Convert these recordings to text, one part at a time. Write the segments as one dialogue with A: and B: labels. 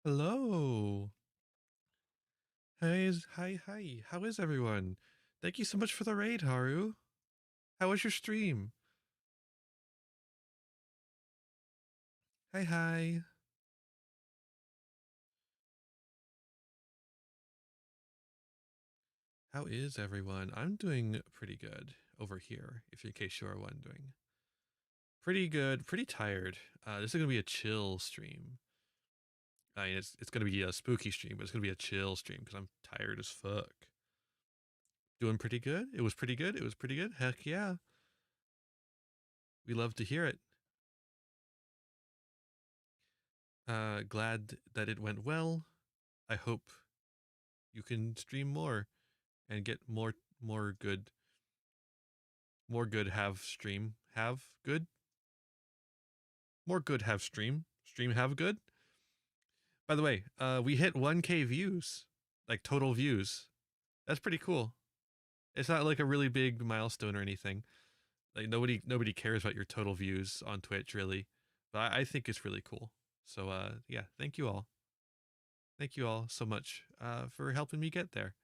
A: Hello. Hi. How is everyone? Thank you so much for the raid, Haru. How was your stream? Hi. How is everyone? I'm doing pretty good over here, if in case you are wondering. Pretty good, pretty tired. This is gonna be a chill stream. I mean, it's gonna be a spooky stream, but it's gonna be a chill stream because I'm tired as fuck. Doing pretty good. It was pretty good. It was pretty good. Heck yeah. We love to hear it. Glad that it went well. I hope you can stream more and get more good have good more good have stream have good. By the way, we hit 1K views, like total views. That's pretty cool. It's not like a really big milestone or anything. Like nobody cares about your total views on Twitch really, but I think it's really cool. So yeah, thank you all so much for helping me get there.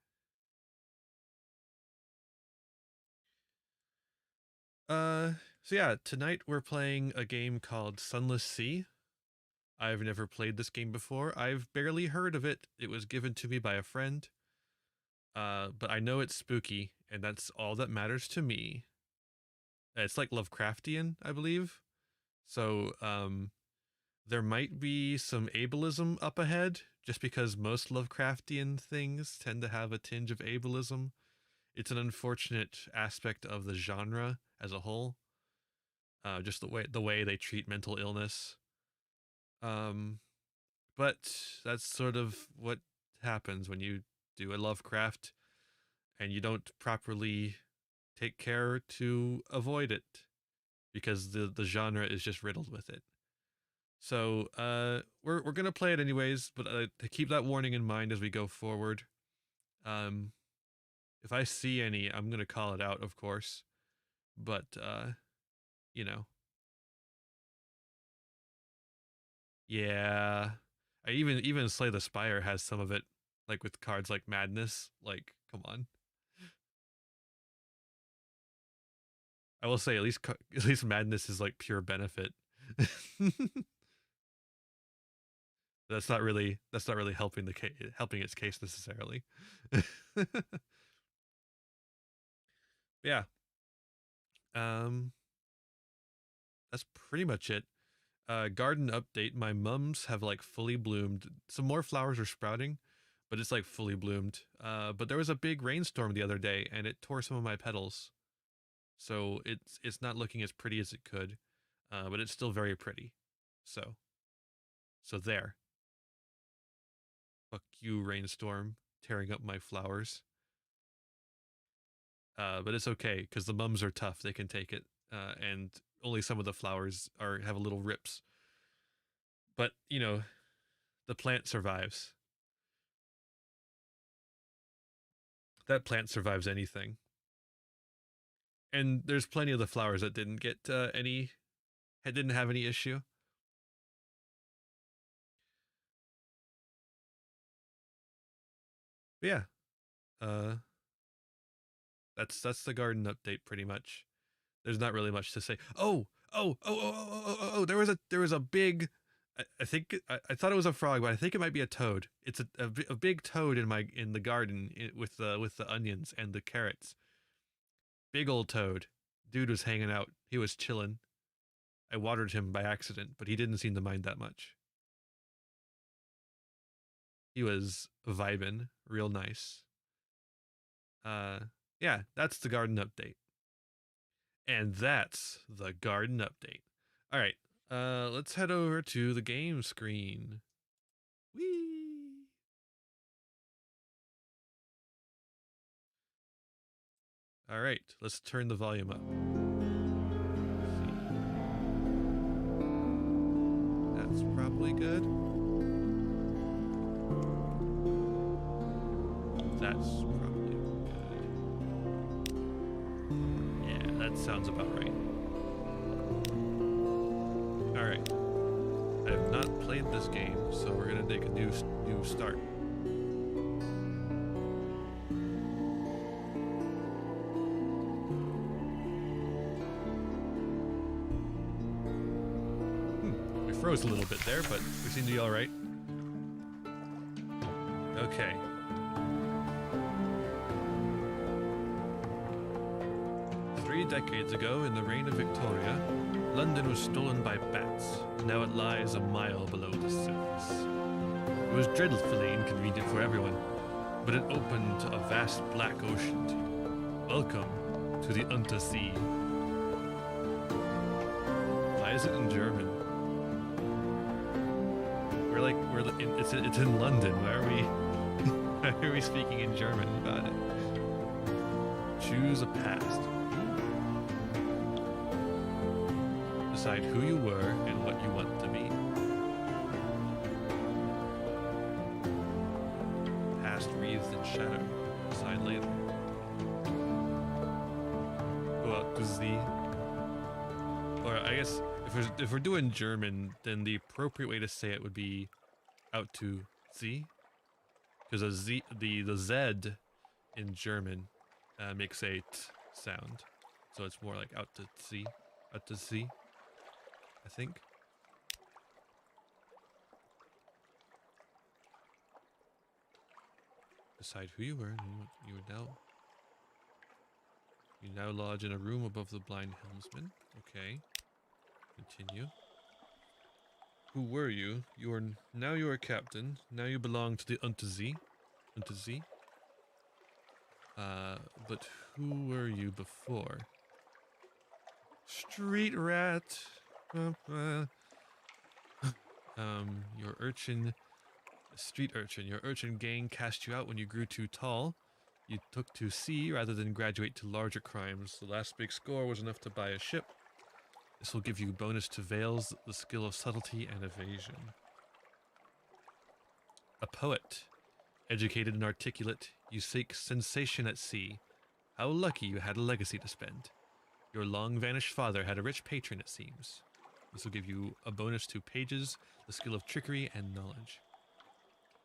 A: So yeah, tonight we're playing a game called Sunless Sea. I've never played this game before. I've barely heard of it. It was given to me by a friend. But I know it's spooky, and that's all that matters to me. It's like Lovecraftian, I believe. So, there might be some ableism up ahead, just because most Lovecraftian things tend to have a tinge of ableism. It's an unfortunate aspect of the genre as a whole. Just the way they treat mental illness. Um, but that's sort of what happens when you do a Lovecraft and you don't properly take care to avoid it because the genre is just riddled with it. So we're gonna play it anyways, but to keep that warning in mind as we go forward. Um, if I see any, I'm gonna call it out, of course. But you know, yeah. I even Slay the Spire has some of it, like with cards like Madness. Like, come on. I will say at least Madness is like pure benefit. That's not really helping its case necessarily. Yeah. Um that's pretty much it. Garden update. My mums have like fully bloomed. Some more flowers are sprouting, but it's like fully bloomed. But there was a big rainstorm the other day and it tore some of my petals. So it's not looking as pretty as it could. But it's still very pretty. So so there. Fuck you, rainstorm, tearing up my flowers. But it's okay because the mums are tough. They can take it, and only some of the flowers are have a little rips. But the plant survives. That plant survives anything. And there's plenty of the flowers that didn't get didn't have any issue. But yeah, uh, that's the garden update pretty much. There's not really much to say. Oh! There was a big. I think I thought it was a frog, but I think it might be a toad. It's a big toad in the garden with the onions and the carrots. Big old toad. Dude was hanging out. He was chilling. I watered him by accident, but he didn't seem to mind that much. He was vibing, real nice. Uh, yeah, that's the garden update. And that's the garden update. All right, let's head over to the game screen. Whee! All right, let's turn the volume up. That's probably good. That's probably good. Yeah, that sounds about right. All right. I have not played this game, so we're gonna take a new start. We froze a little bit there, but we seem to be all right. Okay. Decades ago, in the reign of Victoria, London was stolen by bats. Now it lies a mile below the surface. It was dreadfully inconvenient for everyone, but it opened to a vast black ocean to you. Welcome to the Unter Sea. Why is it in German? It's in London. Why are we speaking in German about it? Choose a past. Decide who you were and what you want to be. Past wreathed in shadow. Decide later. Go out to Z. Or I guess if we're doing German, then the appropriate way to say it would be out to Z, because a Z, the Z in German makes a T sound, so it's more like out to Z, out to Z. I think. Decide who you were and what you are now. You now lodge in a room above the blind helmsman. Okay. Continue. Who were you? You are captain. Now you belong to the Untersee. Untersee. But who were you before? Street rat. Your street urchin. Your urchin gang cast you out when you grew too tall. You took to sea rather than graduate to larger crimes. The last big score was enough to buy a ship. This will give you bonus to veils, the skill of subtlety and evasion. A poet. Educated and articulate, you seek sensation at sea. How lucky you had a legacy to spend. Your long-vanished father had a rich patron, it seems. This will give you a bonus to pages, the skill of trickery and knowledge.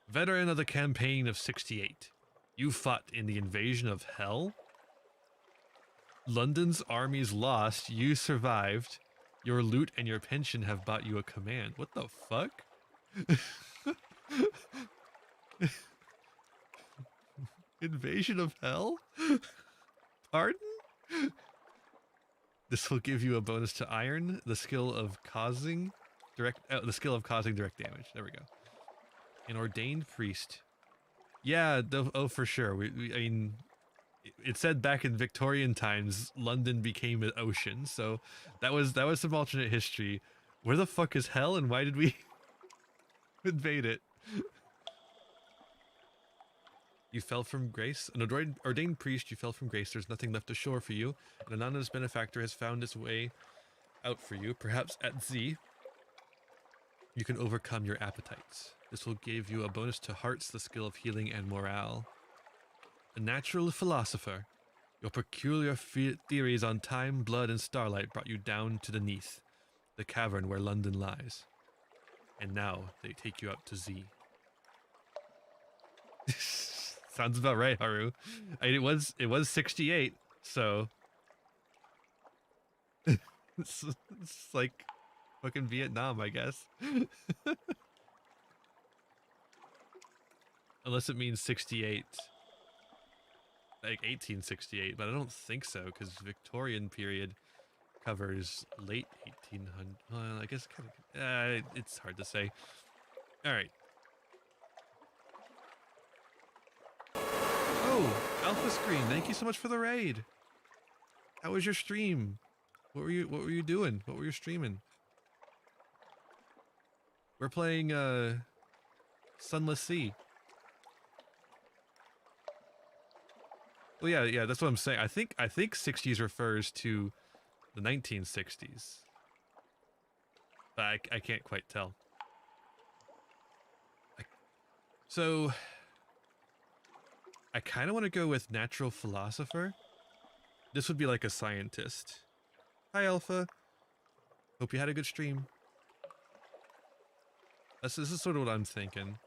A: Veteran of the campaign of 68. You fought in the invasion of hell? London's armies lost, you survived. Your loot and your pension have bought you a command. What the fuck? Invasion of hell? Pardon? This will give you a bonus to iron, the skill of causing direct damage. There we go. An ordained priest. Yeah, oh for sure. I mean, it said back in Victorian times, London became an ocean, so that was some alternate history. Where the fuck is hell, and why did we invade it? You fell from grace. An ordained priest, you fell from grace. There's nothing left ashore for you. An anonymous benefactor has found its way out for you. Perhaps at Z, you can overcome your appetites. This will give you a bonus to hearts, the skill of healing and morale. A natural philosopher. Your peculiar theories on time, blood, and starlight brought you down to the Neath, the cavern where London lies. And now they take you out to Z. Sounds about right, Haru. I mean, it was 68, so it's like fucking Vietnam, I guess. Unless it means 68, like 1868, but I don't think so, because Victorian period covers late 1800. Well, I guess kind of. It's hard to say. All right. Oh, Alpha Screen, thank you so much for the raid. How was your stream? What were you doing? What were you streaming? We're playing Sunless Sea. Well, yeah, that's what I'm saying. I think 60s refers to the 1960s. But I can't quite tell. So I kind of want to go with natural philosopher. This would be like a scientist. Hi, Alpha. Hope you had a good stream. This is sort of what I'm thinking.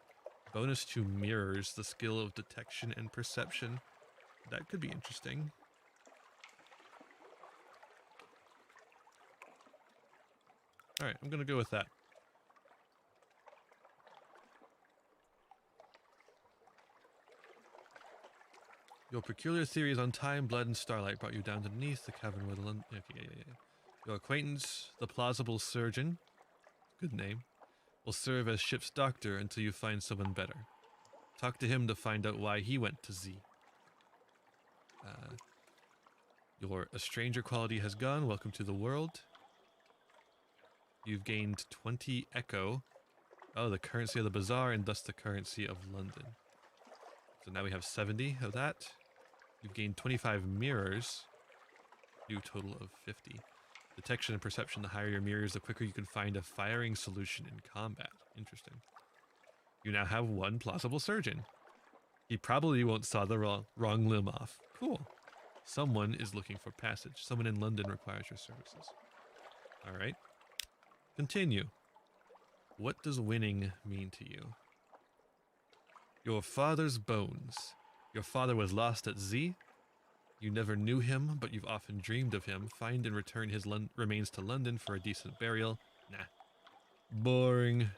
A: Bonus to mirrors, the skill of detection and perception. That could be interesting. Alright, I'm gonna go with that. Your peculiar theories on time, blood, and starlight brought you down beneath the cabin where the okay, yeah. Your acquaintance, the plausible surgeon, good name, will serve as ship's doctor until you find someone better. Talk to him to find out why he went to Z. Your a stranger quality has gone. Welcome to the world. You've gained 20 echo. Oh, the currency of the bazaar and thus the currency of London. So now we have 70 of that. You've gained 25 mirrors. New total of 50. Detection and perception. The higher your mirrors, the quicker you can find a firing solution in combat. Interesting. You now have one plausible surgeon. He probably won't saw the wrong limb off. Cool. Someone is looking for passage. Someone in London requires your services. Alright. Continue. What does winning mean to you? Your father's bones. Your father was lost at Z. You never knew him, but you've often dreamed of him. Find and return his remains to London for a decent burial. Nah. Boring.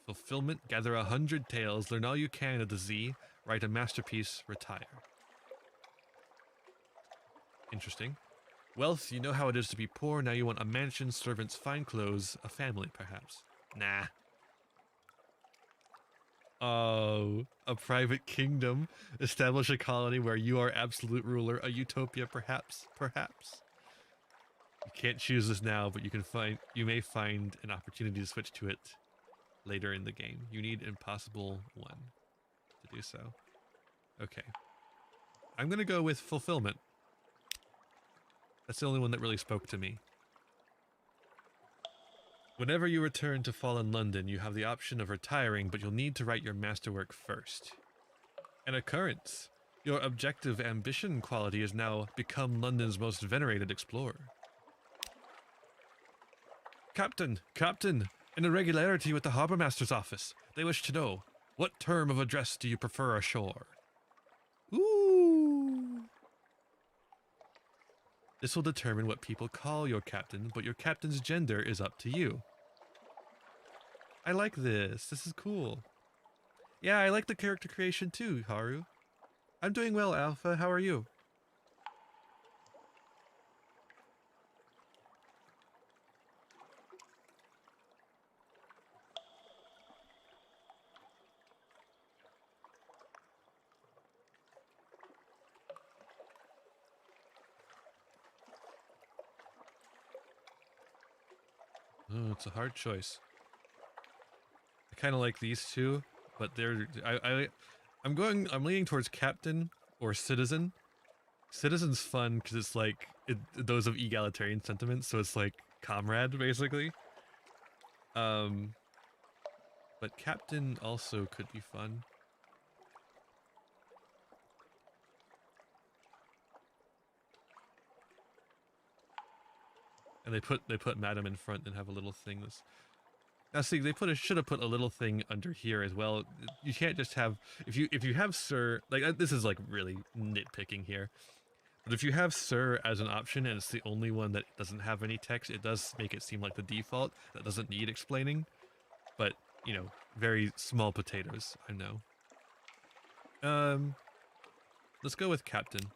A: Fulfillment. Gather 100 tales. Learn all you can of the Z. Write a masterpiece. Retire. Interesting. Wealth. You know how it is to be poor. Now you want a mansion, servants, fine clothes, a family, perhaps. Nah. Oh, a private kingdom. Establish a colony where you are absolute ruler. A utopia, perhaps. Perhaps. You can't choose this now, but you may find an opportunity to switch to it later in the game. You need impossible 1 to do so. Okay. I'm gonna go with fulfillment. That's the only one that really spoke to me. Whenever you return to fallen London, you have the option of retiring, but you'll need to write your masterwork first. An occurrence. Your objective ambition quality is now become London's most venerated explorer. Captain! Captain! An irregularity with the Harbour Master's office. They wish to know, what term of address do you prefer ashore? Ooh! This will determine what people call your captain, but your captain's gender is up to you. I like this. This is cool. Yeah, I like the character creation too, Haru. I'm doing well, Alpha. How are you? Oh, it's a hard choice. I kind of like these two, but I'm leaning towards captain or citizen. Citizen's fun because it's like those of egalitarian sentiments, so it's like comrade basically. But captain also could be fun. And they put madam in front and have a little thing that's... Now see, they should have put a little thing under here as well. You can't just have... If you have sir... Like, this is like really nitpicking here. But if you have sir as an option and it's the only one that doesn't have any text, it does make it seem like the default that doesn't need explaining. But, you know, very small potatoes, I know. Let's go with captain.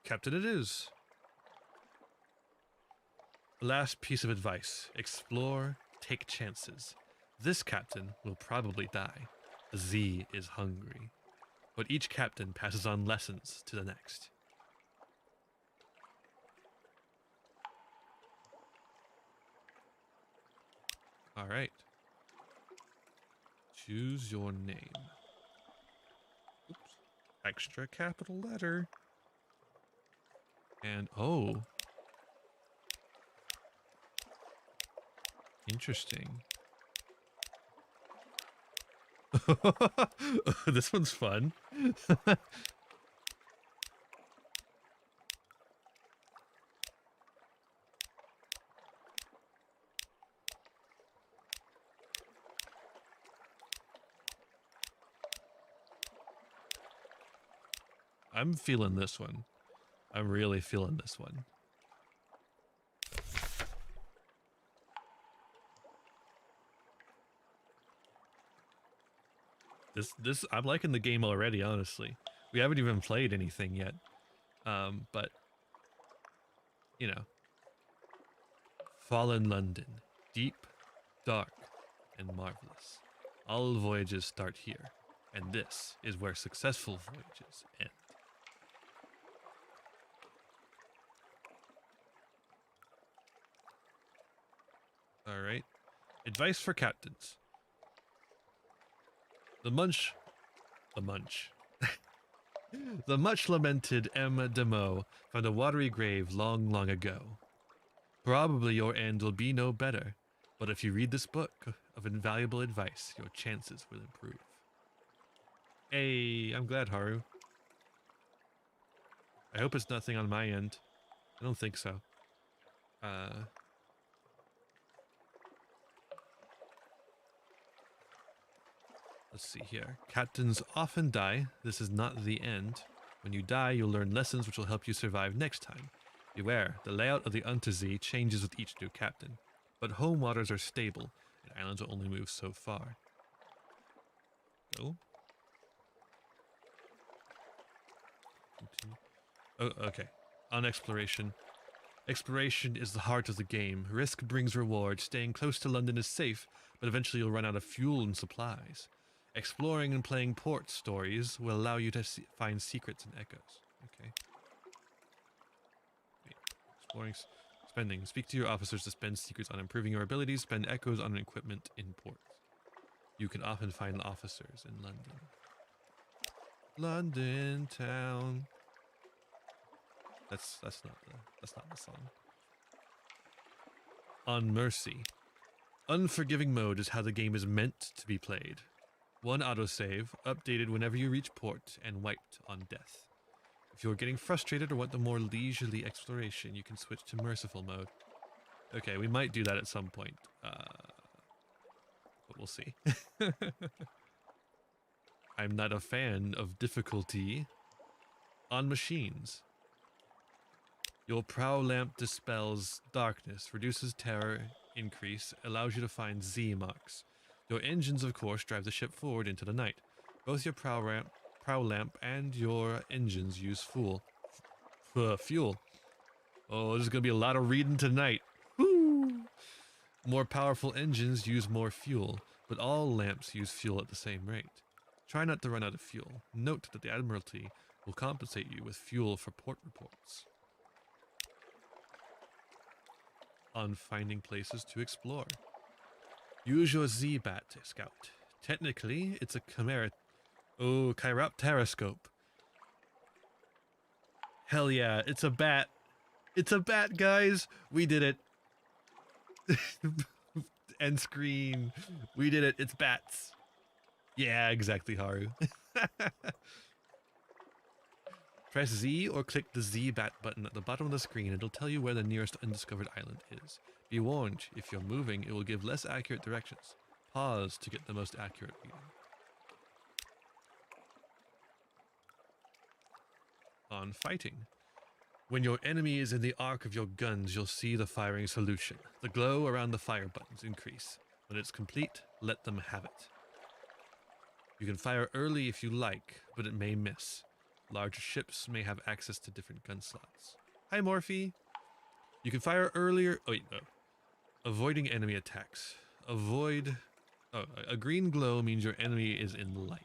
A: Captain it is. Last piece of advice. Explore, take chances. This captain will probably die. The Z is hungry. But each captain passes on lessons to the next. Alright. Choose your name. Oops. Extra capital letter. And, oh. Interesting. This one's fun. I'm feeling this one. I'm really feeling this one. I'm liking the game already, honestly. We haven't even played anything yet. But you know, Fallen London, deep, dark, and marvelous. All voyages start here, and this is where successful voyages end. All right. Advice for captains. The munch, the munch. The much lamented M. de Meaux found a watery grave long, long ago. Probably your end will be no better, but if you read this book of invaluable advice, your chances will improve. Hey, I'm glad, Haru. I hope it's nothing on my end. I don't think so. Let's see here. Captains often die. This is not the end. When you die, you'll learn lessons which will help you survive next time. Beware, the layout of the Untersee changes with each new captain. But home waters are stable, and islands will only move so far. Go. Continue. Oh, okay. On exploration. Exploration is the heart of the game. Risk brings reward. Staying close to London is safe, but eventually you'll run out of fuel and supplies. Exploring and playing port stories will allow you to find secrets and echoes. Okay. Wait. Exploring, spending. Speak to your officers to spend secrets on improving your abilities. Spend echoes on equipment in ports. You can often find officers in London. London town. That's not the song. On mercy. Unforgiving mode is how the game is meant to be played. One autosave, updated whenever you reach port, and wiped on death. If you're getting frustrated or want the more leisurely exploration, you can switch to merciful mode. Okay, we might do that at some point. But we'll see. I'm not a fan of difficulty on machines. Your prow lamp dispels darkness, reduces terror increase, allows you to find Z marks. Your engines, of course, drive the ship forward into the night. Both your prow lamp and your engines use fuel. Oh, there's gonna be a lot of reading tonight. Woo! More powerful engines use more fuel, but all lamps use fuel at the same rate. Try not to run out of fuel. Note that the Admiralty will compensate you with fuel for port reports. On finding places to explore. Use your Z-Bat scout. Technically, it's a chiropteroscope. Hell yeah, it's a bat. It's a bat, guys. We did it. End screen. We did it. It's bats. Yeah, exactly, Haru. Press Z or click the Z-Bat button at the bottom of the screen. It'll tell you where the nearest undiscovered island is. Be warned, if you're moving, it will give less accurate directions. Pause to get the most accurate reading. On fighting. When your enemy is in the arc of your guns, you'll see the firing solution. The glow around the fire buttons increase. When it's complete, let them have it. You can fire early if you like, but it may miss. Larger ships may have access to different gun slots. Hi, Morphe. You can fire earlier. Oh, wait, no. Avoiding enemy attacks. A green glow means your enemy is in light.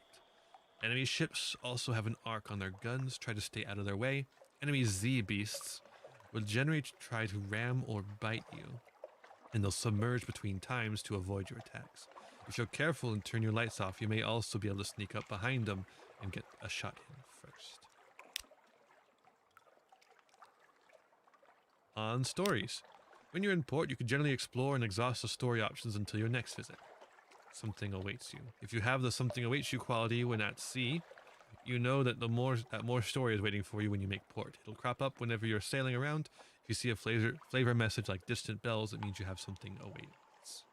A: Enemy ships also have an arc on their guns. Try to stay out of their way. Enemy Z-beasts will generally try to ram or bite you, and they'll submerge between times to avoid your attacks. If you're careful and turn your lights off, you may also be able to sneak up behind them and get a shot in first. On stories. When you're in port, you can generally explore and exhaust the story options until your next visit. Something awaits you. If you have the something awaits you quality when at sea, you know that more story is waiting for you when you make port. It'll crop up whenever you're sailing around. If you see a flavor message like distant bells, it means you have something awaits.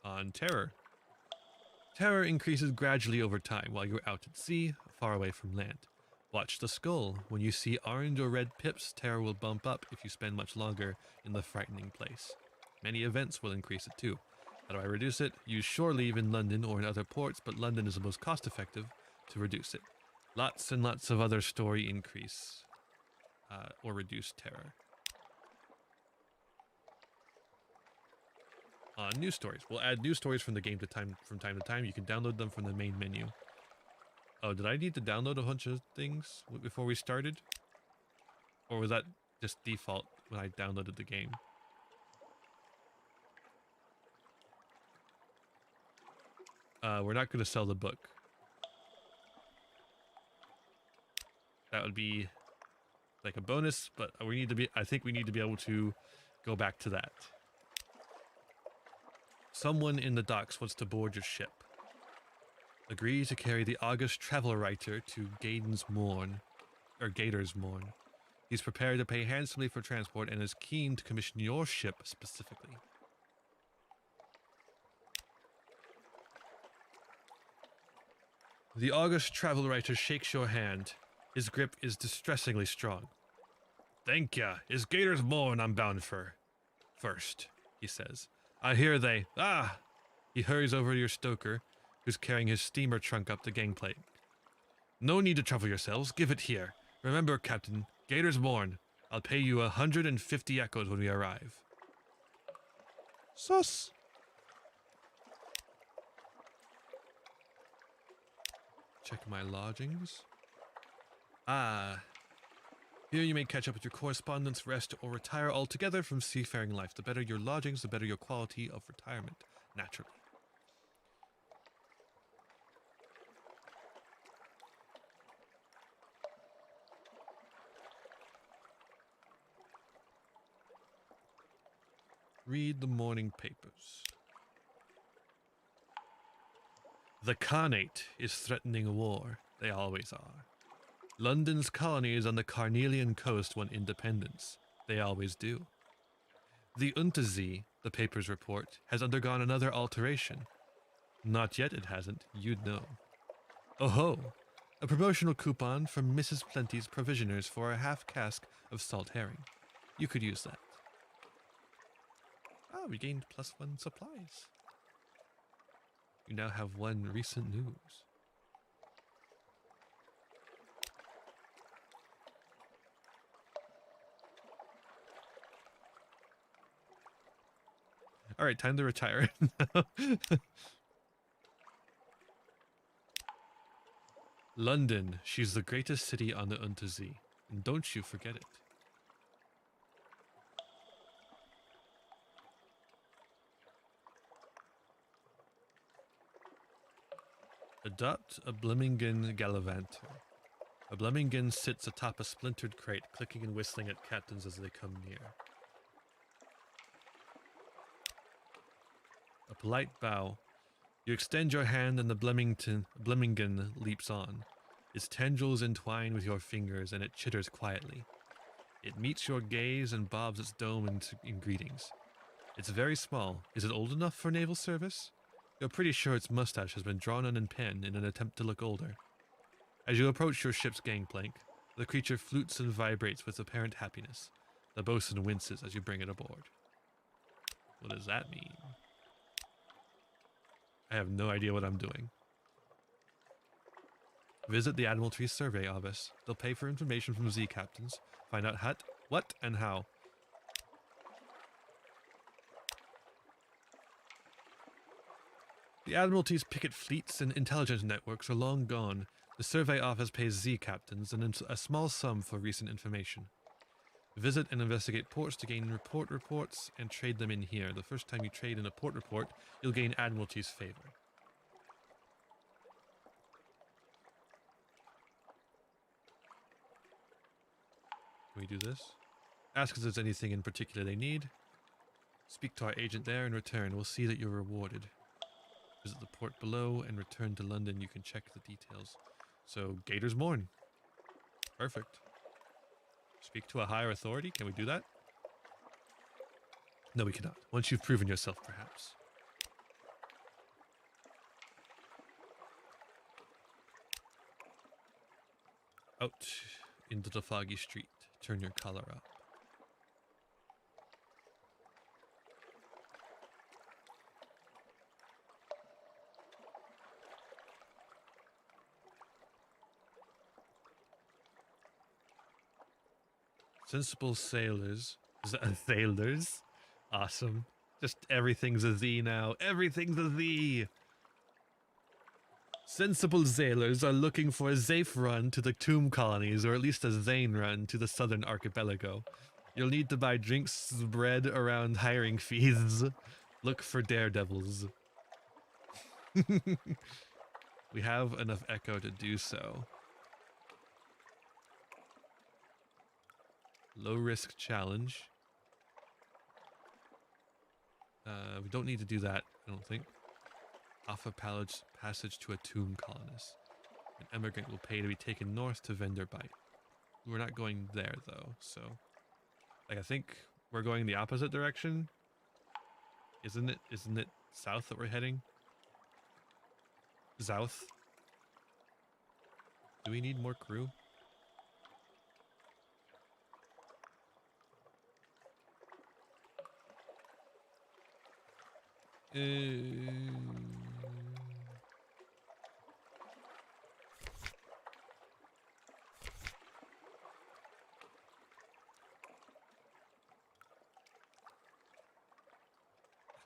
A: On terror. Terror increases gradually over time while you're out at sea, far away from land. Watch the skull. When you see orange or red pips, terror will bump up if you spend much longer in the frightening place. Many events will increase it too. How do I reduce it? Use shore leave in London or in other ports, but London is the most cost effective to reduce it. Lots and lots of other story increase or reduce terror. News stories. We'll add news stories from the game from time to time. You can download them from the main menu. Oh, did I need to download a bunch of things before we started? Or was that just default when I downloaded the game? We're not going to sell the book. That would be like a bonus, but I think we need to be able to go back to that. Someone in the docks wants to board your ship. Agree to carry the August travel writer to Gator's Morn. He's prepared to pay handsomely for transport and is keen to commission your ship specifically. The August travel writer shakes your hand. His grip is distressingly strong. Thank ya. It's Gator's Morn I'm bound for. First, he says. I hear they... Ah! He hurries over to your stoker, who's carrying his steamer trunk up the gangplank. No need to trouble yourselves. Give it here. Remember, Captain, Gator's Morn. I'll pay you 150 echoes when we arrive. Sus. Check my lodgings. Here you may catch up with your correspondence, rest, or retire altogether from seafaring life. The better your lodgings, the better your quality of retirement, naturally. Read the morning papers. The Khanate is threatening war. They always are. London's colonies on the Carnelian coast want independence. They always do. The Untersee, the papers report, has undergone another alteration. Not yet it hasn't, you'd know. Oh ho! A promotional coupon from Mrs. Plenty's provisioners for a half cask of salt herring. You could use that. Ah, we gained +1 supplies. You now have 1 recent news. Alright, time to retire. London, she's the greatest city on the Untersee. And don't you forget it. Adopt a Blemmingen Gallivanter. A Blemmingen sits atop a splintered crate, clicking and whistling at captains as they come near. A polite bow. You extend your hand and the Blemmingen leaps on. Its tendrils entwine with your fingers and it chitters quietly. It meets your gaze and bobs its dome in greetings. It's very small. Is it old enough for naval service? You're pretty sure its mustache has been drawn on in pen in an attempt to look older. As you approach your ship's gangplank, the creature flutes and vibrates with apparent happiness. The bosun winces as you bring it aboard. What does that mean? I have no idea what I'm doing. Visit the Admiralty Survey Office. They'll pay for information from Z captains. Find out what and how. The Admiralty's picket fleets and intelligence networks are long gone. The Survey Office pays Z captains a small sum for recent information. Visit and investigate ports to gain reports and trade them in here. The first time you trade in a port report, you'll gain Admiralty's favor. Can we do this? Ask if there's anything in particular they need. Speak to our agent there and return. We'll see that you're rewarded. Visit the port below and return to London. You can check the details. So, Gator's Morn. Perfect. Speak to a higher authority? Can we do that? No, we cannot. Once you've proven yourself, perhaps. Out into the foggy street. Turn your collar up. Sensible sailors. Sailors? Awesome. Just everything's a Z now. Everything's a Z! Sensible sailors are looking for a safe run to the tomb colonies, or at least a Zane run to the southern archipelago. You'll need to buy drinks spread around hiring fees. Look for daredevils. We have enough echo to do so. Low risk challenge. We don't need to do that, I don't think. Offer passage to a tomb colonist. An emigrant will pay to be taken north to Venderbite. We're not going there though, so like I think we're going the opposite direction. Isn't it south that we're heading? South. Do we need more crew?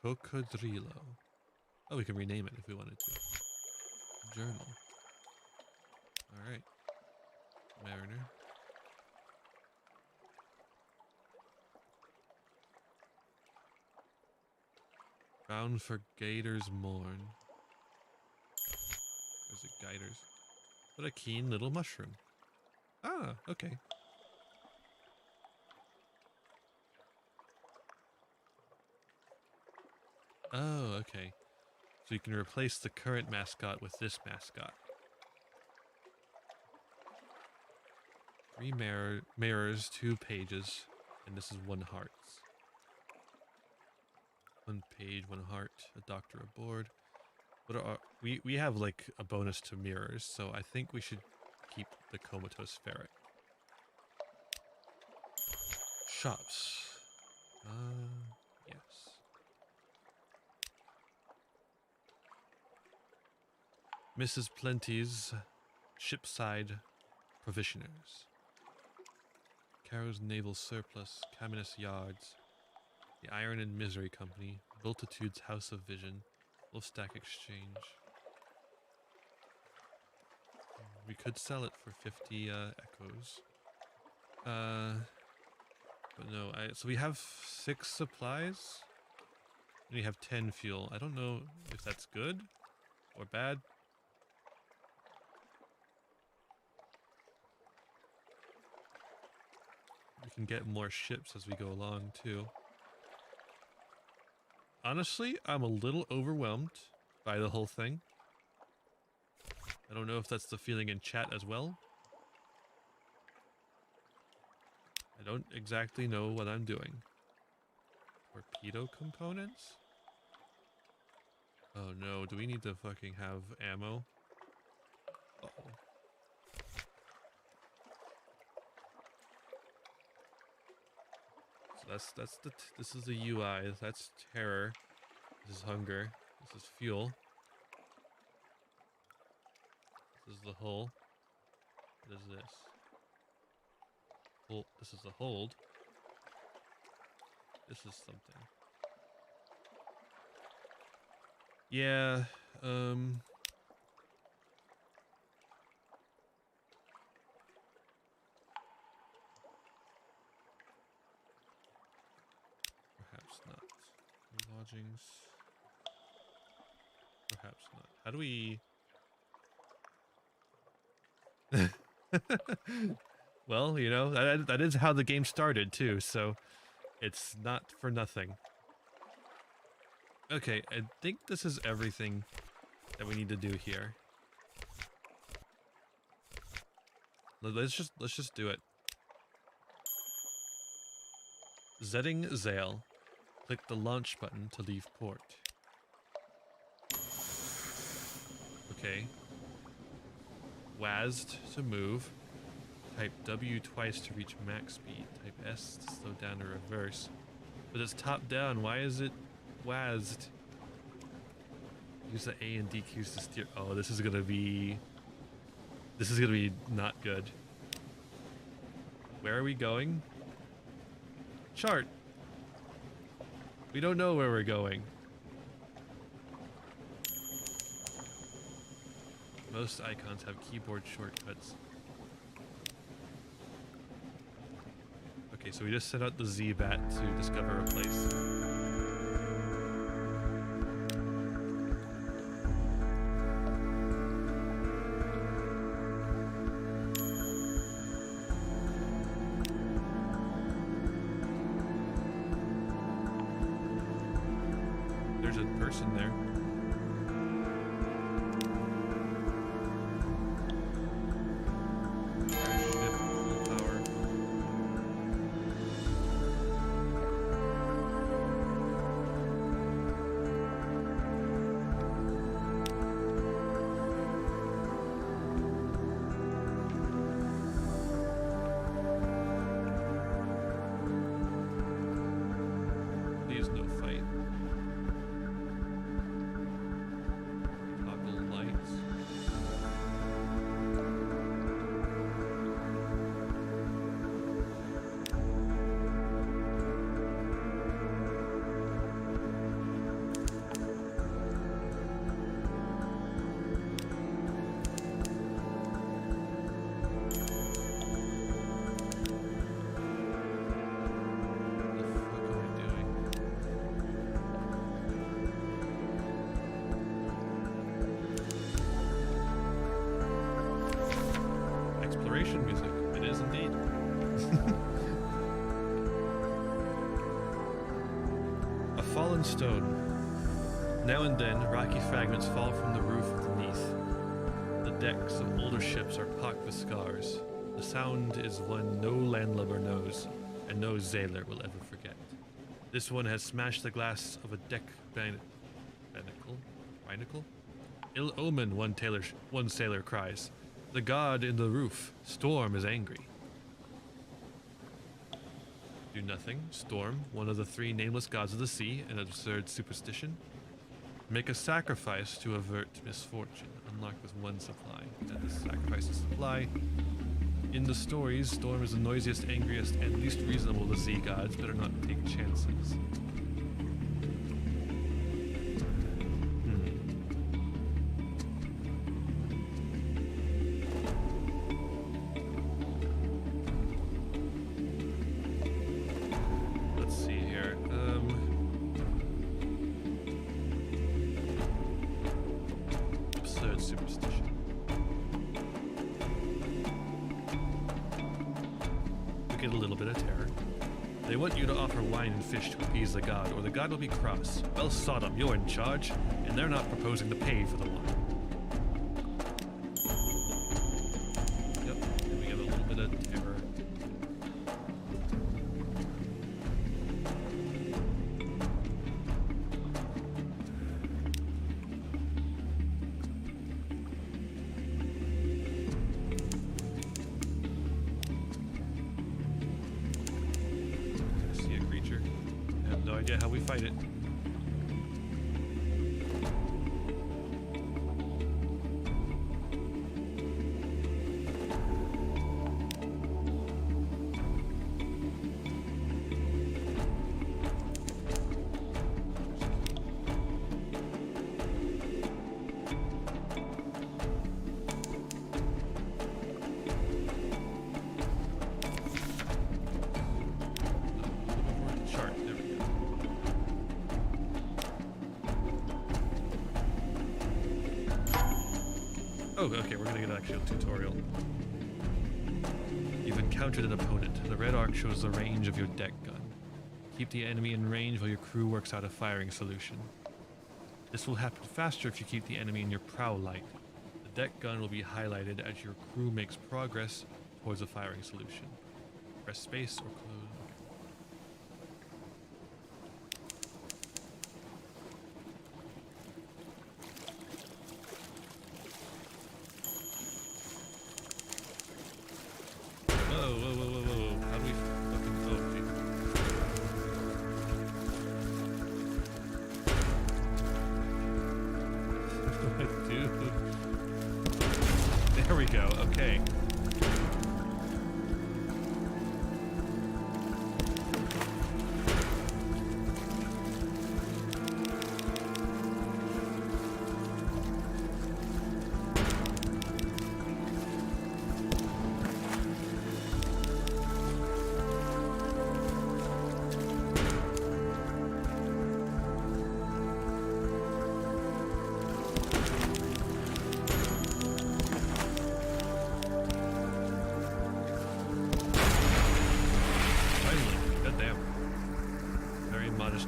A: Cocodrilo. Oh, we can rename it if we wanted to. Journal. Alright. Mariner. Bound for Gator's Morn. There's a Gator's. What a keen little mushroom. Ah, okay. Oh, okay. So you can replace the current mascot with this mascot. 3 mirrors, 2 pages, and this is 1 hearts. 1 page, 1 heart, a doctor aboard. What are we have like a bonus to mirrors, so I think we should keep the comatose ferret. Shops. Yes. Mrs. Plenty's shipside provisioners. Caro's Naval Surplus, Caminus Yards, the Iron and Misery Company, Multitude's House of Vision, Wolfstack Exchange. We could sell it for 50 echoes. But no, so we have 6 supplies, and we have 10 fuel. I don't know if that's good or bad. We can get more ships as we go along too. Honestly, I'm a little overwhelmed by the whole thing. I don't know if that's the feeling in chat as well. I don't exactly know what I'm doing. Torpedo components? Oh no, do we need to fucking have ammo? Uh-oh. So this is the UI, that's terror. This is hunger. This is fuel. This is the hull. What is this? This is the hold. This is something. Yeah, perhaps not. Lodgings. Perhaps not. How do we... Well, you know, that is how the game started too, so it's not for nothing. Okay, I think this is everything that we need to do here. Let's just do it. Zetting Zale. Click the launch button to leave port. Okay. WASD to move. Type W twice to reach max speed. Type S to slow down or reverse. But it's top down. Why is it WASD? Use the A and D keys to steer. Oh, this is gonna be not good. Where are we going? Chart. We don't know where we're going. Most icons have keyboard shortcuts. Okay, so we just set out the Z-Bat to discover a place. There's a person there. Music. It is indeed. A fallen stone. Now and then, rocky fragments fall from the roof beneath. The decks of older ships are pocked with scars. The sound is one no landlubber knows, and no sailor will ever forget. This one has smashed the glass of a deck binacle? Ill omen, one sailor cries. The god in the roof. Storm is angry. Do nothing. Storm, one of the three nameless gods of the sea, an absurd superstition. Make a sacrifice to avert misfortune. Unlock with one supply. Add the sacrifice to supply. In the stories, Storm is the noisiest, angriest, and least reasonable of the sea gods. Better not take chances. Get a little bit of terror. They want you to offer wine and fish to appease the god, or the god will be cross. Well, Sodom, you're in charge, and they're not proposing to pay for the wine. Yep, and we get a little bit of terror. How we fight it. Oh, okay, we're gonna get an actual tutorial. You've encountered an opponent. The red arc shows the range of your deck gun. Keep the enemy in range while your crew works out a firing solution. This will happen faster if you keep the enemy in your prow light. The deck gun will be highlighted as your crew makes progress towards a firing solution. Press space or close. There we go. Okay.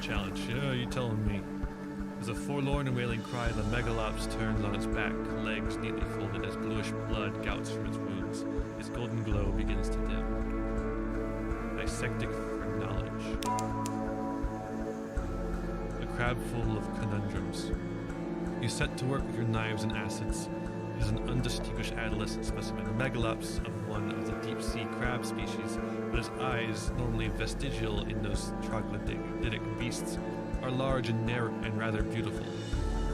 A: Challenge. Yeah, you telling me? As a forlorn and wailing cry, the megalops turns on its back, legs neatly folded as bluish blood gouts from its wounds. Its golden glow begins to dim. Dissecting for knowledge. A crab full of conundrums. You set to work with your knives and acids. It is an undistinguished adolescent specimen, a megalops of one of the deep-sea crab species, but his eyes, normally vestigial in those troglodytic beasts, are large and narrow and rather beautiful.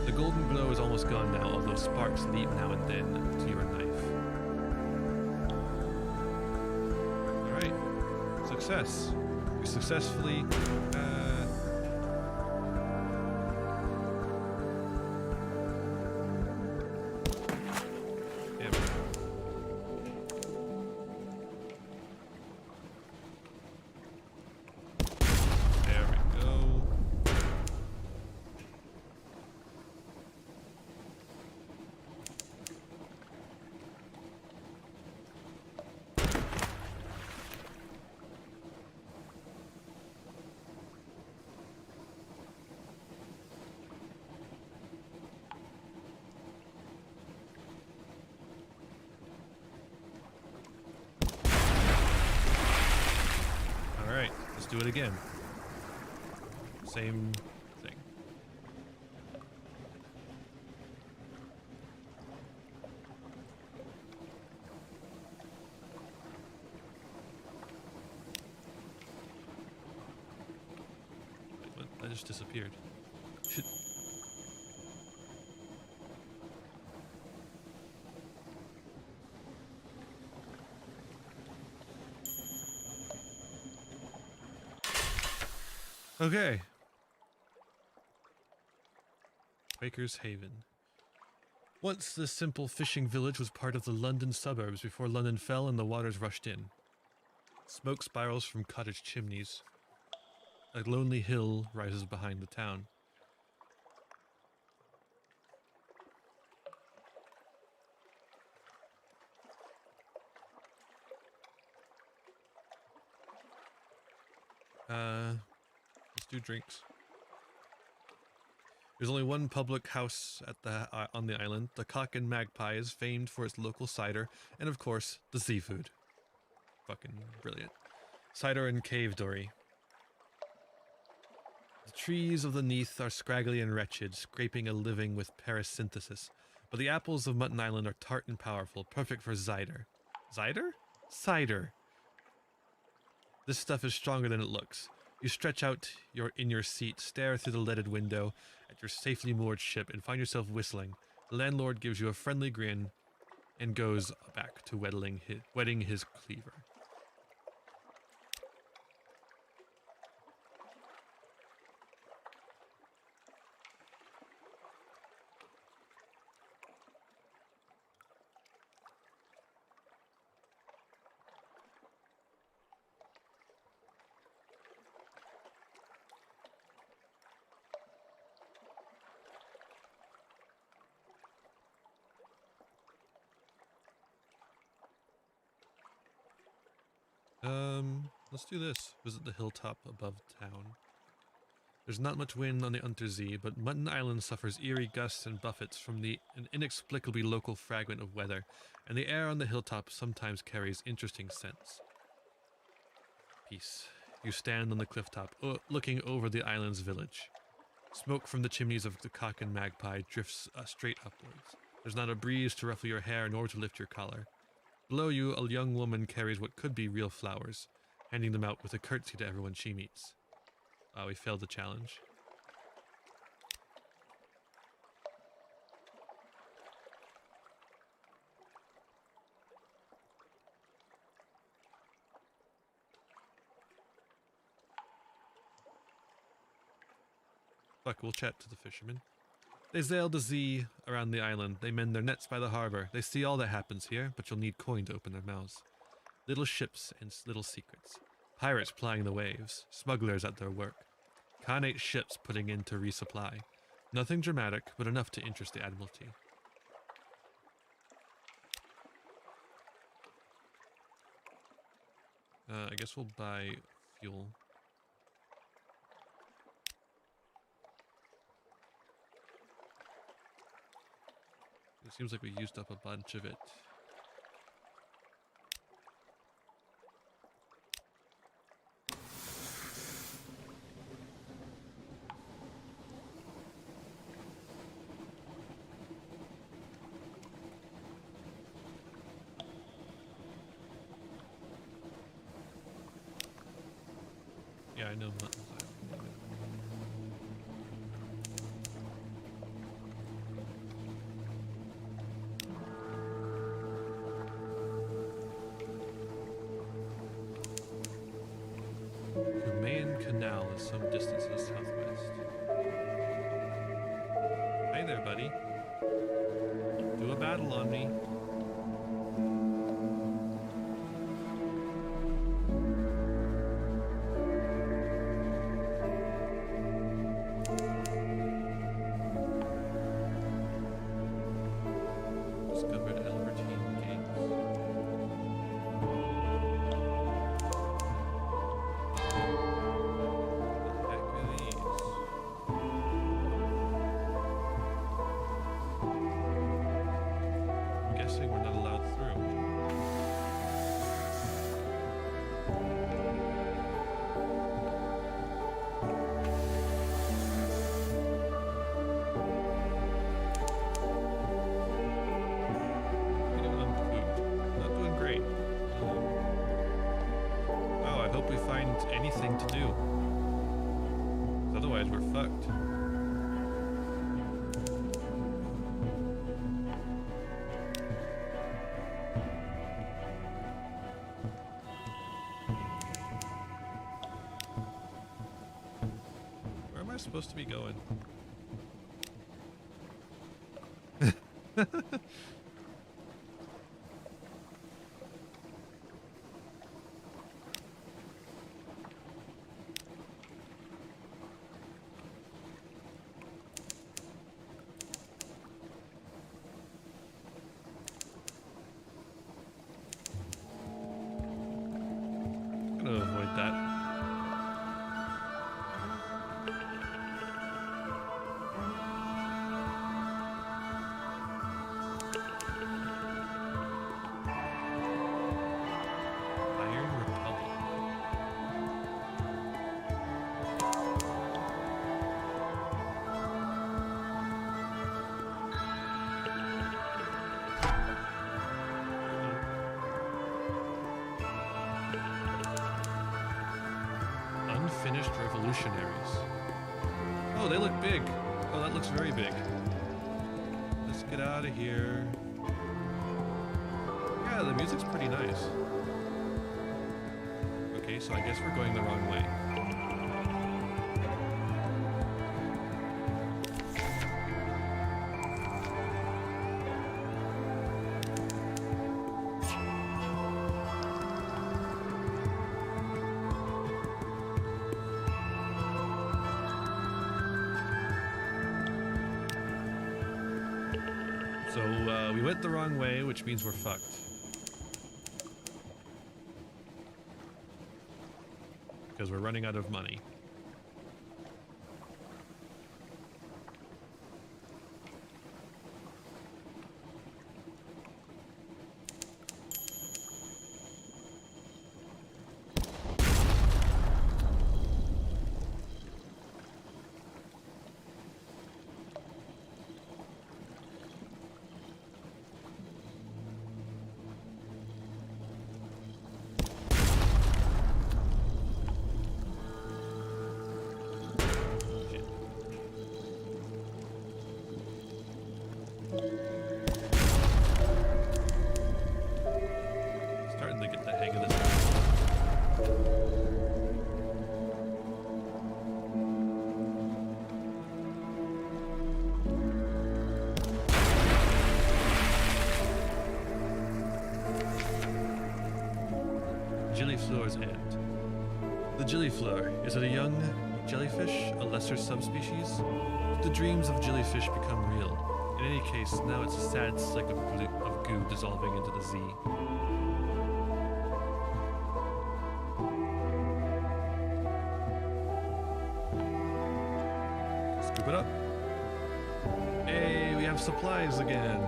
A: The golden glow is almost gone now, although sparks leap now and then to your knife. Alright. Success. We successfully... Let's do it again. Same thing. Wait, what? That just disappeared. Should... Okay. Quaker's Haven. Once this simple fishing village was part of the London suburbs before London fell and the waters rushed in. Smoke spirals from cottage chimneys. A lonely hill rises behind the town. Let's do drinks. There's only one public house at the on the island. The Cock and Magpie is famed for its local cider, and of course, the seafood. Fucking brilliant. Cider and cave dory. The trees of the Neath are scraggly and wretched, scraping a living with parasynthesis. But the apples of Mutton Island are tart and powerful, perfect for cider. Cider? Cider. This stuff is stronger than it looks. You stretch out in your seat, stare through the leaded window at your safely moored ship, and find yourself whistling. The landlord gives you a friendly grin and goes back to wetting his cleaver. Let's do this. Visit the hilltop above town. There's not much wind on the Untersee, but Mutton Island suffers eerie gusts and buffets from an inexplicably local fragment of weather, and the air on the hilltop sometimes carries interesting scents. Peace. You stand on the clifftop, looking over the island's village. Smoke from the chimneys of the Cock and Magpie drifts straight upwards. There's not a breeze to ruffle your hair nor to lift your collar. Below you, a young woman carries what could be real flowers, handing them out with a curtsy to everyone she meets. We failed the challenge. Fuck, we'll chat to the fishermen. They sail the sea around the island. They mend their nets by the harbor. They see all that happens here, but you'll need coin to open their mouths. Little ships and little secrets. Pirates plying the waves. Smugglers at their work. Khanate ships putting in to resupply. Nothing dramatic, but enough to interest the Admiralty. I guess we'll buy fuel. It seems like we used up a bunch of it. Yeah, I know Mutton's Canal is some distance to the southwest. Hey there, buddy. Do a battle on me. Discovered Albertine Gates. We're not allowed through. Not doing great. Oh, I hope we find anything to do. 'Cause otherwise we're fucked. Supposed to be going. Gonna avoid that. Unfinished revolutionaries. Oh, they look big. Oh, that looks very big. Let's get out of here. Yeah, the music's pretty nice. Okay, so I guess we're going the wrong way. So, we went the wrong way, which means we're fucked. Because we're running out of money. Gilliflower's hand. The Gilliflower, is it a young jellyfish, a lesser subspecies? The dreams of jellyfish become real. In any case, now it's a sad slick of goo dissolving into the Z. Scoop it up. Hey, we have supplies again.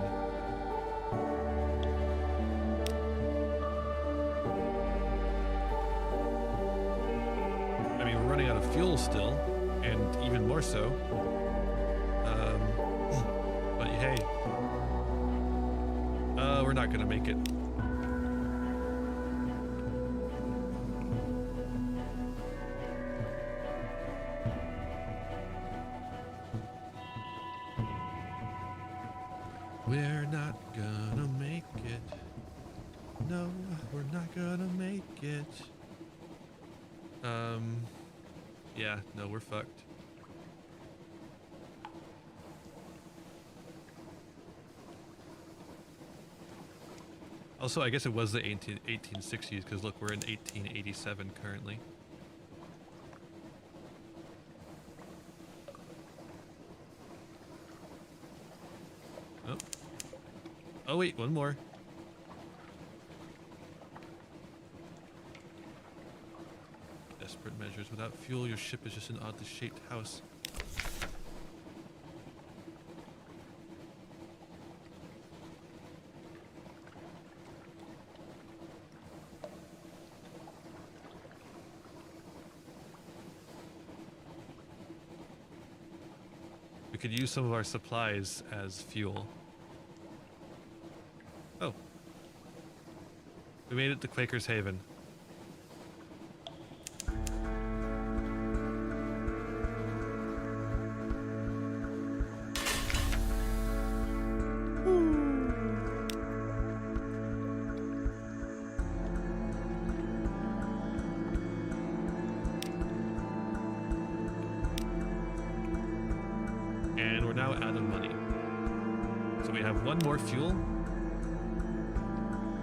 A: I mean, we're running out of fuel still, and even more so. But hey, we're not gonna make it. We're not gonna make it. No, we're not gonna make it. Yeah, no, we're fucked. Also, I guess it was the 1860s, because look, we're in 1887 currently. Oh. Oh wait, one more. Desperate measures. Without fuel, your ship is just an oddly shaped house. We could use some of our supplies as fuel. Oh. We made it to Quaker's Haven. And we're now out of money. So we have one more fuel,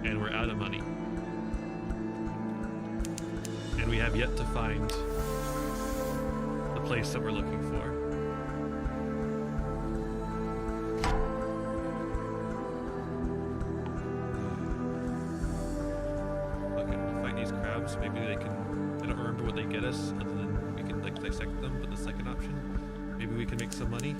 A: and we're out of money. And we have yet to find the place that we're looking for. Okay, we'll find these crabs. Maybe they can, I don't remember what they get us, other than we can like dissect them, but the second option, maybe we can make some money.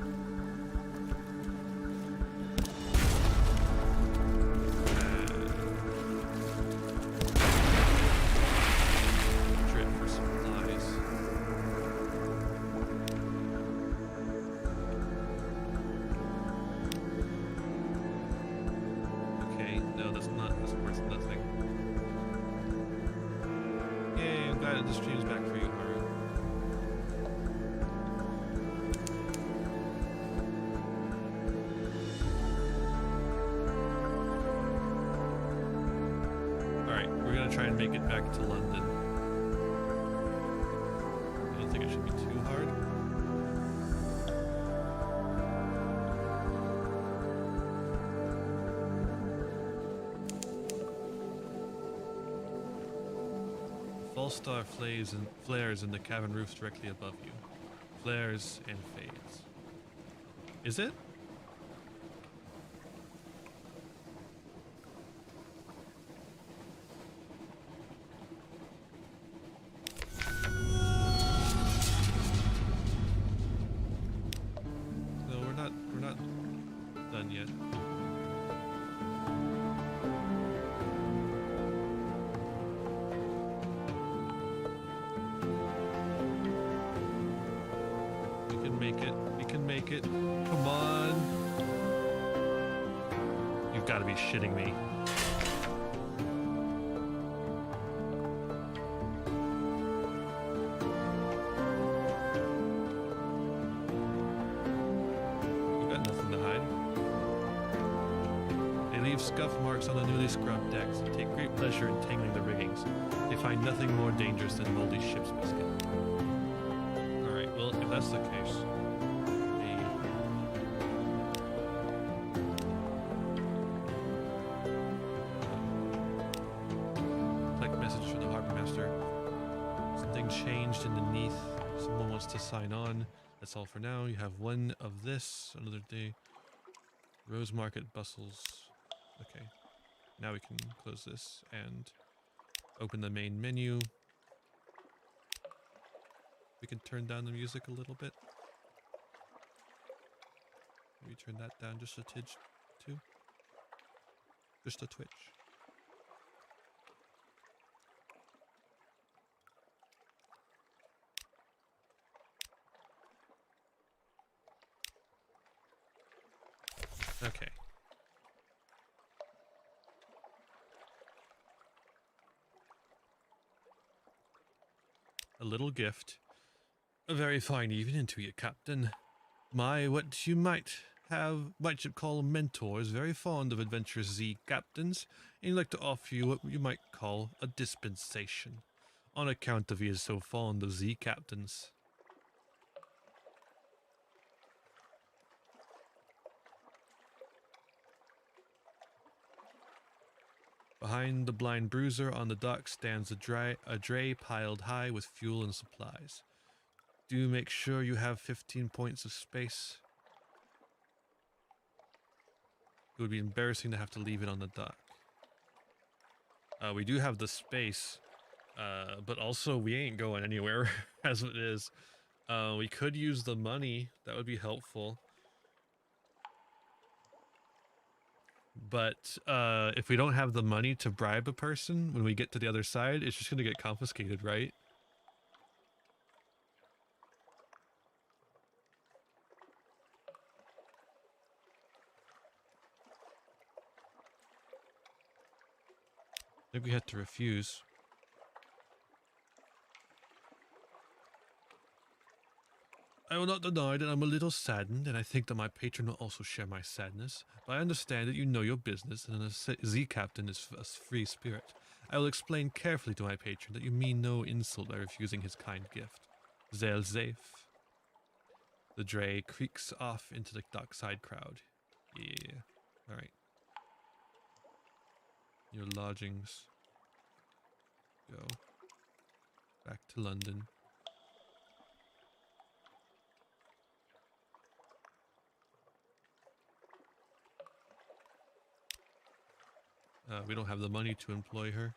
A: The stream's back for you, Haru. Alright, we're gonna try and make it back to London. I don't think it should be too hard. False star flares in the cabin roof directly above you. Flares and fades. Is it? No, we're not done yet. We can make it. Come on. You've got to be shitting me. We've got nothing to hide. They leave scuff marks on the newly scrubbed decks and take great pleasure in tangling the riggings. They find nothing more dangerous than moldy ship's biscuit. Alright, well, if that's the case... Message for the harbor master. changed underneath. Someone wants to sign on. That's all for now. You have one of this, another day. Rose Market bustles. Okay. Now we can close this and open the main menu. We can turn down the music a little bit. Maybe turn that down just a tidge too. Just a twitch. Okay. A little gift. A very fine evening to you, Captain. What you might call a mentor is very fond of adventurous Z captains, and he'd like to offer you what you might call a dispensation, on account of he is so fond of Z captains. Behind the blind bruiser on the dock stands a dray piled high with fuel and supplies. Do make sure you have 15 points of space. It would be embarrassing to have to leave it on the dock. We do have the space, but also we ain't going anywhere as it is. We could use the money. That would be helpful. But if we don't have the money to bribe a person when we get to the other side, it's just going to get confiscated, right? Maybe we had to refuse. I will not deny that I'm a little saddened, and I think that my patron will also share my sadness, but I understand that you know your business, and a Z captain is a free spirit. I will explain carefully to my patron that you mean no insult by refusing his kind gift. Zel Zafe. The dray creaks off into the dockside crowd. Yeah. Alright. Your lodgings. Go. Back to London. We don't have the money to employ her.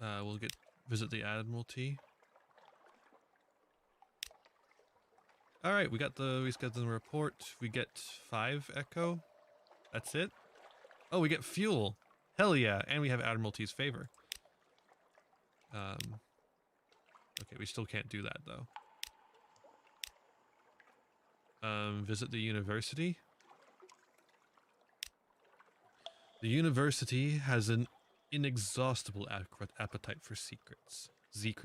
A: We'll visit the Admiralty. Alright, we got the report. We get 5 echo. That's it? Oh, we get fuel. Hell yeah, and we have Admiralty's favor. Okay, we still can't do that though. Visit the university. The university has an inexhaustible appetite for secrets, Z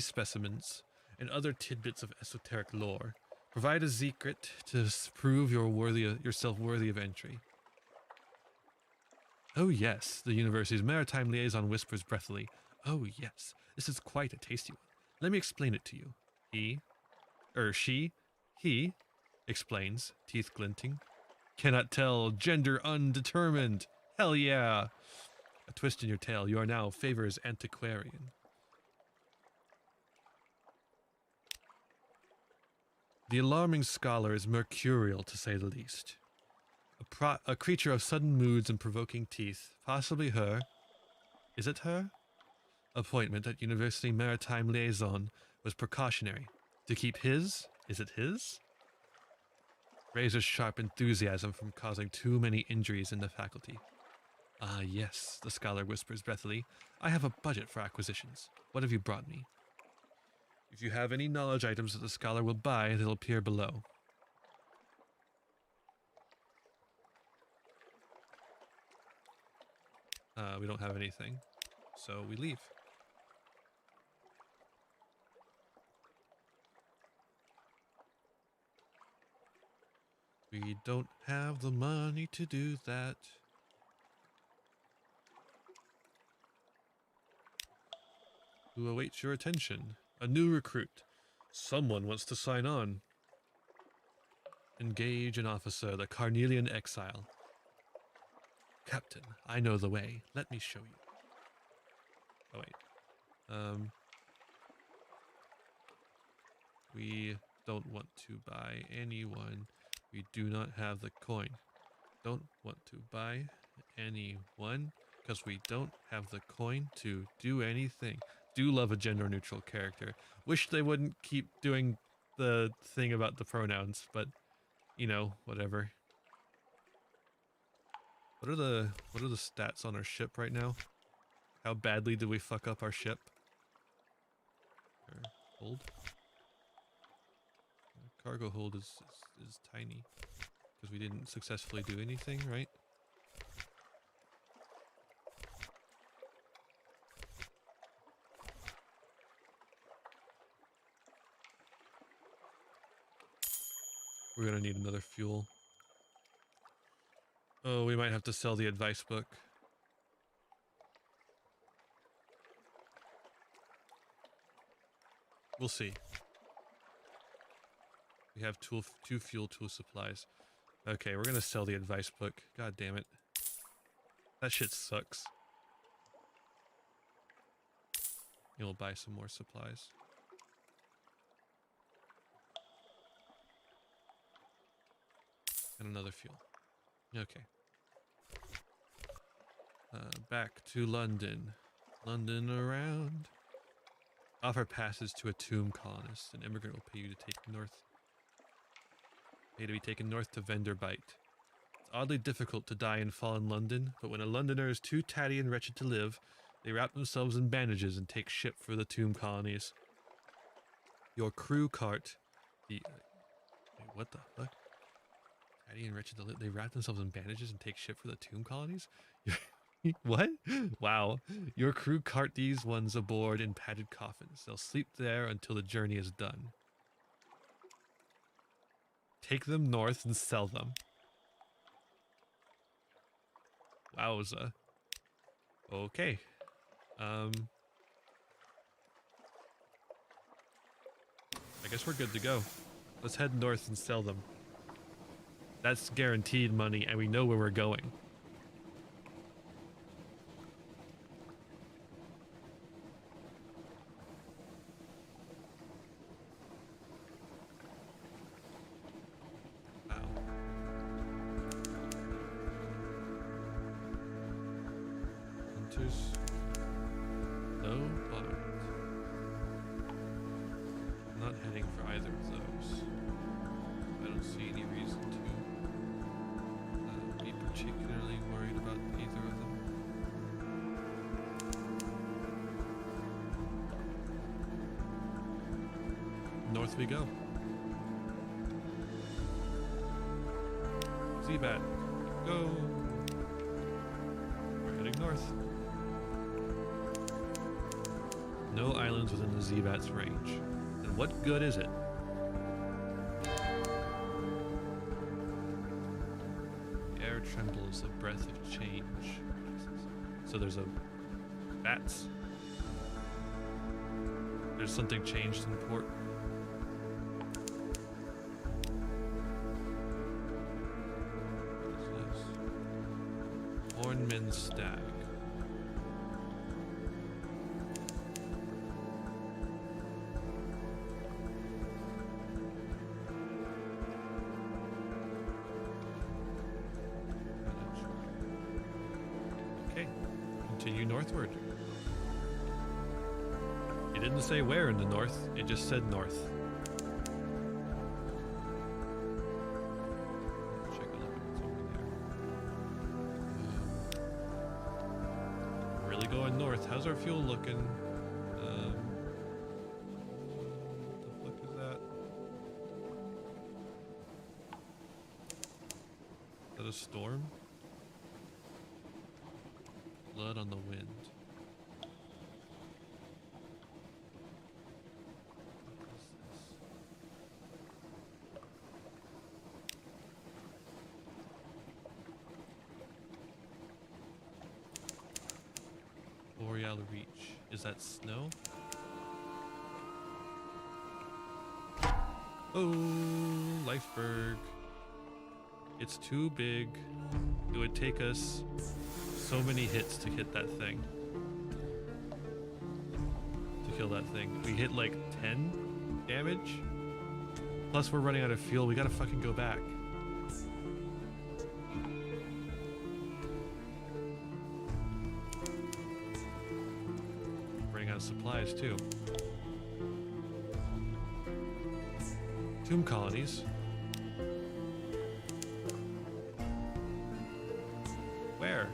A: specimens, and other tidbits of esoteric lore. Provide a secret to prove yourself worthy of entry. Oh yes, the university's maritime liaison whispers breathily. Oh yes, this is quite a tasty one. Let me explain it to you. He explains, teeth glinting. Cannot tell, gender undetermined. Hell yeah. A twist in your tail, you are now favors antiquarian. The alarming scholar is mercurial, to say the least. A creature of sudden moods and provoking teeth, possibly her. Is it her? Appointment at University Maritime Liaison was precautionary. To keep his? Is it his? Razor sharp enthusiasm from causing too many injuries in the faculty. Ah yes, the scholar whispers breathily. I have a budget for acquisitions. What have you brought me? If you have any knowledge items that the scholar will buy, they'll appear below. We don't have anything, so we leave. We don't have the money to do that. Who awaits your attention? A new recruit. Someone wants to sign on. Engage an officer, the Carnelian exile. Captain, I know the way. Let me show you. Oh wait. We don't want to buy anyone. We do not have the coin. Don't want to buy anyone because we don't have the coin to do anything. Do love a gender neutral character. Wish they wouldn't keep doing the thing about the pronouns, but you know, whatever. What are the stats on our ship right now? How badly did we fuck up our ship? Or hold? Cargo hold is tiny because we didn't successfully do anything, right? We're gonna need another fuel. Oh, we might have to sell the advice book. We'll see. We have two fuel tool supplies. Okay, we're gonna sell the advice book. God damn it. That shit sucks. You'll buy some more supplies. And another fuel. Okay. Back to London. London around. Offer passes to a tomb colonist. An immigrant will pay you to take north. Pay to be taken north to Venderbite. It's oddly difficult to die and fall in London, but when a Londoner is too tatty and wretched to live, they wrap themselves in bandages and take ship for the tomb colonies. Your crew cart. Wait, what the fuck? Tatty and wretched to live. They wrap themselves in bandages and take ship for the tomb colonies? What? Wow. Your crew cart these ones aboard in padded coffins. They'll sleep there until the journey is done. Take them north and sell them. Wowza. Okay. I guess we're good to go. Let's head north and sell them. That's guaranteed money, and we know where we're going. No art. I'm not heading for either of those. I don't see any reason to be particularly worried about either of them. North we go. Zebat, go! We're heading north. No islands within the Zebat's range. And what good is it? The air trembles, a breath of change. So there's a... bats. There's something changed in port. What is this? Hornman Stag. Continue northward. It didn't say where in the north, it just said north. Check a look at what's over there. Really going north. How's our fuel looking? What the fuck is that? Is that a storm? Blood on the wind. What is this? Boreal Reach. Is that snow? Oh, Lifeberg. It's too big. It would take us so many hits to hit that thing. To kill that thing. We hit like 10 damage. Plus we're running out of fuel. We gotta fucking go back. Running out of supplies too. Tomb colonies. Where?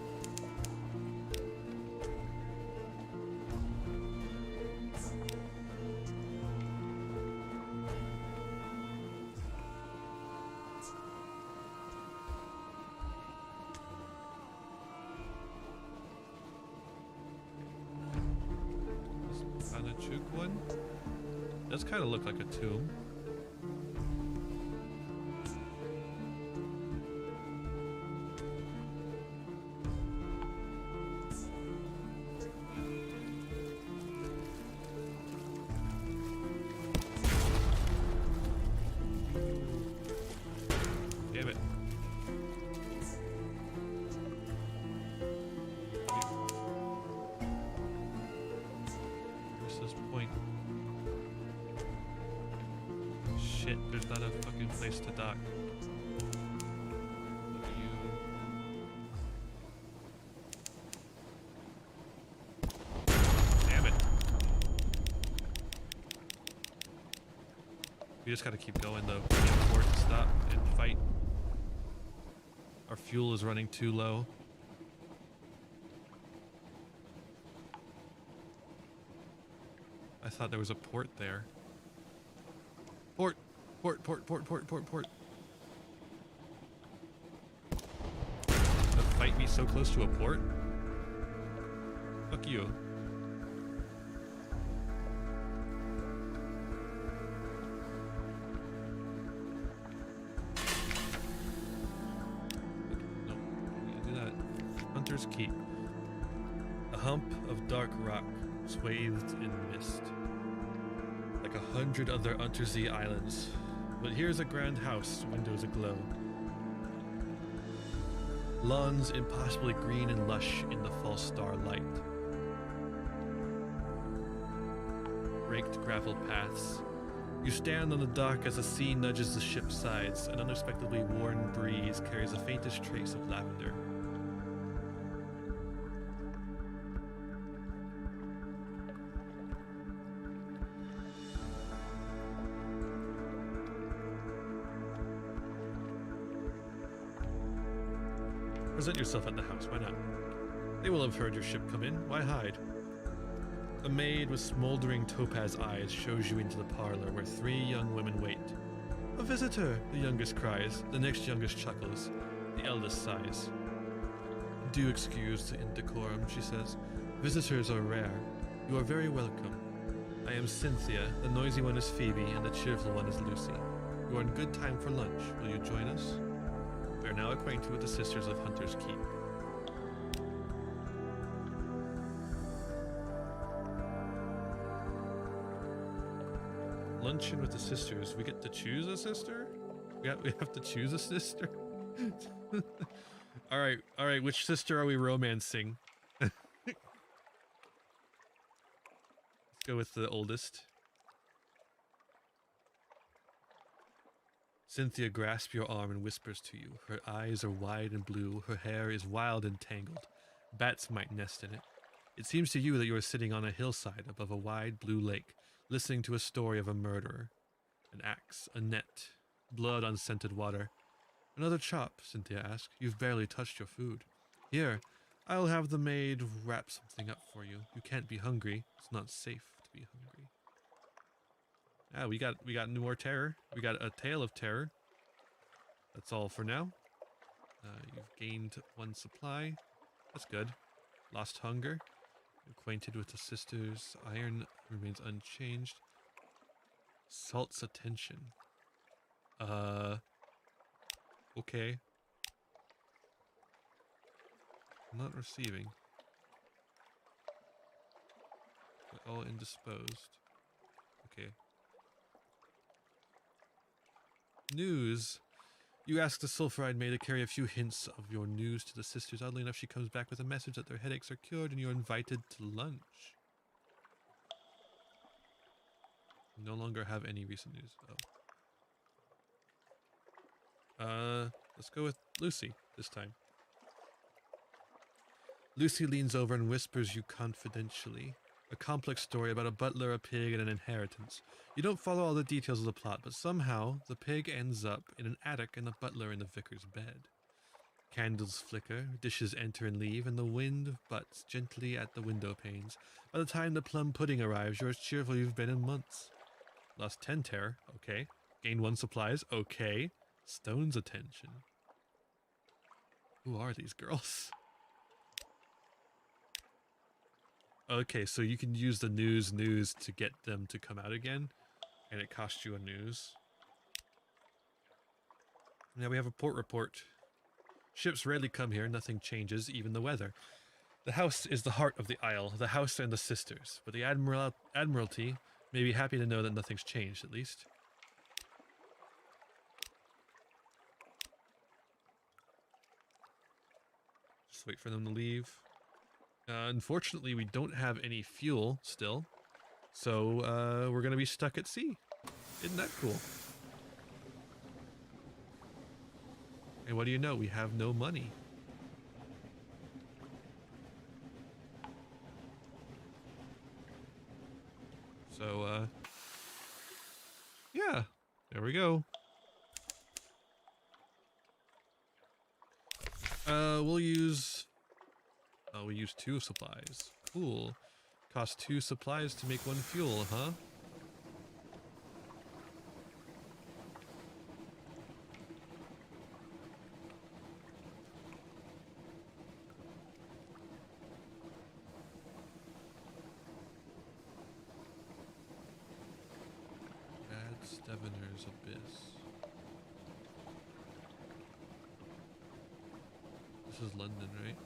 A: Anachuk one? Does kind of look like a tomb. Damn it. Where's this point? Shit, there's not a fucking place to dock. Look at you. Damn it. We just gotta keep going though. We can't afford to stop and fight. Our fuel is running too low. I thought there was a port there. Port! Port, port, port, port, port, port. The fight me so close to a port? Fuck you. Nope, we can't do that. Hunter's Keep. A hump of dark rock swathed in mist. Like 100 other Untersee islands. But here's a grand house, windows aglow. Lawns impossibly green and lush in the false starlight. Raked gravel paths. You stand on the dock as the sea nudges the ship's sides. An unexpectedly worn breeze carries the faintest trace of lavender. Present yourself at the house, why not? They will have heard your ship come in, why hide? A maid with smoldering topaz eyes shows you into the parlor where 3 young women wait. A visitor, the youngest cries, the next youngest chuckles, the eldest sighs. Do excuse the indecorum, she says. Visitors are rare. You are very welcome. I am Cynthia, the noisy one is Phoebe, and the cheerful one is Lucy. You are in good time for lunch. Will you join us? We are now acquainted with the Sisters of Hunter's Keep. Luncheon with the sisters. We get to choose a sister? We have to choose a sister? Alright, which sister are we romancing? Let's go with the oldest. Cynthia grasps your arm and whispers to you. Her eyes are wide and blue, her hair is wild and tangled. Bats might nest in it. It seems to you that you are sitting on a hillside above a wide blue lake, listening to a story of a murderer. An axe, a net, blood on scented water. Another chop, Cynthia asks. You've barely touched your food. Here, I'll have the maid wrap something up for you. You can't be hungry. It's not safe to be hungry. Ah, we got more terror. We got a tale of terror. That's all for now. You've gained 1 supply. That's good. Lost hunger. Acquainted with the sisters. Iron remains unchanged. Salt's attention. Okay. I'm not receiving. We're all indisposed. Okay. News. You ask the sulfuride maid to carry a few hints of your news to the sisters. Oddly enough, she comes back with a message that their headaches are cured and you're invited to lunch. You no longer have any recent news. Oh. Let's go with Lucy this time. Lucy leans over and whispers you confidentially. A complex story about a butler, a pig, and an inheritance. You don't follow all the details of the plot, but somehow the pig ends up in an attic and the butler in the vicar's bed. Candles flicker, dishes enter and leave, and the wind butts gently at the window panes. By the time the plum pudding arrives, you're as cheerful you've been in months. Lost 10 terror, okay. Gained 1 supplies, okay. Stone's attention. Who are these girls? Okay, so you can use the news to get them to come out again, and it costs you a news. Now we have a port report. Ships rarely come here, nothing changes, even the weather. The house is the heart of the isle, the house and the sisters, but the Admiralty may be happy to know that nothing's changed, at least. Just wait for them to leave. Unfortunately, we don't have any fuel still, so we're going to be stuck at sea. Isn't that cool? And what do you know? We have no money. So, yeah, there we go. We'll use... Oh, we use 2 supplies. Cool. Cost 2 supplies to make 1 fuel, huh? Bad Stevener's Abyss. This is London, right?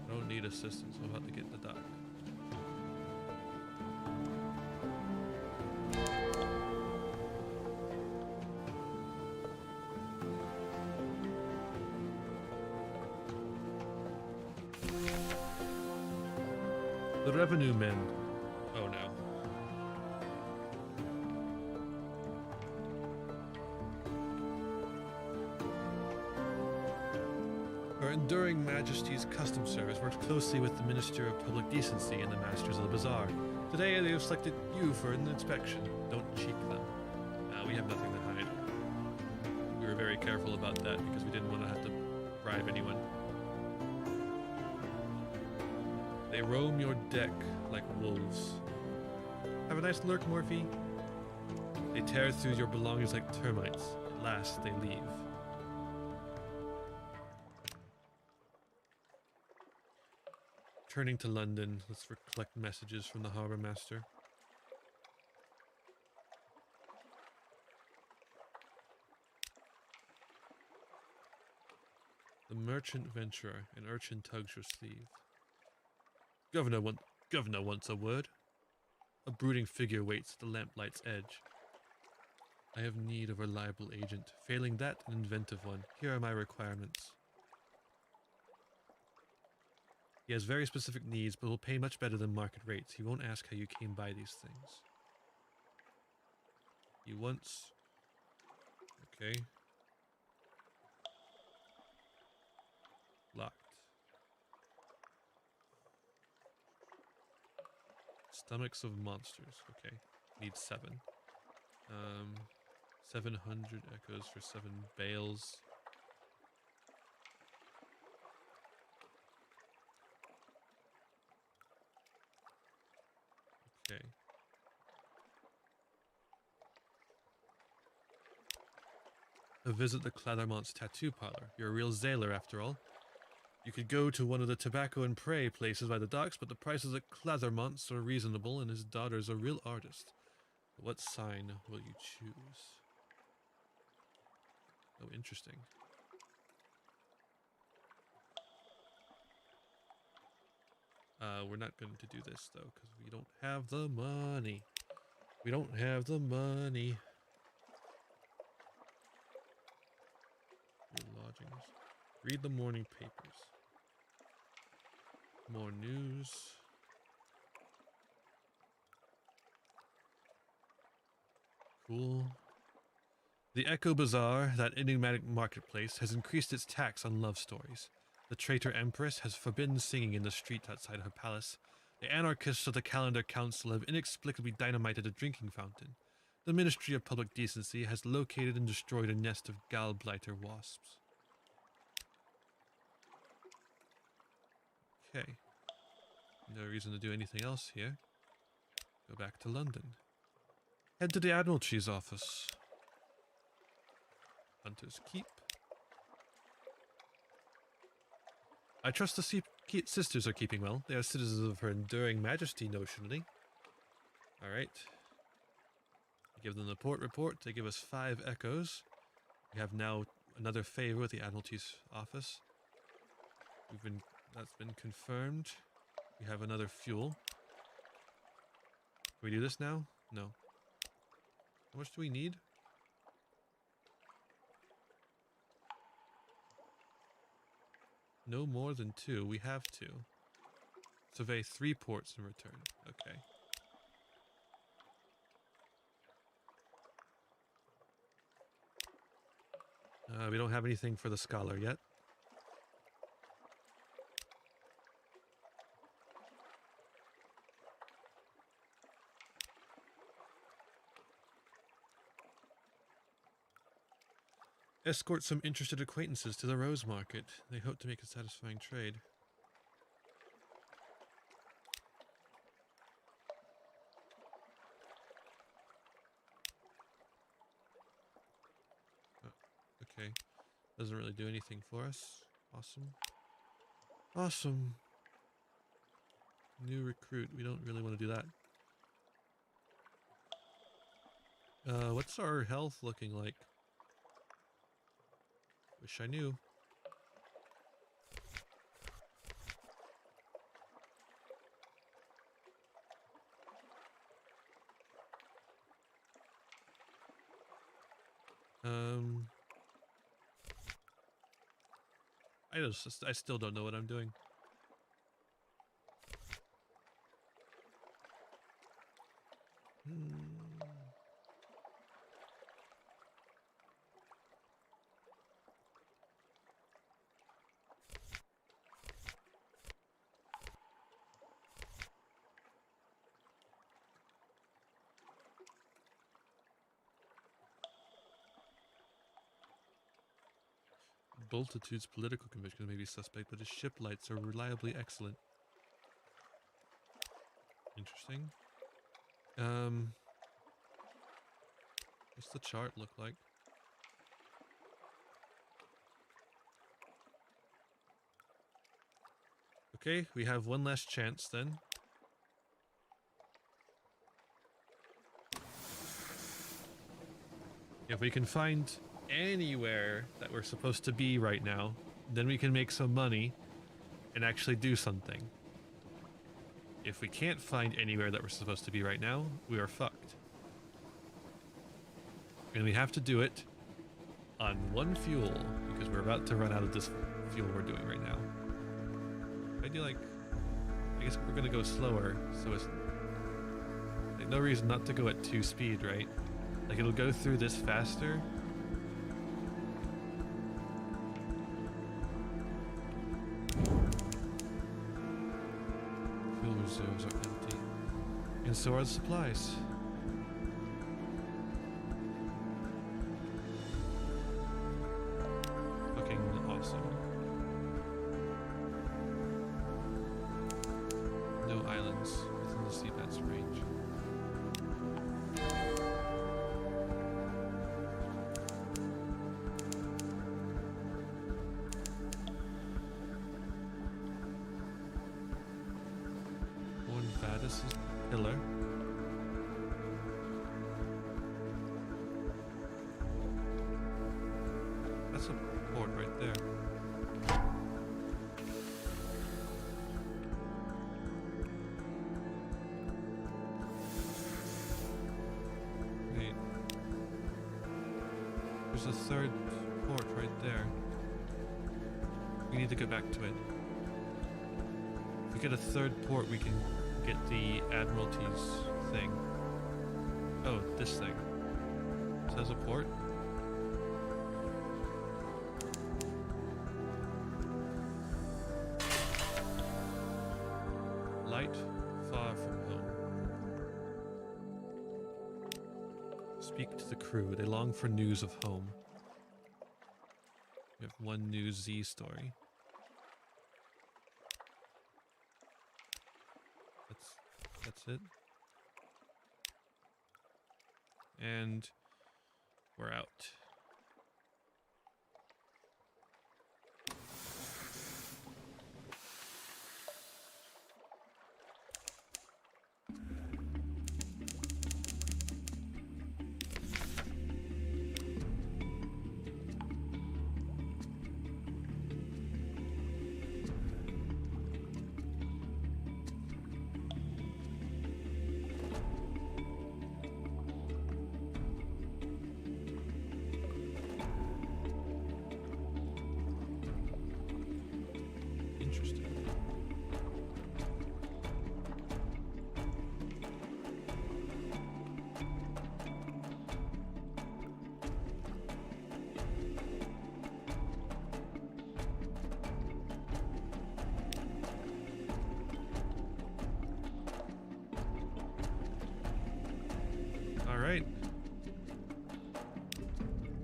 A: I don't need assistance. I'm about to get in the dock. The revenue men. Oh no. Her enduring Majesty's Customs Service works closely with the Minister of Public Decency and the Masters of the Bazaar. Today they have selected you for an inspection. Don't cheek them. We have nothing to hide. We were very careful about that because we didn't want to have to bribe anyone. They roam your deck like wolves. Have a nice lurk, Morphe. They tear through your belongings like termites. At last, they leave. Turning to London, let's collect messages from the Harbour Master. The merchant venturer, an urchin tugs your sleeve. Governor wants a word. A brooding figure waits at the lamplight's edge. I have need of a reliable agent. Failing that, an inventive one. Here are my requirements. He has very specific needs, but will pay much better than market rates. He won't ask how you came by these things. He wants... Okay. Locked. Stomachs of monsters. Okay. Need 7. 700 echoes for 7 bales. Okay. Visit the Clathermont's tattoo parlor. You're a real Zaylor after all. You could go to one of the tobacco and prey places by the docks, but the prices at Clathermont's are reasonable and his daughter's a real artist. What sign will you choose? Oh, interesting. We're not going to do this though, because we don't have the money. We don't have the money. Your lodgings. Read the morning papers. More news. Cool. The Echo Bazaar, that enigmatic marketplace, has increased its tax on love stories. The traitor empress has forbidden singing in the streets outside her palace. The anarchists of the Calendar Council have inexplicably dynamited a drinking fountain. The Ministry of Public Decency has located and destroyed a nest of gallblighter wasps. Okay. No reason to do anything else here. Go back to London. Head to the Admiralty's office. Hunter's Keep. I trust the sisters are keeping well. They are citizens of her enduring majesty, notionally. Alright. Give them the port report. They give us 5 echoes. We have now another favor with the Admiralty's office. That's been confirmed. We have another fuel. Can we do this now? No. How much do we need? No more than 2. We have 2. Survey 3 ports in return. Okay. We don't have anything for the scholar yet. Escort some interested acquaintances to the Rose Market. They hope to make a satisfying trade. Oh, okay. Doesn't really do anything for us. Awesome. Awesome. New recruit. We don't really want to do that. What's our health looking like? Wish I knew. I still don't know what I'm doing. Bultitude's political conviction may be suspect, but his ship lights are reliably excellent. Interesting. What's the chart look like? Okay, we have one last chance then. If we can find anywhere that we're supposed to be right now, then we can make some money and actually do something. If we can't find anywhere that we're supposed to be right now, we are fucked. And we have to do it on one fuel because we're about to run out of this fuel we're doing right now. I guess we're gonna go slower, so it's like no reason not to go at 2 speed, right? Like it'll go through this faster. Fuel reserves are empty. And so are the supplies. Fucking awesome. No islands within the seabed's range. This is pillar. That's a port right there. a third port right there. We need to go back to it. If we get a third port, we can get the Admiralty's thing. Oh, this thing. It says a port. Light, far from home. Speak to the crew. They long for news of home. We have one new Z story. That's it. And we're out. Alright.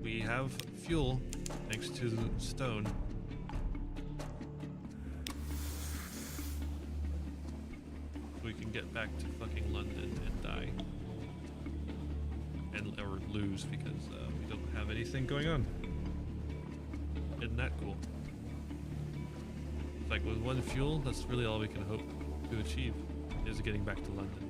A: We have fuel, thanks to the stone. We can get back to fucking London and die. Or lose because we don't have anything going on. Isn't that cool? Like with one fuel, that's really all we can hope to achieve, is getting back to London.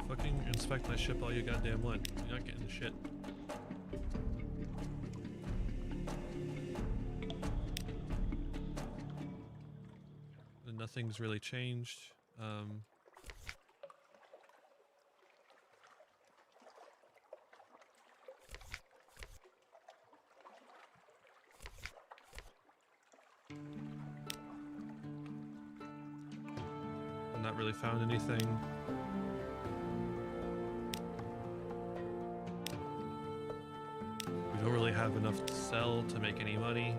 A: Fucking inspect my ship all you goddamn want. You're not getting the shit. And nothing's really changed. I've not really found anything. We don't really have enough to sell to make any money.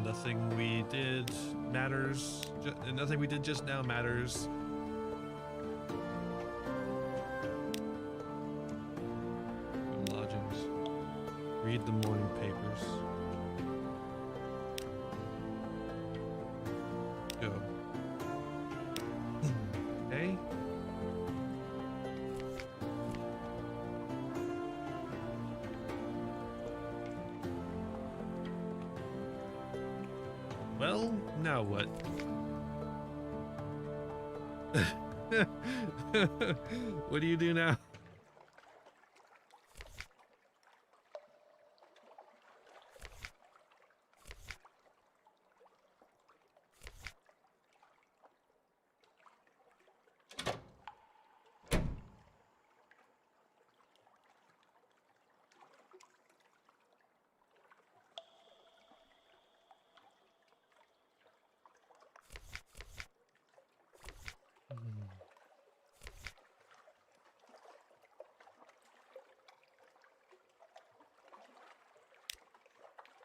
A: Nothing we did matters. Nothing we did just now matters. Lodgings. Read the morning papers. Go. Okay. Well, now what? What do you do now?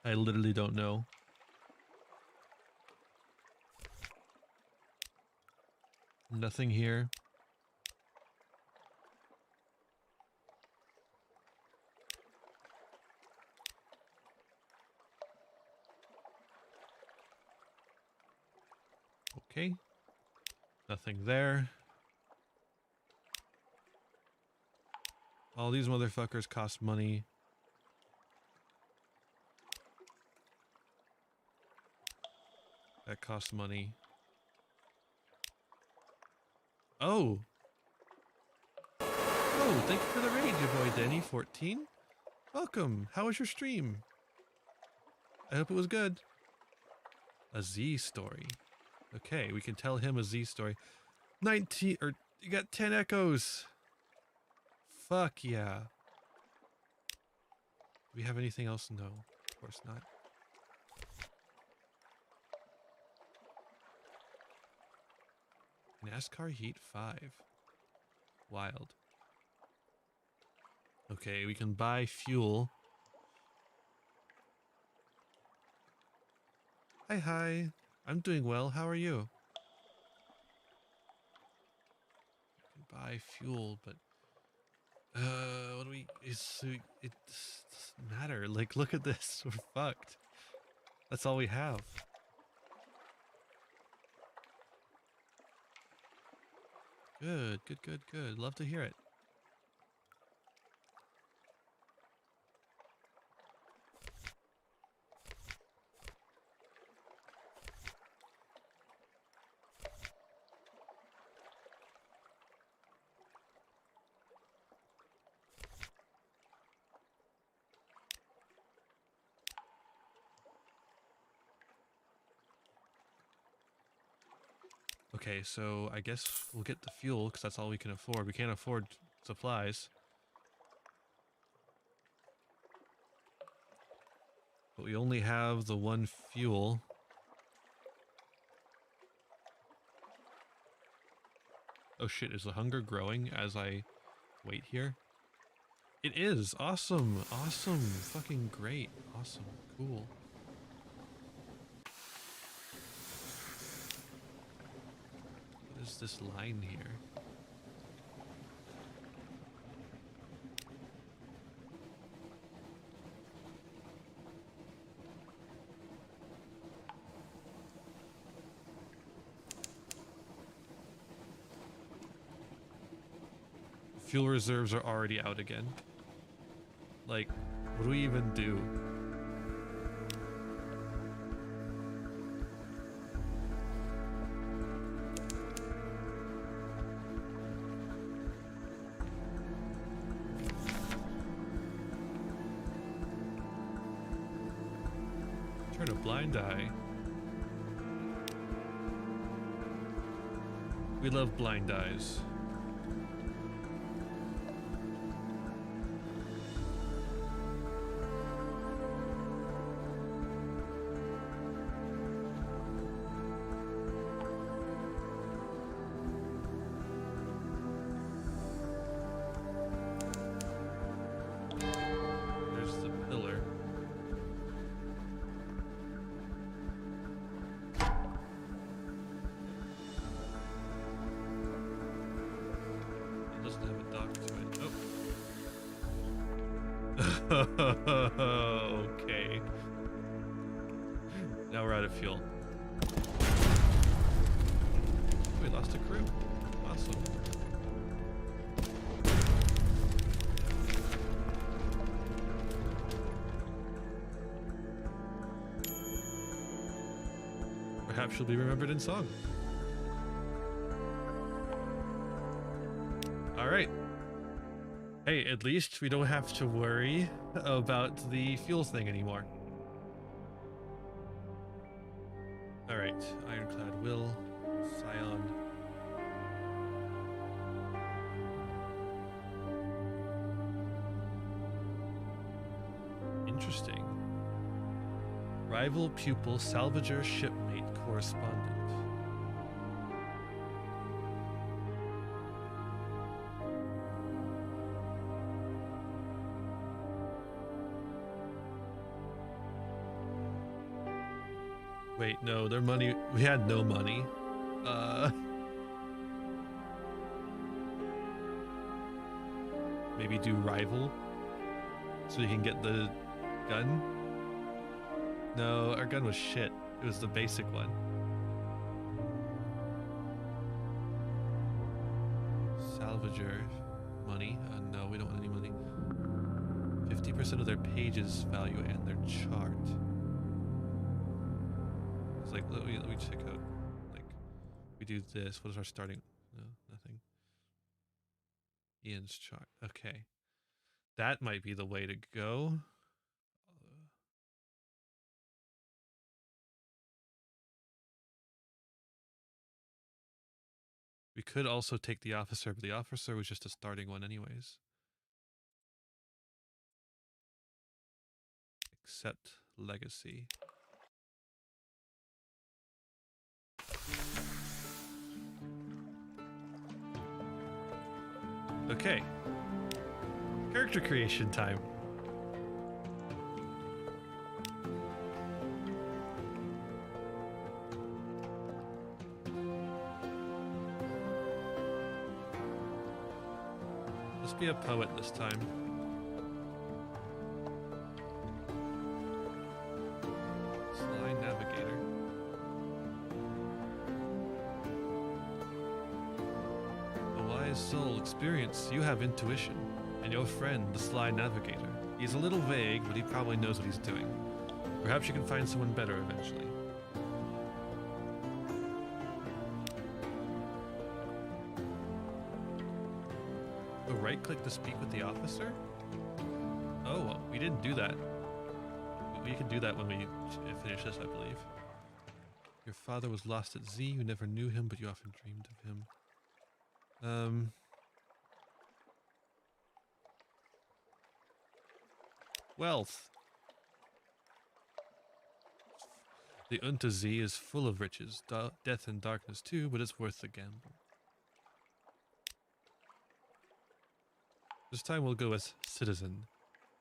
A: I literally don't know. Nothing here. Okay. Nothing there. All these motherfuckers cost money. That costs money. Oh! Oh, thank you for the raid, your boy Danny14. Welcome. How was your stream? I hope it was good. A Z story. Okay, we can tell him a Z story. 19, or you got 10 echoes. Fuck yeah. Do we have anything else? No, of course not. NASCAR Heat 5. Wild. Okay, we can buy fuel. Hi. I'm doing well. How are you? We can buy fuel, but what do we? It doesn't matter. Like, look at this. We're fucked. That's all we have. Good. Love to hear it. Okay, so I guess we'll get the fuel because that's all we can afford. We can't afford supplies. But we only have the one fuel. Oh shit, is the hunger growing as I wait here? It is! Awesome! Awesome! Fucking great! Awesome! Cool. What is this line here? Fuel reserves are already out again. Like, what do we even do? Turn a blind eye. We love blind eyes. Okay. Now we're out of fuel. We lost a crew. Awesome. Perhaps she'll be remembered in song. All right. Hey, at least we don't have to worry about the fuel thing anymore. Alright, Ironclad Will, Scion. Interesting. Rival pupil, salvager, shipmate, correspondent. Wait, no, their money, we had no money. Maybe do rival so we can get the gun? No, our gun was shit. It was the basic one. Salvager money. No, we don't want any money. 50% of their pages value and their chart. like, let me check out, like, we do this. What is our starting? No, nothing. Ian's chart. Okay. That might be the way to go. We could also take the officer, but the officer was just a starting one anyways. Accept legacy. Okay. Character creation time. Let's be a poet this time. Sly navigator. A wise soul experience. You have intuition. And your friend, the sly navigator. He's a little vague, but he probably knows what he's doing. Perhaps you can find someone better eventually. Right click to speak with the officer? Oh, well, we didn't do that. We can do that when we finish this, I believe. Your father was lost at sea. You never knew him, but you often dreamed of him. Wealth. The Untersee is full of riches, death and darkness too, but it's worth the gamble. This time we'll go as citizen,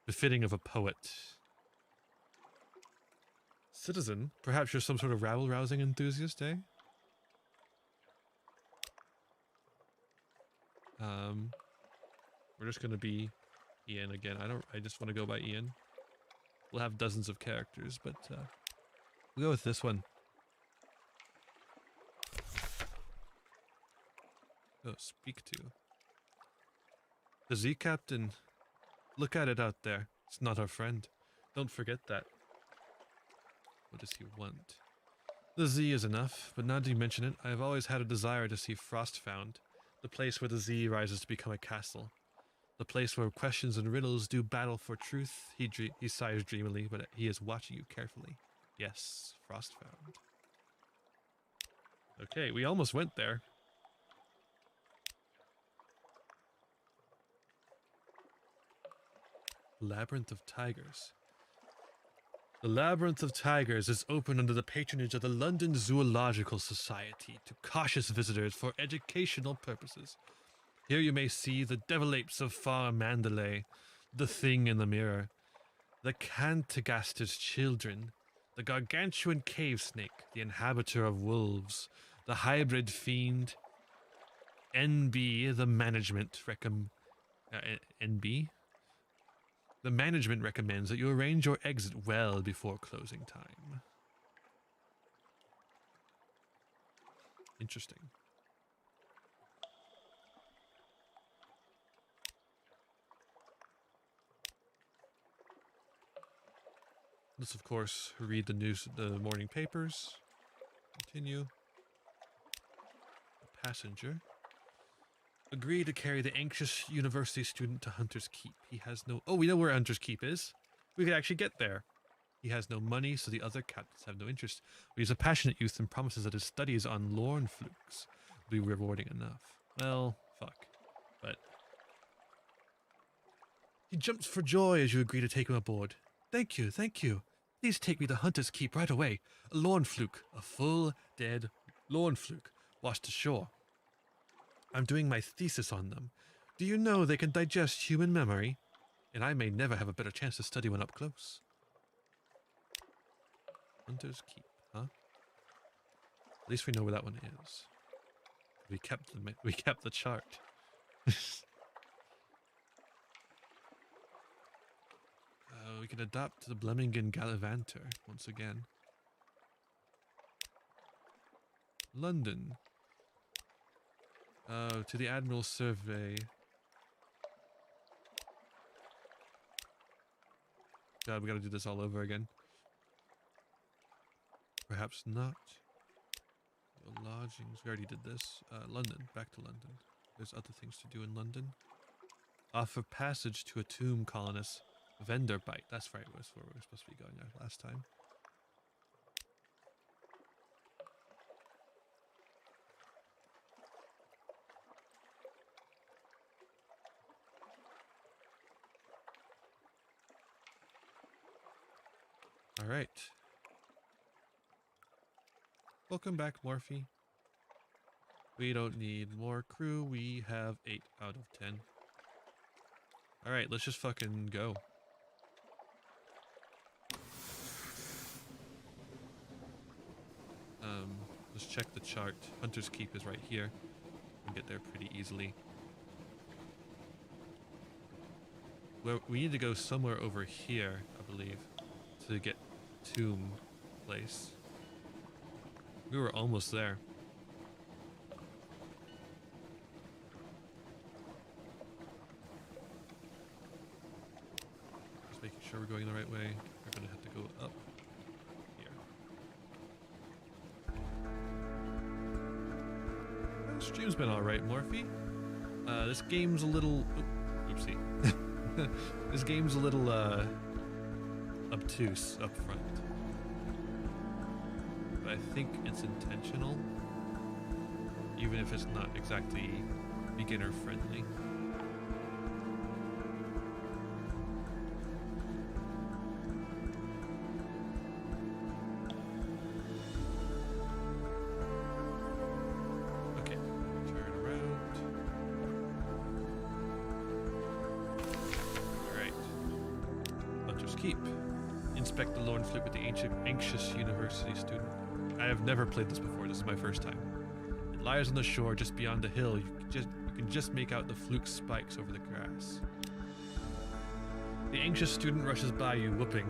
A: befitting of a poet. Citizen? Perhaps you're some sort of rabble-rousing enthusiast, eh? We're just gonna be Ian again. I just want to go by Ian. We'll have dozens of characters, but we'll go with this one. Oh, speak to. The Z Captain. Look at it out there. It's not our friend. Don't forget that. What does he want? The Z is enough, but now that you mention it, I have always had a desire to see Frostfound, the place where the Z rises to become a castle. The place where questions and riddles do battle for truth. He sighs dreamily, but he is watching you carefully. Yes, Frostfound. Okay, we almost went there. Labyrinth of Tigers. The Labyrinth of Tigers is open under the patronage of the London Zoological Society to cautious visitors for educational purposes. Here you may see the devil apes of far Mandalay, the Thing in the Mirror, the Cantagaster's children, the gargantuan cave snake, the inhabitor of wolves, the hybrid fiend, NB, the management NB? The management recommends that you arrange your exit well before closing time. Interesting. Let's, of course, read the news, the morning papers. Continue. Passenger. Agree to carry the anxious university student to Hunter's Keep. He has no... Oh, we know where Hunter's Keep is. We could actually get there. He has no money, so the other captains have no interest. But he's a passionate youth and promises that his studies on Lorn flukes will be rewarding enough. Well, fuck. But... He jumps for joy as you agree to take him aboard. Thank you, thank you. Please take me to Hunter's Keep right away. A Lorn fluke. A full, dead Lorn fluke. Washed ashore. I'm doing my thesis on them. Do you know they can digest human memory? And I may never have a better chance to study one up close. Hunter's Keep, huh? At least we know where that one is. We kept the chart. We can adapt the Blemmingen Gallivanter once again. London. To the Admiral Survey. God, we gotta do this all over again. perhaps not. Your lodgings, we already did this. London, back to London. There's other things to do in London. Offer passage to a tomb colonist. Vendor bite. That's right, that's where we were supposed to be going last time. Alright. Welcome back, Morphe. We don't need more crew. We have 8 out of 10. Alright, let's just fucking go. Let's check the chart. Hunter's Keep is right here. We can get there pretty easily. Well, we need to go somewhere over here, I believe, to get Tomb Place. We were almost there. Just making sure we're going the right way. We're gonna have to go up here. Stream's been alright, Morphe. This game's a little... oopsie. This game's a little, obtuse up front. But I think it's intentional. Even if it's not exactly beginner-friendly. Inspect the lorn flute with the anxious university student. I have never played this before. This is my first time. It lies on the shore just beyond the hill. You can just make out the fluke spikes over the grass. The anxious student rushes by you, whooping,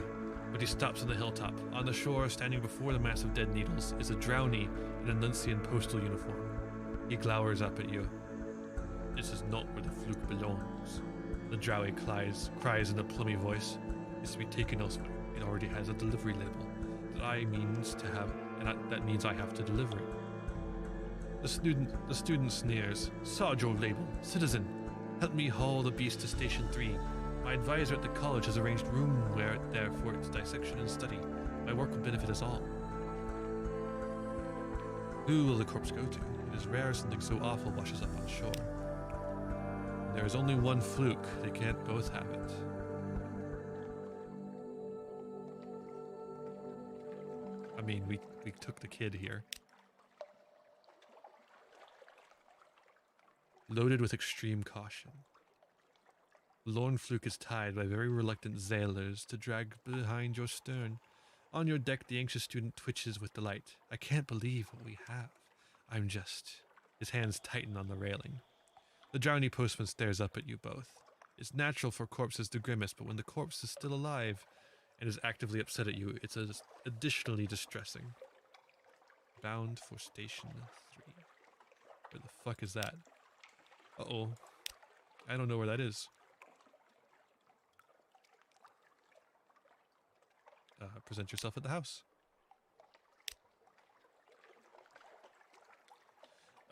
A: but he stops on the hilltop. On the shore, standing before the mass of dead needles, is a drowny in a Nuncian postal uniform. He glowers up at you. This is not where the fluke belongs. The drowy cries in a plummy voice. It's to be taken elsewhere. It already has a delivery label that means I have to deliver it. The student sneers. Sod your label, citizen. Help me haul the beast to Station 3. My advisor at the college has arranged room there for its dissection and study. My work will benefit us all. Who will the corpse go to? It is rare something so awful washes up on shore. There is only one fluke. They can't both have it. I mean, we took the kid here. Loaded with extreme caution. Lorn fluke is tied by very reluctant sailors to drag behind your stern. On your deck, the anxious student twitches with delight. I can't believe what we have. I'm just... His hands tighten on the railing. The drowny postman stares up at you both. It's natural for corpses to grimace, but when the corpse is still alive and is actively upset at you, it's additionally distressing. Bound for Station 3. Where the fuck is that? Uh-oh. I don't know where that is. Present yourself at the house.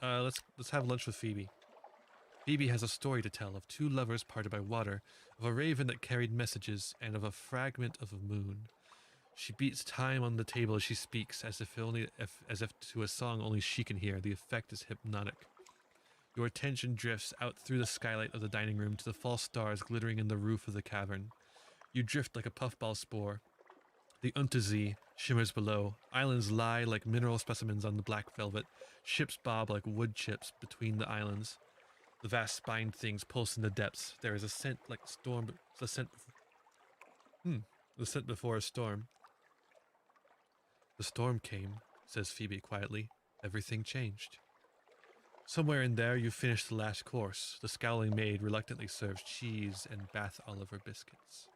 A: Let's have lunch with Phoebe. Phoebe has a story to tell of two lovers parted by water, of a raven that carried messages, and of a fragment of a moon. She beats time on the table as she speaks, as if to a song only she can hear. The effect is hypnotic. Your attention drifts out through the skylight of the dining room to the false stars glittering in the roof of the cavern. You drift like a puffball spore. The Untersee shimmers below. Islands lie like mineral specimens on the black velvet. Ships bob like wood chips between the islands. The vast spined things pulse in the depths. There is a scent like storm. The scent before a storm. The storm came, says Phoebe quietly. Everything changed. Somewhere in there, you finish the last course. The scowling maid reluctantly serves cheese and Bath Oliver biscuits.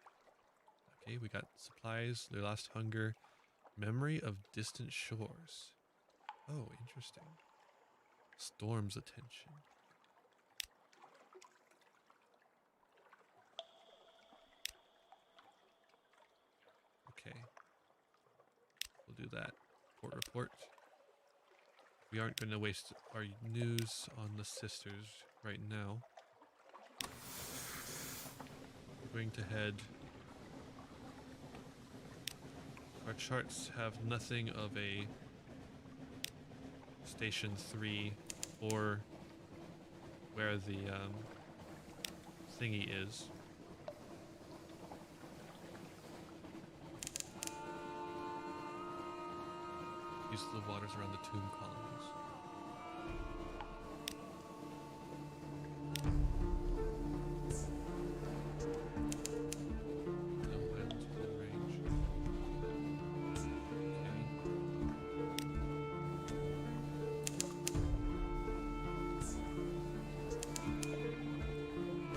A: Okay, we got supplies, their last hunger, memory of distant shores. Oh, interesting. Storm's attention. Okay. We'll do that. report. We aren't going to waste our news on the sisters right now. We're going to head... Our charts have nothing of a Station 3 or where the thingy is. Use the waters around the tomb colonies. No islands within range.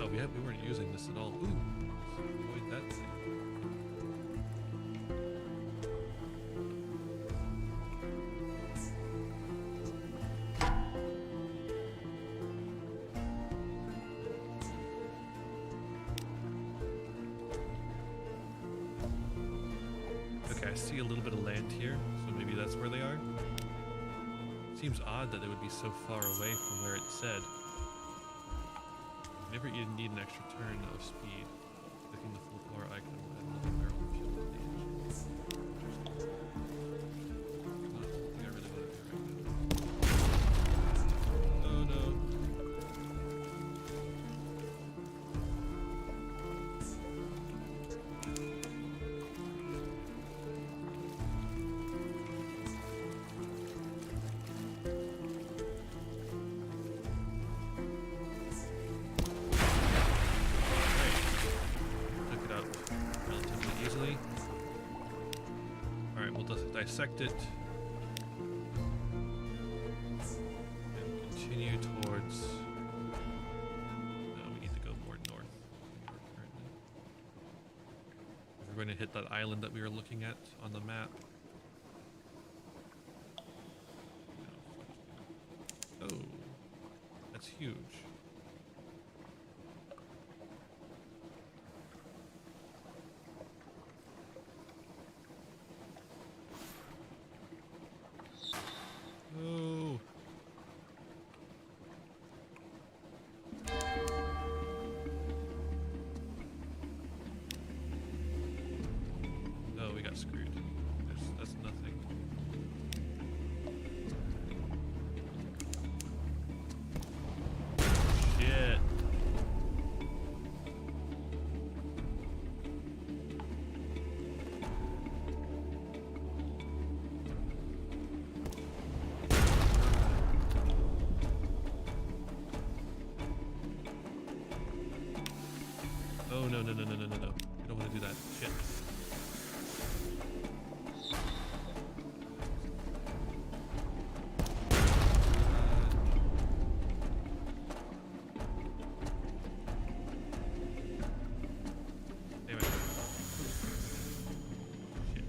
A: Okay. Oh, we weren't using this at all. Ooh, avoid that thing. Okay, I see a little bit of land here, so maybe that's where they are. Seems odd that it would be so far away from where it said. Whenever you need an extra turn of speed, clicking the full power icon will add another barrel of fuel to the engine. Not something I really want to do right now. Oh no. Alright, we'll dissect it and continue towards... No, we need to go more north than we are currently. We're going to hit that island that we were looking at on the map. No, oh, that's huge. Oh. No, we got screwed. That's nothing. Shit. Oh, no. We don't want to do that. Shit. Damn it. Shit.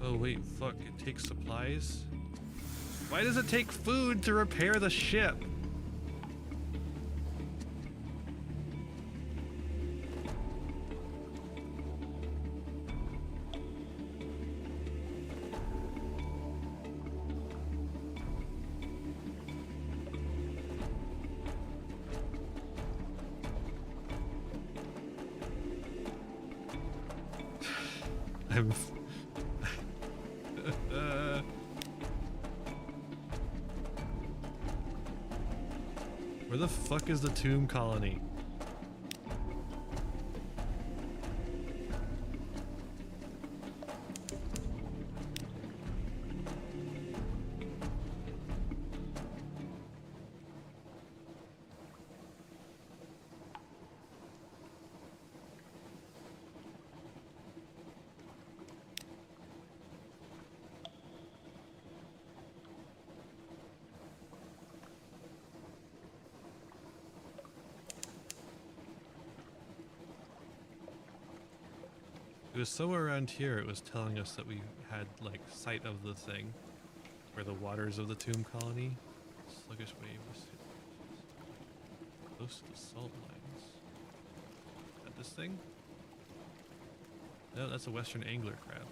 A: Oh, wait, fuck. It takes supplies? Why does it take food to repair the ship? I'm... Where the fuck is the tomb colony? It was somewhere around here. It was telling us that we had like sight of the thing, where the waters of the tomb colony. Sluggish wave. Close to the salt lines. Is that this thing? No, that's a western angler crab.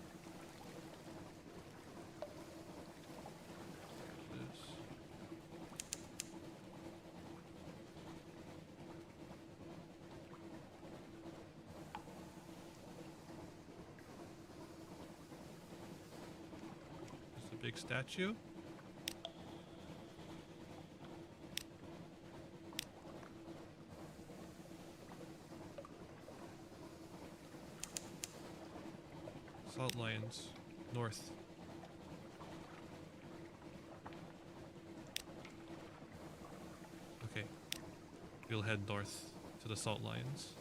A: There's a big statue. Salt lions, north. Okay, we'll head north to the salt lions.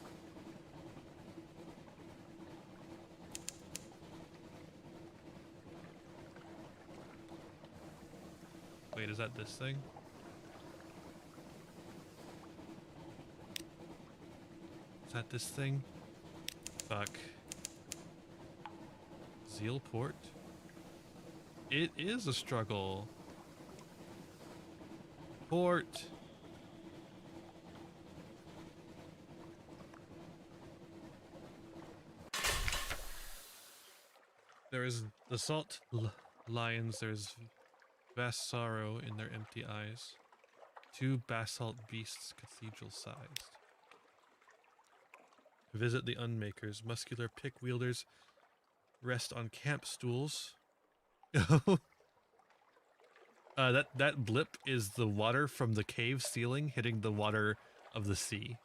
A: Wait, is that this thing? Is that this thing? Fuck. Zealport? It is a struggle. Port. There is the salt lions. There's vast sorrow in their empty eyes. 2 basalt beasts, cathedral sized. Visit the unmakers. Muscular pick wielders rest on camp stools. That blip is the water from the cave ceiling hitting the water of the sea.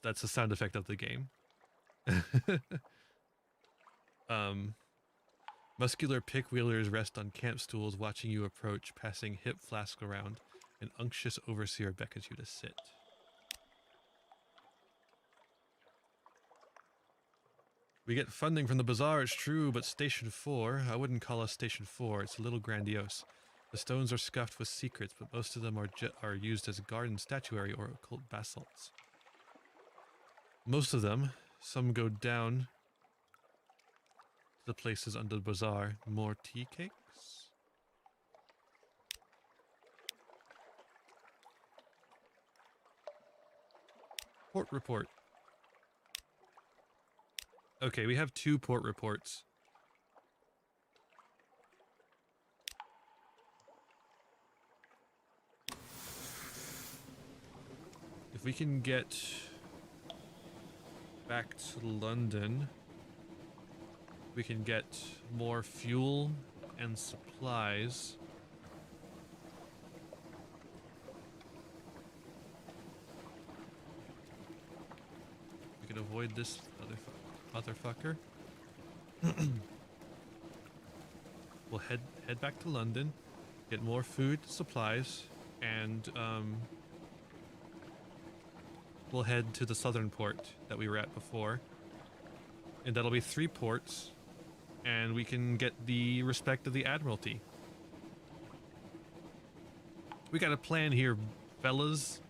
A: That's the sound effect of the game. Muscular pick wielders rest on camp stools, watching you approach, passing hip flask around. An unctuous overseer beckons you to sit. We get funding from the bazaar, it's true, but Station 4, I wouldn't call us Station 4, it's a little grandiose. The stones are scuffed with secrets, but most of them are used as garden statuary or occult basalts. Most of them, some go down to the places under the bazaar. More tea cakes? Port report. Okay, we have 2 port reports. If we can get back to London, we can get more fuel and supplies. We can avoid this motherfucker. We'll head back to London, get more food, supplies, and we'll head to the southern port that we were at before. And that'll be 3 ports, and we can get the respect of the Admiralty. We got a plan here, fellas.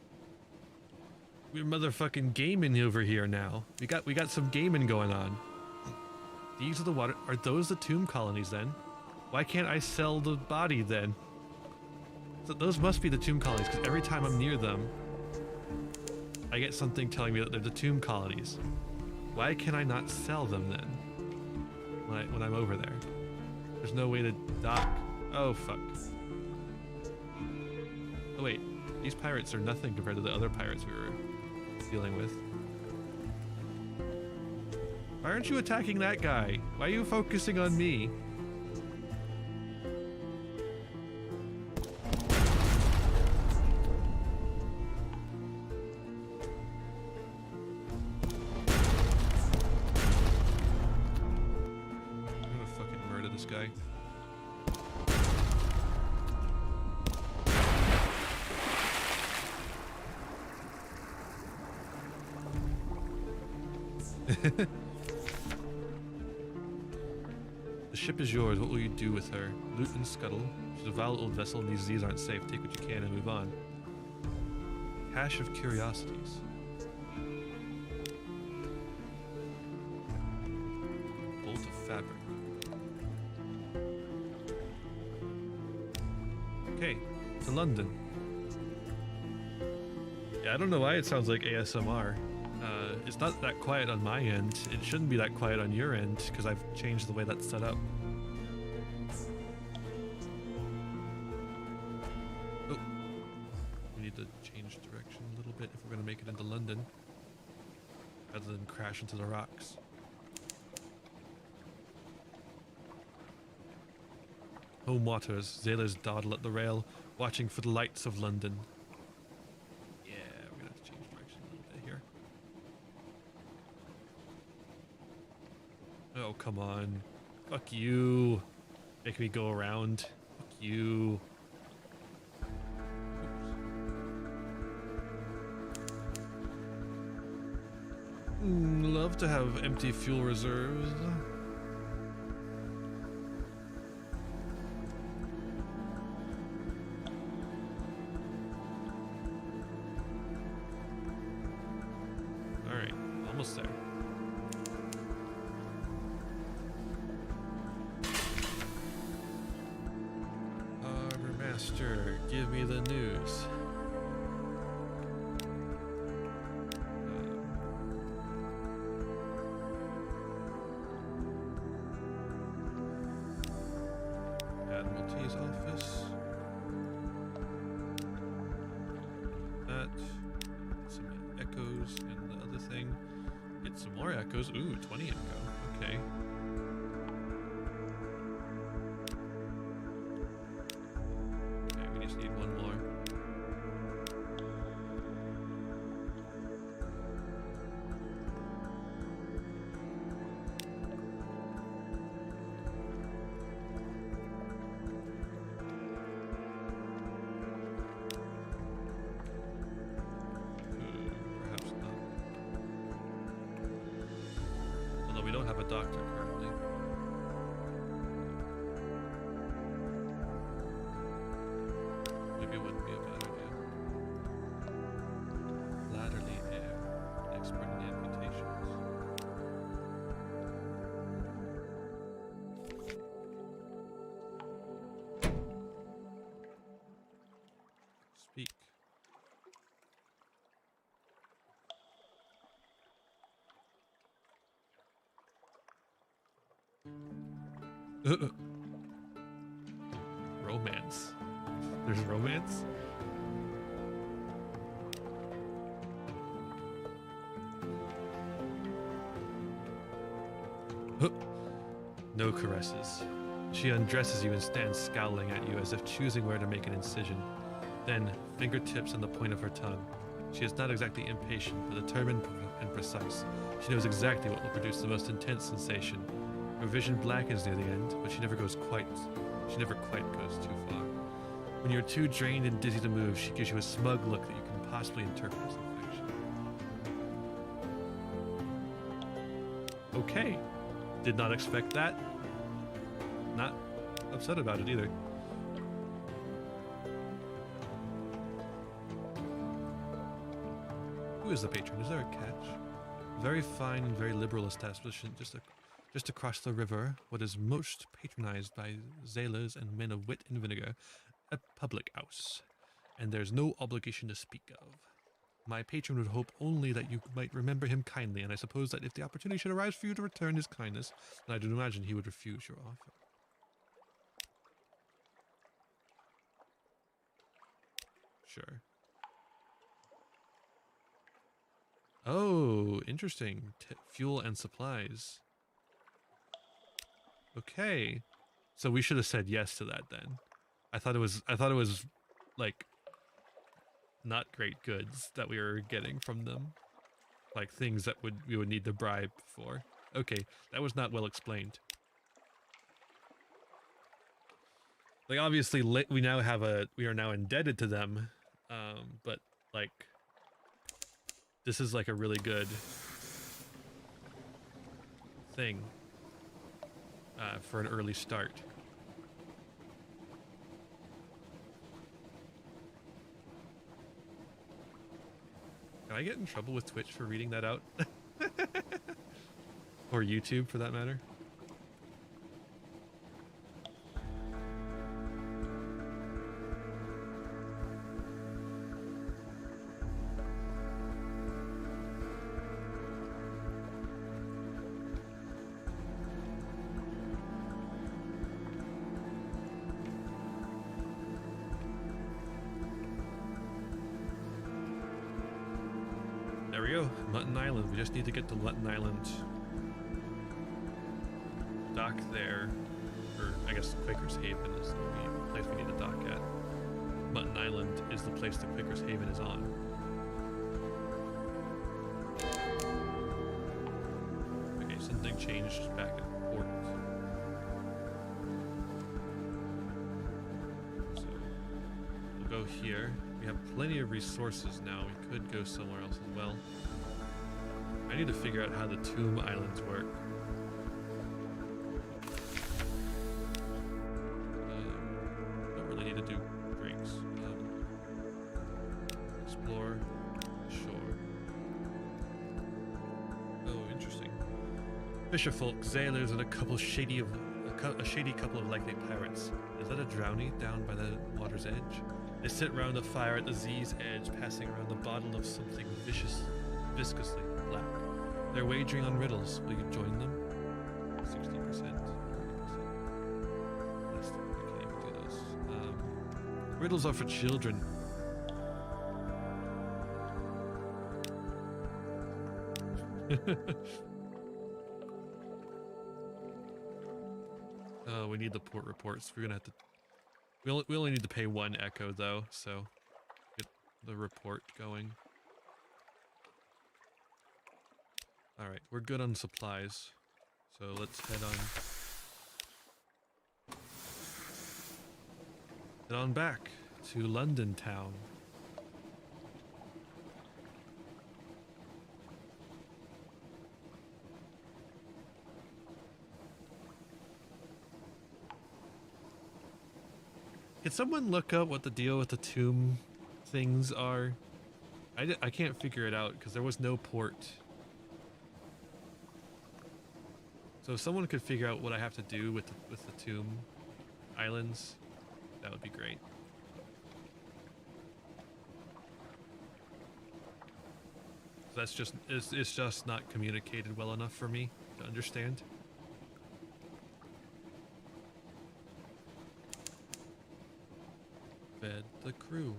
A: We're motherfucking gaming over here now. We got some gaming going on. These are the water. Are those the tomb colonies then? Why can't I sell the body then? So those must be the tomb colonies, because every time I'm near them, I get something telling me that they're the tomb colonies. Why can I not sell them then? When I'm over there. There's no way to dock. Oh fuck. Oh wait, these pirates are nothing compared to the other pirates we were dealing with. Why aren't you attacking that guy? Why are you focusing on me? I'm gonna fucking murder this guy. The ship is yours. What will you do with her? Loot and scuttle. She's a vile old vessel and these seas aren't safe. Take what you can and move on. Cache of curiosities. Bolt of fabric. Okay, to London. Yeah, I don't know why it sounds like ASMR. It's not that quiet on my end. It shouldn't be that quiet on your end because I've changed the way that's set up. Oh, we need to change direction a little bit if we're going to make it into London rather than crash into the rocks. Home waters, sailors dawdle at the rail, watching for the lights of London. Yeah, we're gonna have to change direction a little bit here. Oh, come on. Fuck you. Make me go around. Fuck you. Love to have empty fuel reserves. Alright, almost there. Harbor Master, give me the news. Admiralty's office. That. Some echoes and the other thing. Get some more echoes. Ooh, 20 echo. Okay. Okay, we just need one more. Perhaps not. Although we don't have a doctor currently. Maybe it wouldn't be a bad idea. Latterly Air, expert in amputations. Speak. Romance. There's romance? No caresses. She undresses you and stands scowling at you as if choosing where to make an incision. Then, fingertips on the point of her tongue. She is not exactly impatient, but determined and precise. She knows exactly what will produce the most intense sensation. Her vision blackens near the end, but she never quite goes too far. When you're too drained and dizzy to move, she gives you a smug look that you can possibly interpret as affection. Okay. Did not expect that. Not upset about it either. Who is the patron? Is there a catch? Very fine and very liberal establishment just across the river, what is most patronized by sailors and men of wit and vinegar, a public house, and there's no obligation to speak of. My patron would hope only that you might remember him kindly, and I suppose that if the opportunity should arise for you to return his kindness, then I do imagine he would refuse your offer. Sure. Oh, interesting. Fuel and supplies. Okay. So we should have said yes to that then. I thought it was like not great goods that we were getting from them. Like things that we would need to bribe for. Okay, that was not well explained. Like obviously we are now indebted to them. But like this is like a really good thing for an early start. Can I get in trouble with Twitch for reading that out? Or YouTube for that matter? Mutton Island. We just need to get to Mutton Island. Dock there. Or, I guess, Quaker's Haven is the place we need to dock at. Mutton Island is the place the Quaker's Haven is on. Okay, something changed back at port. So, we'll go here. We have plenty of resources now. We could go somewhere else as well. I need to figure out how the Tomb Islands work. Don't really need to do drinks. Explore. Shore. Oh, interesting. Fisherfolk, sailors, and a shady couple of likely pirates. Is that a drownie down by the water's edge? They sit round the fire at the Z's edge, passing around a bottle of something viscously black. They're wagering on riddles. Will you join them? 60%, 40%. I can't even do those. Riddles are for children. We need the port reports. We're gonna have to. We only need to pay one echo though, so get the report going. All right, we're good on supplies, so let's head on back to London town. Can someone look up what the deal with the tomb things are? I can't figure it out because there was no port. So if someone could figure out what I have to do with the tomb islands, that would be great. That's just it's just not communicated well enough for me to understand. Fed the crew.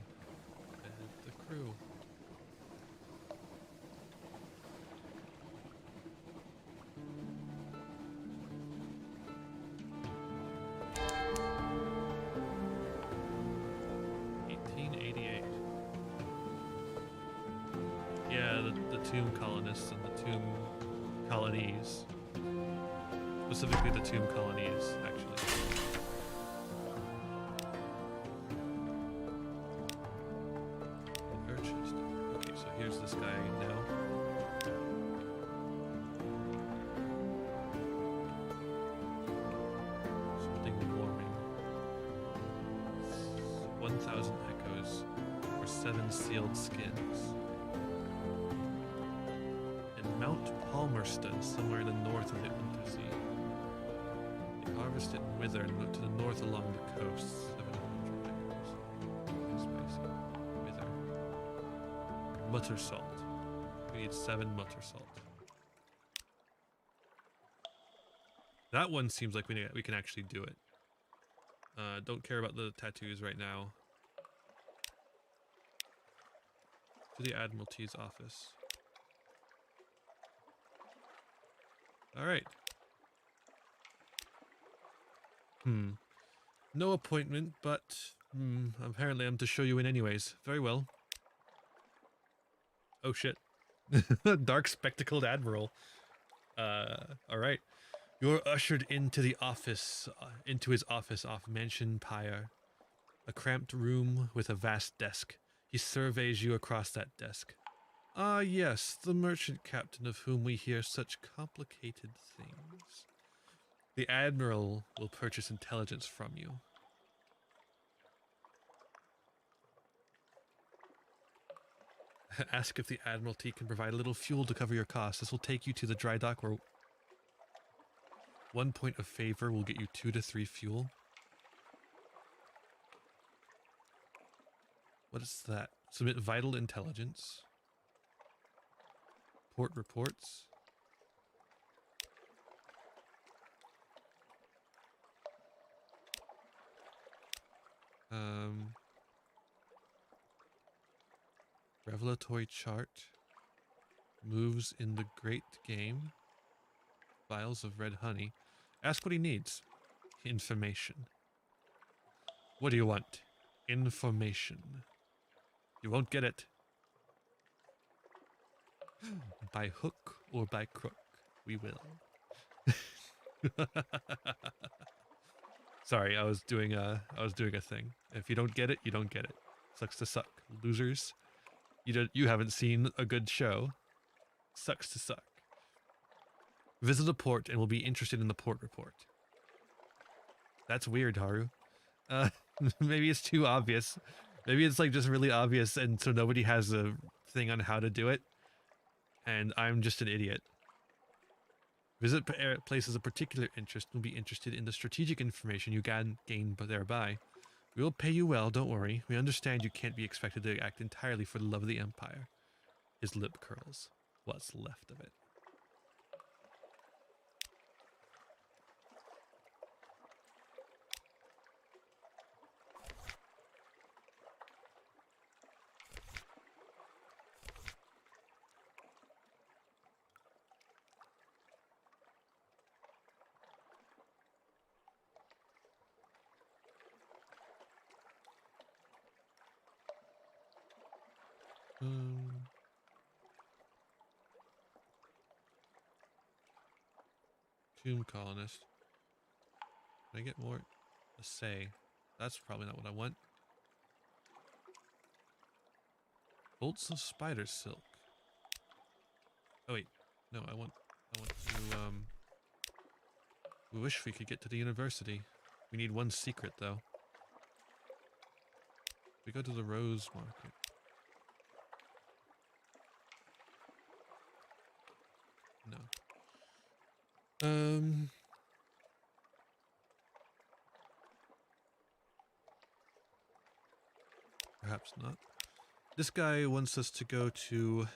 A: Fed the crew. Yeah, the tomb colonists and the tomb colonies. Specifically the tomb colonies, actually. Purchased. Okay, so here's this guy now. Something warming. 1,000 echoes for 7 sealed skins. Mount Palmerston, somewhere in the north of the Untersee. They harvest it in wither and move to the north along the coast. 700 acres. Spicy. Wither. Mutter salt. We need 7 mutter salt. That one seems like we can actually do it. Don't care about the tattoos right now. To the Admiralty's office. All right. No appointment, but apparently I'm to show you in anyways. Very well. Oh shit. Dark spectacled admiral. All right. You're ushered into the office, into his office off Mansion Pyre. A cramped room with a vast desk. He surveys you across that desk. Ah, yes, the merchant captain of whom we hear such complicated things. The admiral will purchase intelligence from you. Ask if the Admiralty can provide a little fuel to cover your costs. This will take you to the dry dock where 1 point of favor will get you 2 to 3 fuel. What is that? Submit vital intelligence. Port reports. Revelatory chart. Moves in the great game. Vials of red honey. Ask what he needs. Information. What do you want? Information. You won't get it. By hook or by crook, we will. Sorry, I was doing a thing. If you don't get it, you don't get it. Sucks to suck, losers. You haven't seen a good show. Sucks to suck. Visit a port and will be interested in the port report. That's weird, Haru. Maybe it's too obvious. Maybe it's like just really obvious, and so nobody has a thing on how to do it. And I'm just an idiot. Visit places of particular interest and will be interested in the strategic information you gain thereby. We will pay you well, don't worry. We understand you can't be expected to act entirely for the love of the Empire. His lip curls. What's left of it. Tomb colonist. Can I get more? A say. That's probably not what I want. Bolts of spider silk. Oh wait, no, I want to, we wish we could get to the university. We need one secret though. We go to the rose market. No. Perhaps not. This guy wants us to go to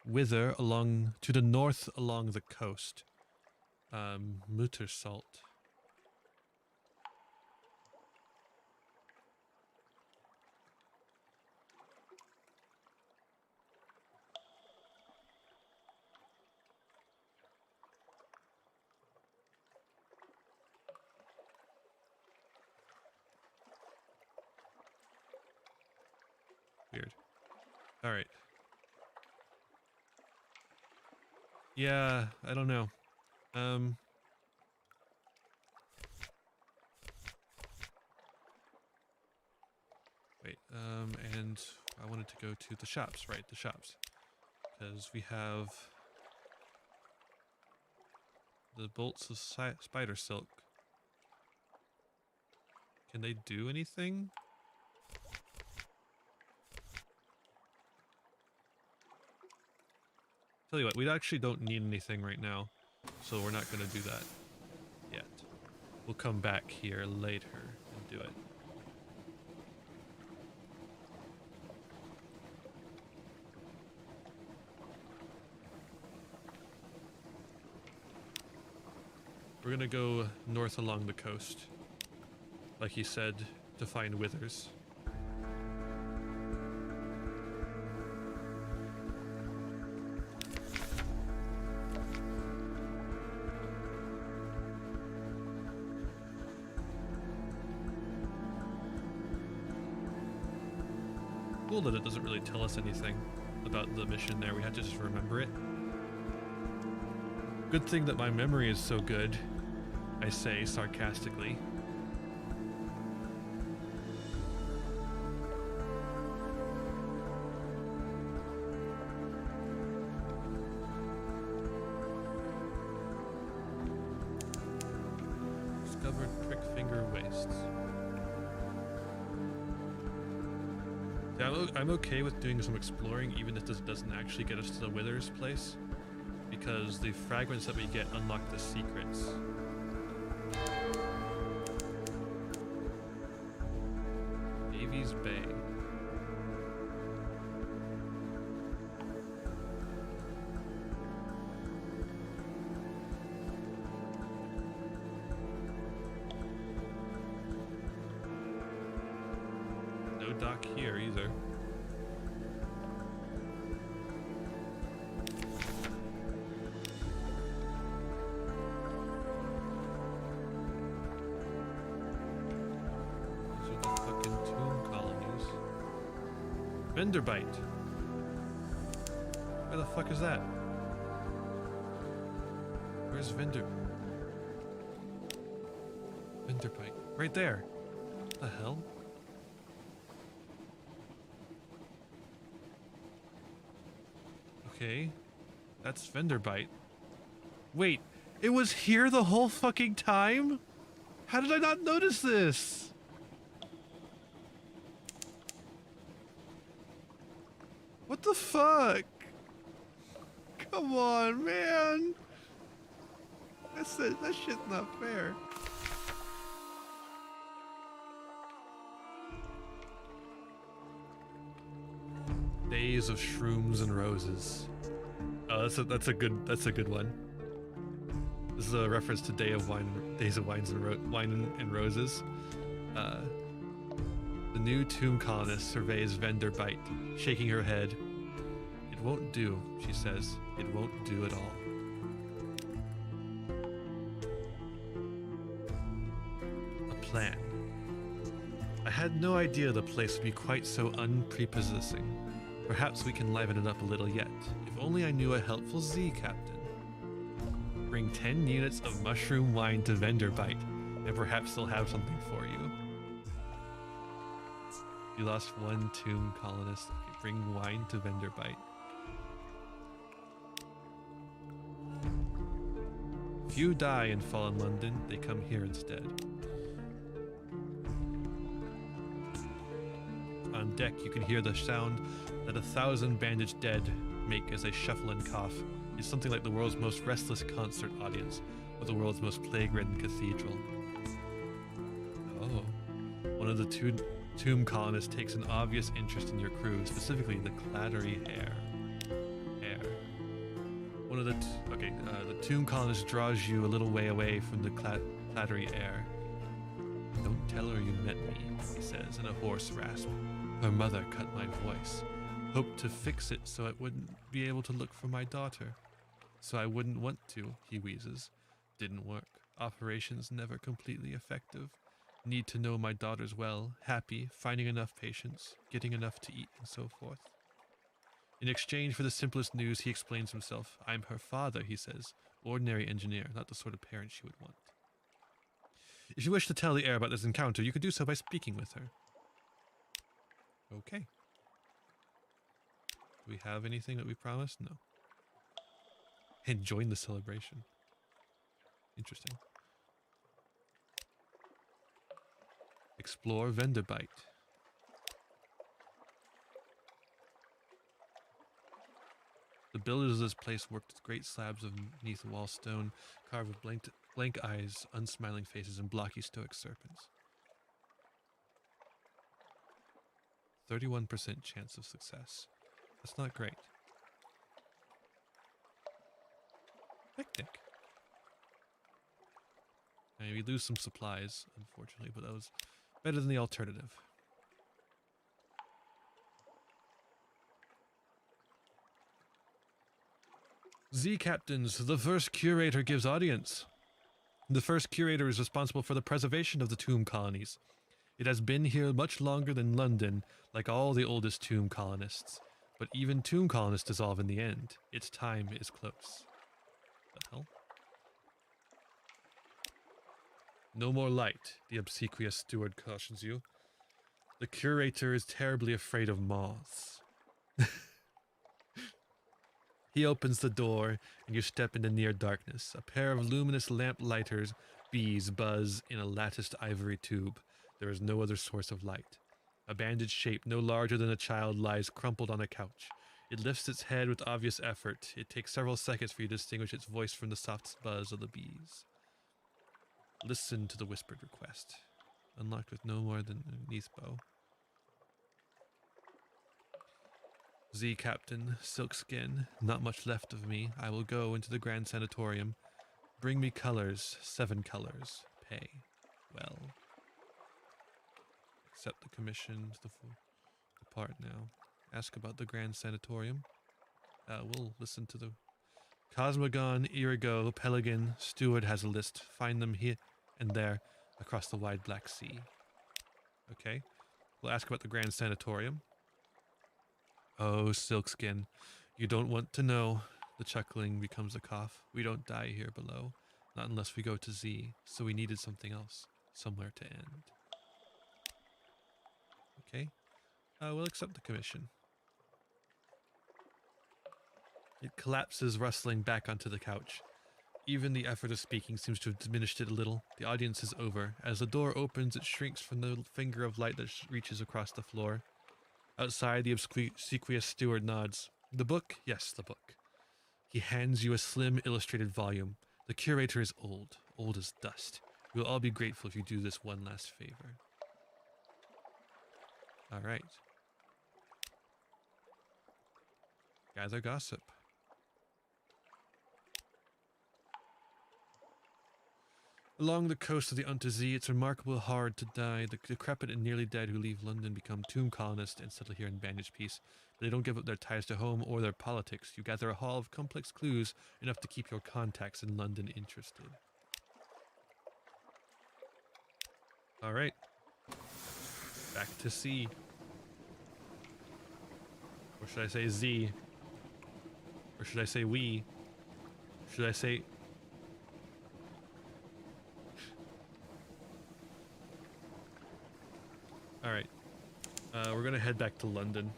A: Wither to the north along the coast. Muttersalt. Weird. Alright. Yeah, I don't know. Wait, and I wanted to go to the shops, right, the shops. Because we have the bolts of spider silk. Can they do anything? Tell you what, we actually don't need anything right now, so we're not going to do that yet. We'll come back here later and do it. We're going to go north along the coast, like he said, to find withers. Cool that it doesn't really tell us anything about the mission there. We had to just remember it. Good thing that my memory is so good, I say sarcastically. Discovered prick finger wastes. Yeah, I'm okay with doing some exploring, even if this doesn't actually get us to the Wither's place, because the fragments that we get unlock the secrets. Davies Bay. No dock here either. Venderbite. Where the fuck is that? Where's Venderbite? Right there. What the hell? Okay. That's Venderbite. Wait, it was here the whole fucking time? How did I not notice this? What the fuck? Come on, man. That shit's not fair. Days of Shrooms and Roses. Oh, that's a good one. This is a reference to Days of Wine and Roses. The new tomb colonist surveys Venderbite, shaking her head. It won't do, she says. It won't do at all. A plan. I had no idea the place would be quite so unprepossessing. Perhaps we can liven it up a little yet. If only I knew a helpful Z captain. Bring 10 units of mushroom wine to Venderbite, and perhaps they'll have something for you. You lost one tomb colonist. Okay, bring wine to Venderbite. Few die in fallen London, they come here instead. On deck, you can hear the sound that 1,000 bandaged dead make as they shuffle and cough. It's something like the world's most restless concert audience, or the world's most plague-ridden cathedral. Oh, one of the tomb colonists takes an obvious interest in your crew, specifically the clattery hair. One of the the tomb colonist draws you a little way away from the clattery air. Don't tell her you met me, he says in a hoarse rasp. Her mother cut my voice. Hoped to fix it so I wouldn't be able to look for my daughter. So I wouldn't want to, he wheezes. Didn't work. Operations never completely effective. Need to know my daughters well, happy, finding enough patients, getting enough to eat, and so forth. In exchange for the simplest news, he explains himself. I'm her father, he says. Ordinary engineer, not the sort of parent she would want. If you wish to tell the heir about this encounter, you could do so by speaking with her. Okay. Do we have anything that we promised? No. And join the celebration. Interesting. Explore Venderbite. The builders of this place worked with great slabs of neath wall stone, carved with blank eyes, unsmiling faces, and blocky stoic serpents. 31% chance of success. That's not great. Picnic. I mean, we lose some supplies, unfortunately, but that was better than the alternative. Z captains, the first curator gives audience. The first curator is responsible for the preservation of the tomb colonies. It has been here much longer than London, like all the oldest tomb colonists. But even tomb colonists dissolve in the end. Its time is close. What the hell? No more light, the obsequious steward cautions you. The curator is terribly afraid of moths. He opens the door, and you step into near darkness. A pair of luminous lamp lighters, bees buzz in a latticed ivory tube. There is no other source of light. A bandaged shape no larger than a child lies crumpled on a couch. It lifts its head with obvious effort. It takes several seconds for you to distinguish its voice from the soft buzz of the bees. Listen to the whispered request. Unlocked with no more than a neath bow. Z Captain, silk skin, not much left of me. I will go into the Grand Sanatorium. Bring me colors, 7 colors. Pay. Well. Accept the commission to depart now. Ask about the Grand Sanatorium. We'll listen to the Cosmogon, Irigo, Pelican, Steward has a list. Find them here and there across the wide Black Sea. Okay. We'll ask about the Grand Sanatorium. Oh, Silkskin, you don't want to know. The chuckling becomes a cough. We don't die here below. Not unless we go to Z, so we needed something else. Somewhere to end. Okay. We'll accept the commission. It collapses, rustling back onto the couch. Even the effort of speaking seems to have diminished it a little. The audience is over. As the door opens, it shrinks from the finger of light that reaches across the floor. Outside, the obsequious steward nods. The book? Yes, the book. He hands you a slim, illustrated volume. The curator is old as dust. We'll all be grateful if you do this one last favor. All right. Gather gossip. Along the coast of the Untersee, it's remarkable hard to die. The decrepit and nearly dead who leave London become tomb colonists and settle here in bandaged peace. But they don't give up their ties to home or their politics. You gather a haul of complex clues, enough to keep your contacts in London interested. Alright. Back to C. Or should I say Z? Or should I say we? Should I say... Alright. We're gonna head back to London.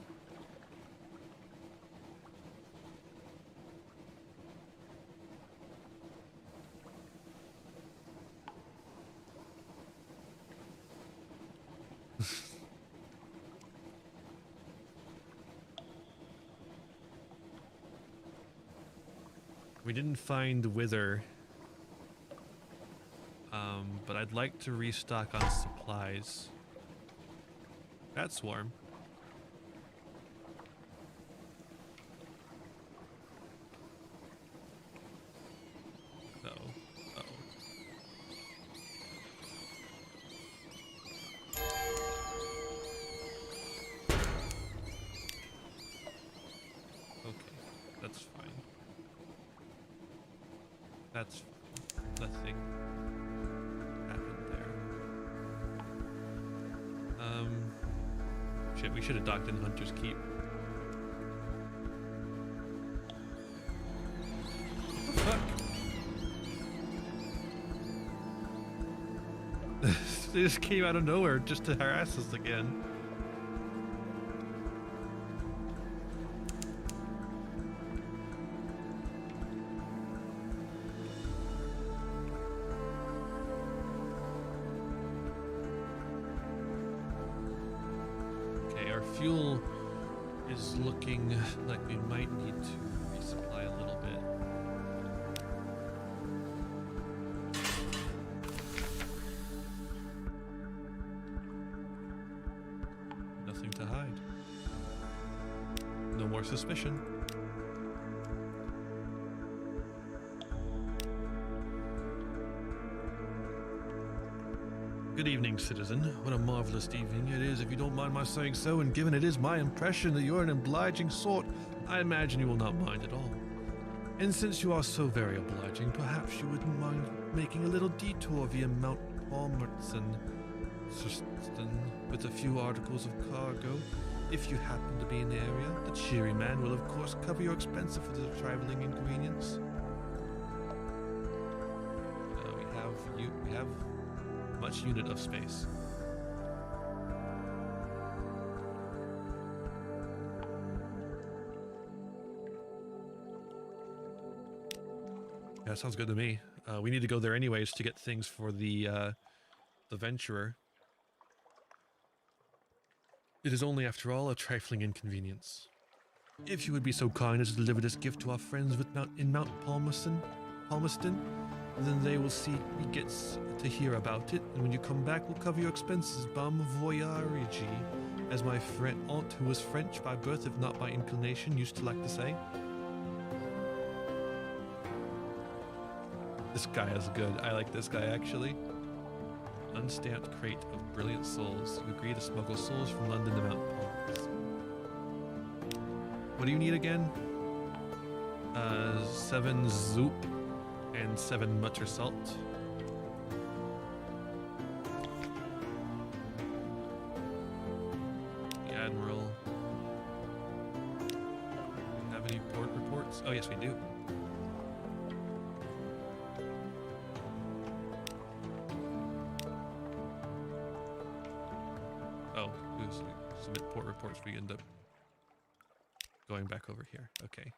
A: We didn't find Wither. But I'd like to restock on supplies. Bat swarm. Uh-oh. Uh-oh. Okay, that's fine. That's fine. Nothing happened there. Shit, we should have docked in Hunter's Keep. What the fuck? They just came out of nowhere just to harass us again. Fuel is looking like we might need to resupply a little bit. Nothing to hide. No more suspicion. Good evening, citizen. What a marvelous evening it is, if you don't mind my saying so, and given it is my impression that you're an obliging sort, I imagine you will not mind at all. And since you are so very obliging, perhaps you wouldn't mind making a little detour via Mount Palmerston with a few articles of cargo. If you happen to be in the area, the cheery man will of course cover your expenses for the traveling inconvenience. We have much unit of space. Yeah, sounds good to me. We need to go there anyways to get things for the Venturer. It is only, after all, a trifling inconvenience. If you would be so kind as to deliver this gift to our friends in Mount Palmerston, then they will see we get to hear about it, and when you come back, we'll cover your expenses. Bon voyage, as my aunt, who was French by birth if not by inclination, used to like to say. This guy is good. I like this guy, actually. Unstamped crate of brilliant souls. You agree to smuggle souls from London to Mount Palmerston. What do you need again? 7 zoop and 7 mutter salt. The Admiral. reports we end up going back over here. Okay.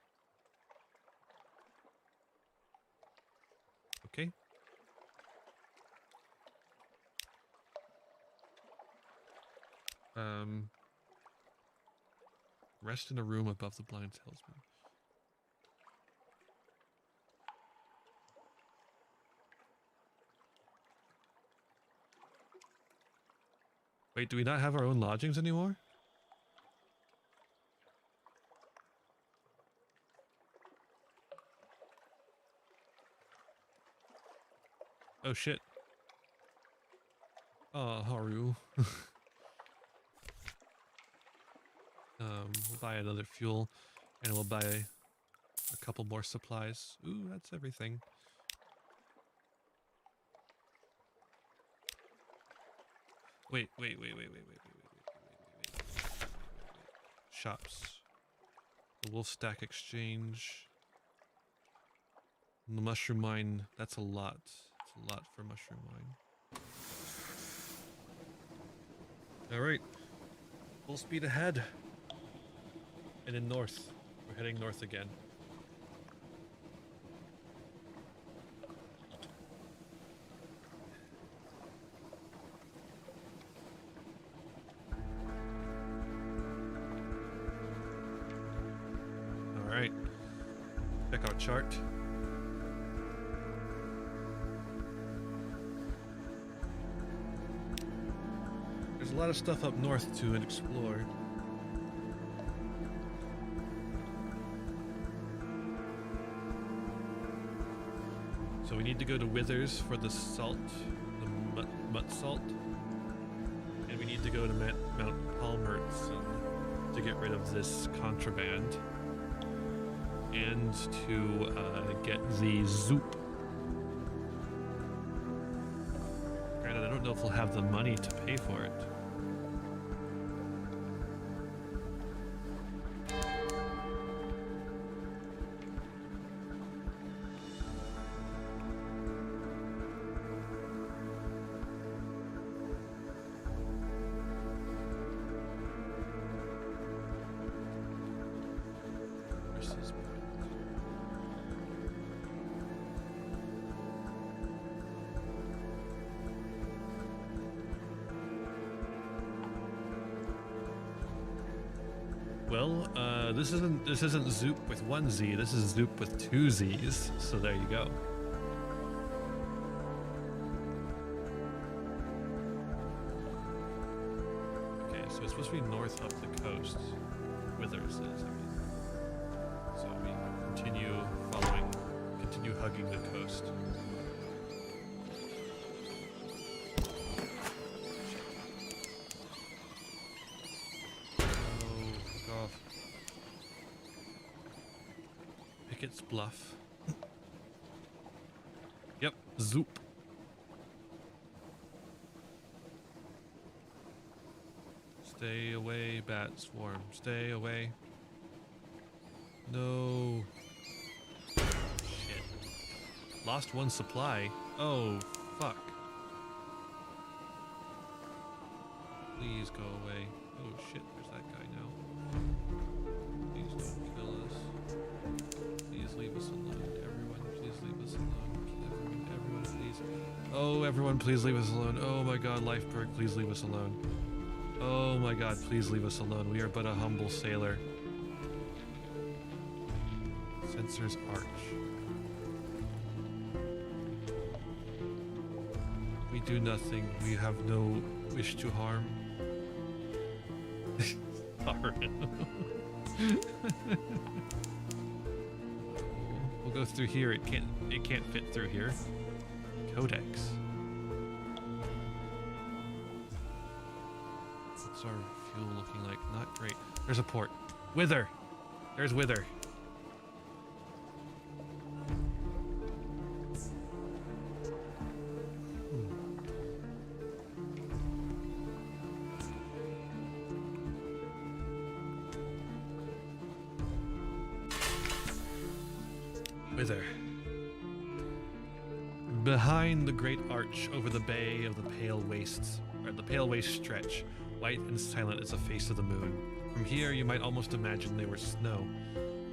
A: Okay. Rest in a room above the blind talisman. Wait, do we not have our own lodgings anymore? Oh shit. Oh, Haru. We'll buy another fuel, and we'll buy a couple more supplies. Ooh, that's everything. Wait. Shops. The wolf stack exchange. And the mushroom mine, that's a lot. It's a lot for mushroom mine. Alright. Full speed ahead. And in north. We're heading north again. Alright. Check our chart. There's a lot of stuff up north to explore. So we need to go to Withers for the salt, the mut salt. And we need to go to Mount Palmertz to get rid of this contraband. And to get the zoop. Granted, I don't know if we'll have the money to pay for it. Well, this isn't Zoop with one Z, this is Zoop with two Z's, so there you go. Okay, so it's supposed to be north up the coast. Withers is, I mean. So we continue hugging the coast. Pickett's Bluff. Yep, Zoop. Stay away, bat swarm. Stay away. No. Shit. Lost one supply. Oh, fuck. Please go away. Oh shit, there's that guy now. Please don't kill us. Please leave us alone. Everyone, please leave us alone. Everyone, please. Oh, everyone, please leave us alone. Oh my god, life perk, please leave us alone. Oh my god, please leave us alone. We are but a humble sailor. Censor's Arch. We do nothing. We have no wish to harm. We'll go through here. It can't fit through here. Codex. What's our fuel looking like? Not great. There's a port. Wither. There's Wither. Wither. Behind the great arch over the bay of the Pale Wastes, or the Pale Waste stretch, White and silent as the face of the moon. From here, you might almost imagine they were snow.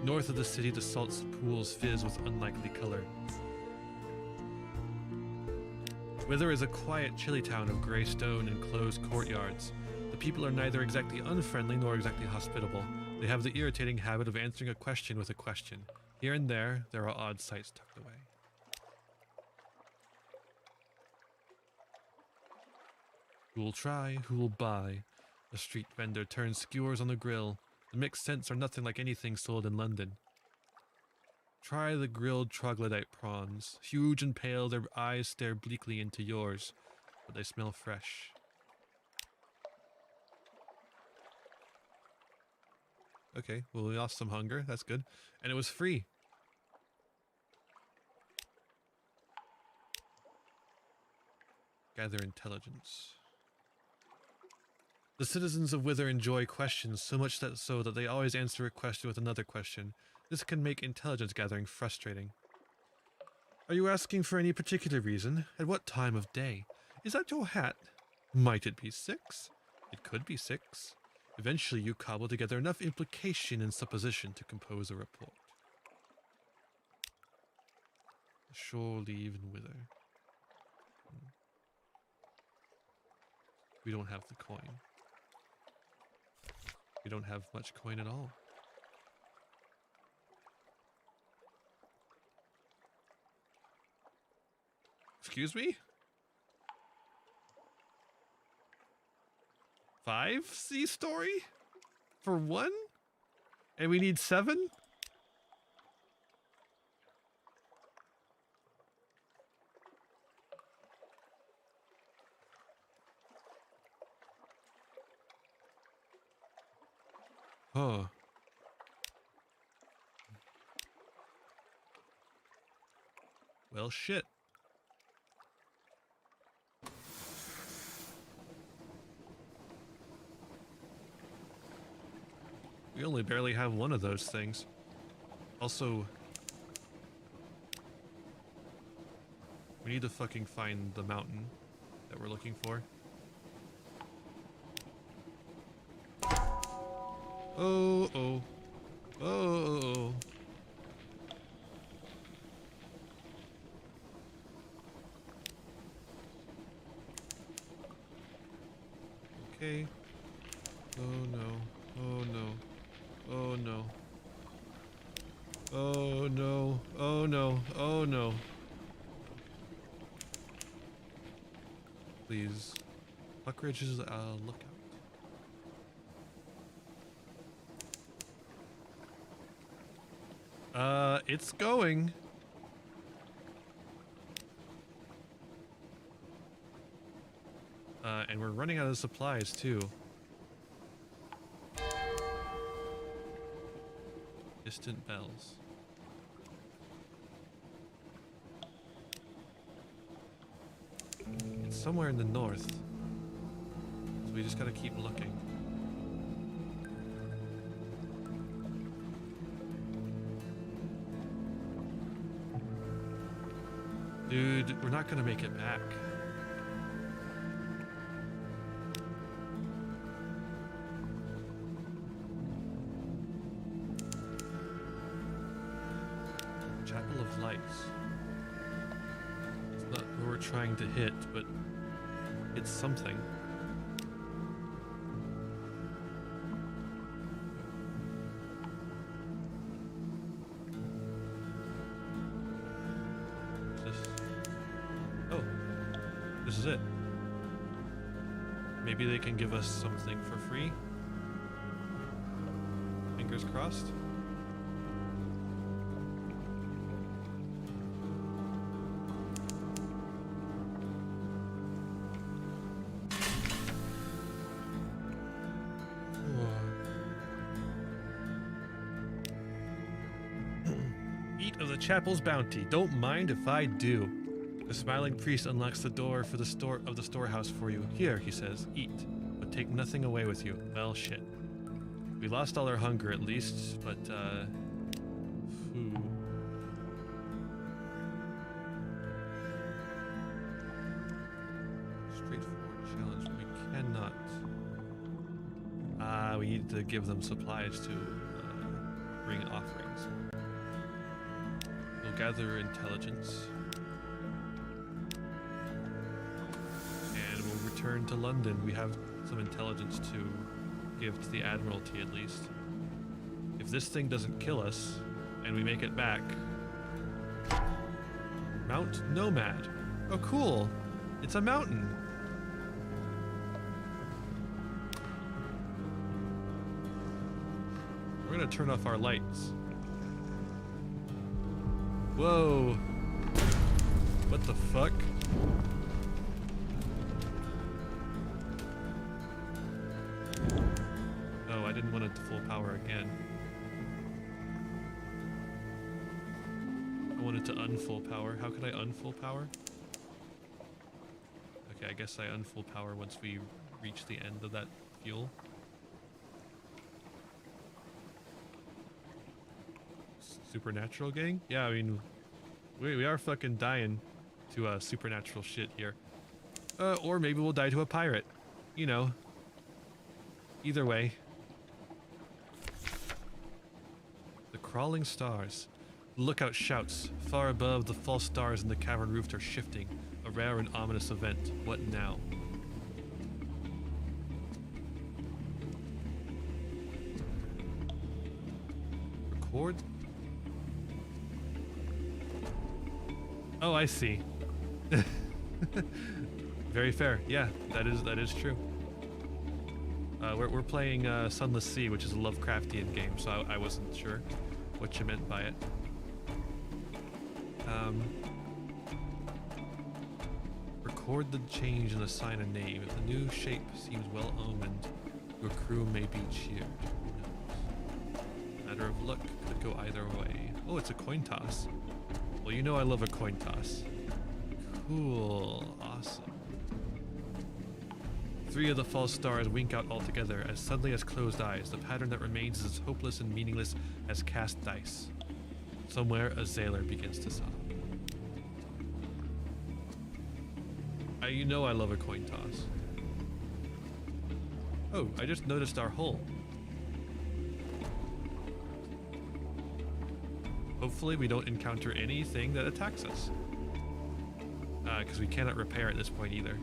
A: North of the city, the salt pools fizz with unlikely color. Wither is a quiet, chilly town of gray stone and closed courtyards. The people are neither exactly unfriendly nor exactly hospitable. They have the irritating habit of answering a question with a question. Here and there are odd sights tucked away. Who'll try, who'll buy? A street vendor turns skewers on the grill. The mixed scents are nothing like anything sold in London. Try the grilled troglodyte prawns. Huge and pale, their eyes stare bleakly into yours, but they smell fresh. Okay, well, we lost some hunger. That's good. And it was free. Gather intelligence. The citizens of Wither enjoy questions so much that they always answer a question with another question. This can make intelligence gathering frustrating. Are you asking for any particular reason? At what time of day? Is that your hat? Might it be 6? It could be 6. Eventually you cobble together enough implication and supposition to compose a report. Shore leave and Wither. We don't have the coin. We don't have much coin at all. Excuse me? 5 sea story? For 1? And we need 7? Huh. Well, shit. We only barely have one of those things. Also, we need to fucking find the mountain that we're looking for. Oh, oh. Oh, oh, oh. Okay. Oh no. Oh no. Oh no. Oh no. Oh no. Oh no. Please. Buckridge is a lookout. It's going. And we're running out of supplies too. Distant bells. It's somewhere in the north. So we just gotta keep looking. Dude, we're not gonna make it back. Chapel of Lights. It's not who we're trying to hit, but it's something. This is it. Maybe they can give us something for free. Fingers crossed. Eat of the chapel's bounty. Don't mind if I do. The smiling priest unlocks the door for the storehouse for you. Here, he says, eat, but take nothing away with you. Well, shit. We lost all our hunger at least, but, food. Straightforward challenge. We cannot we need to give them supplies to bring offerings. We'll gather intelligence. And we'll return to London. We have some intelligence to give to the Admiralty at least. If this thing doesn't kill us, and we make it back... Mount Nomad. Oh, cool. It's a mountain. We're gonna turn off our lights. Whoa. What the fuck? Oh, I didn't want it to full power again. I wanted to unfull power. How could I unfull power? Okay, I guess I unfull power once we reach the end of that fuel. Supernatural gang? Yeah, I mean, we are fucking dying to supernatural shit here. Or maybe we'll die to a pirate. You know. Either way. The crawling stars. The lookout shouts. Far above, the false stars in the cavern roof are shifting. A rare and ominous event. What now? Record? Oh, I see. Very fair. Yeah, that is true. We're playing Sunless Sea, which is a Lovecraftian game, so I wasn't sure what you meant by it. Record the change and assign a name. If the new shape seems well omened, your crew may be cheered. Who knows? Matter of luck could go either way. Oh, it's a coin toss. Well, you know I love a coin toss. Cool. Awesome. 3 of the false stars wink out altogether as suddenly as closed eyes. The pattern that remains is as hopeless and meaningless as cast dice. Somewhere a sailor begins to sob. You know I love a coin toss. Oh, I just noticed our hull. Hopefully we don't encounter anything that attacks us. Because we cannot repair at this point either.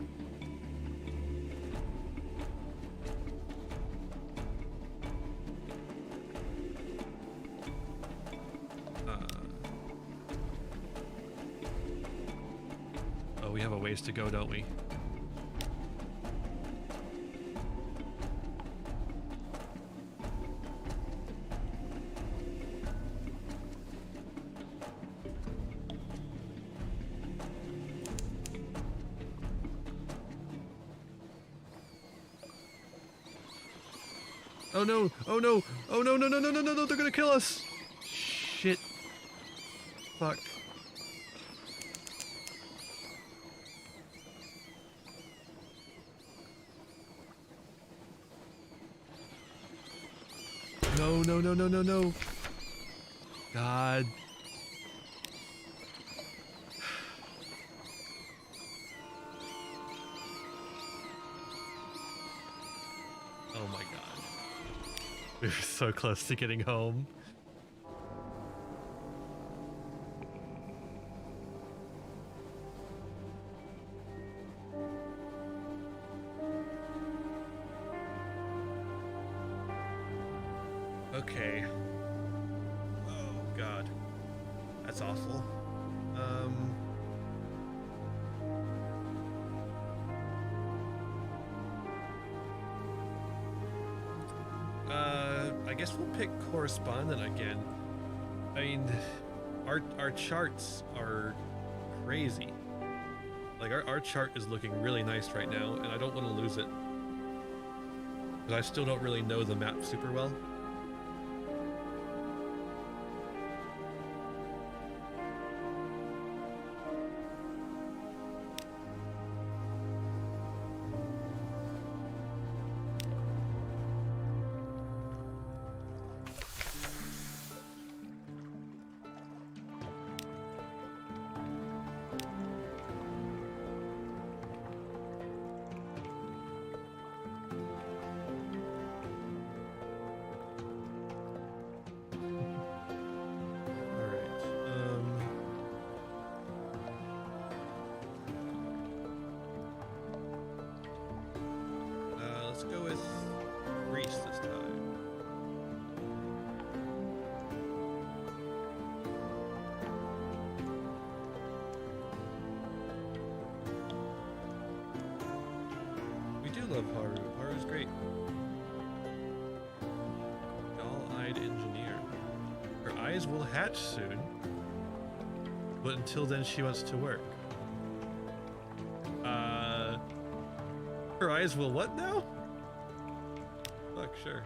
A: Oh, we have a ways to go, don't we? Oh no! Oh no! Oh no! No! No! No! No! No! No! They're gonna kill us! Shit! Fuck! No! No! No! No! No! No! God! Oh my god. We were so close to getting home. Okay. Oh god. That's awful. I guess we'll pick correspondent again. I mean, our charts are crazy. Like our chart is looking really nice right now, and I don't want to lose it. Because I still don't really know the map super well. Let's go with Greece this time. We do love Haru. Haru's great. Doll-eyed engineer. Her eyes will hatch soon, but until then she wants to work. Her eyes will what now? Fuck, sure.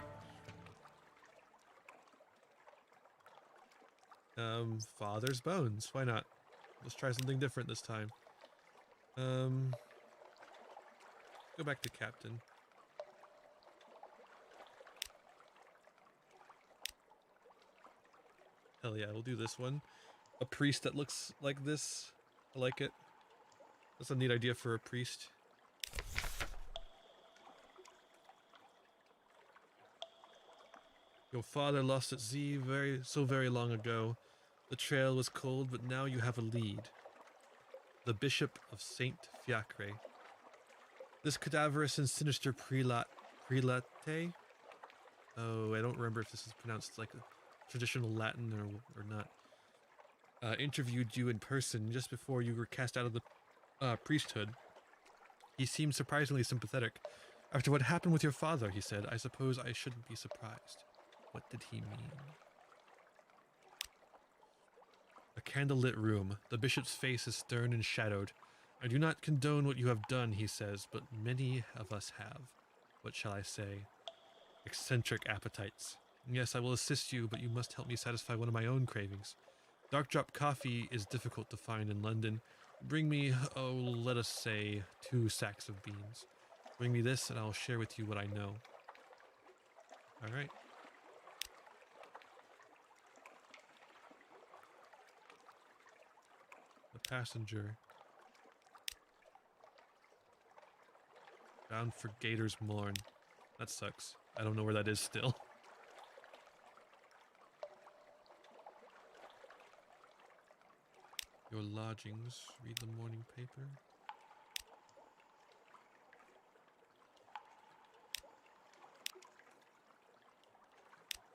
A: Father's bones. Why not? Let's try something different this time. Go back to captain. Hell yeah, we'll do this one. A priest that looks like this. I like it. That's a neat idea for a priest. Your father lost at sea so very long ago. The trail was cold, but now you have a lead. The Bishop of Saint Fiacre. This cadaverous and sinister prelate? Oh, I don't remember if this is pronounced like traditional Latin or not. Interviewed you in person just before you were cast out of the priesthood. He seemed surprisingly sympathetic. After what happened with your father, he said, I suppose I shouldn't be surprised. What did he mean? A candlelit room. The bishop's face is stern and shadowed. I do not condone what you have done, he says, but many of us have. What shall I say? Eccentric appetites. Yes, I will assist you, but you must help me satisfy one of my own cravings. Dark drop coffee is difficult to find in London. Bring me, oh, let us say, 2 sacks of beans. Bring me this, and I'll share with you what I know. Alright. The passenger. Bound for Gator's Mourn. That sucks. I don't know where that is still. Your lodgings. Read the morning paper.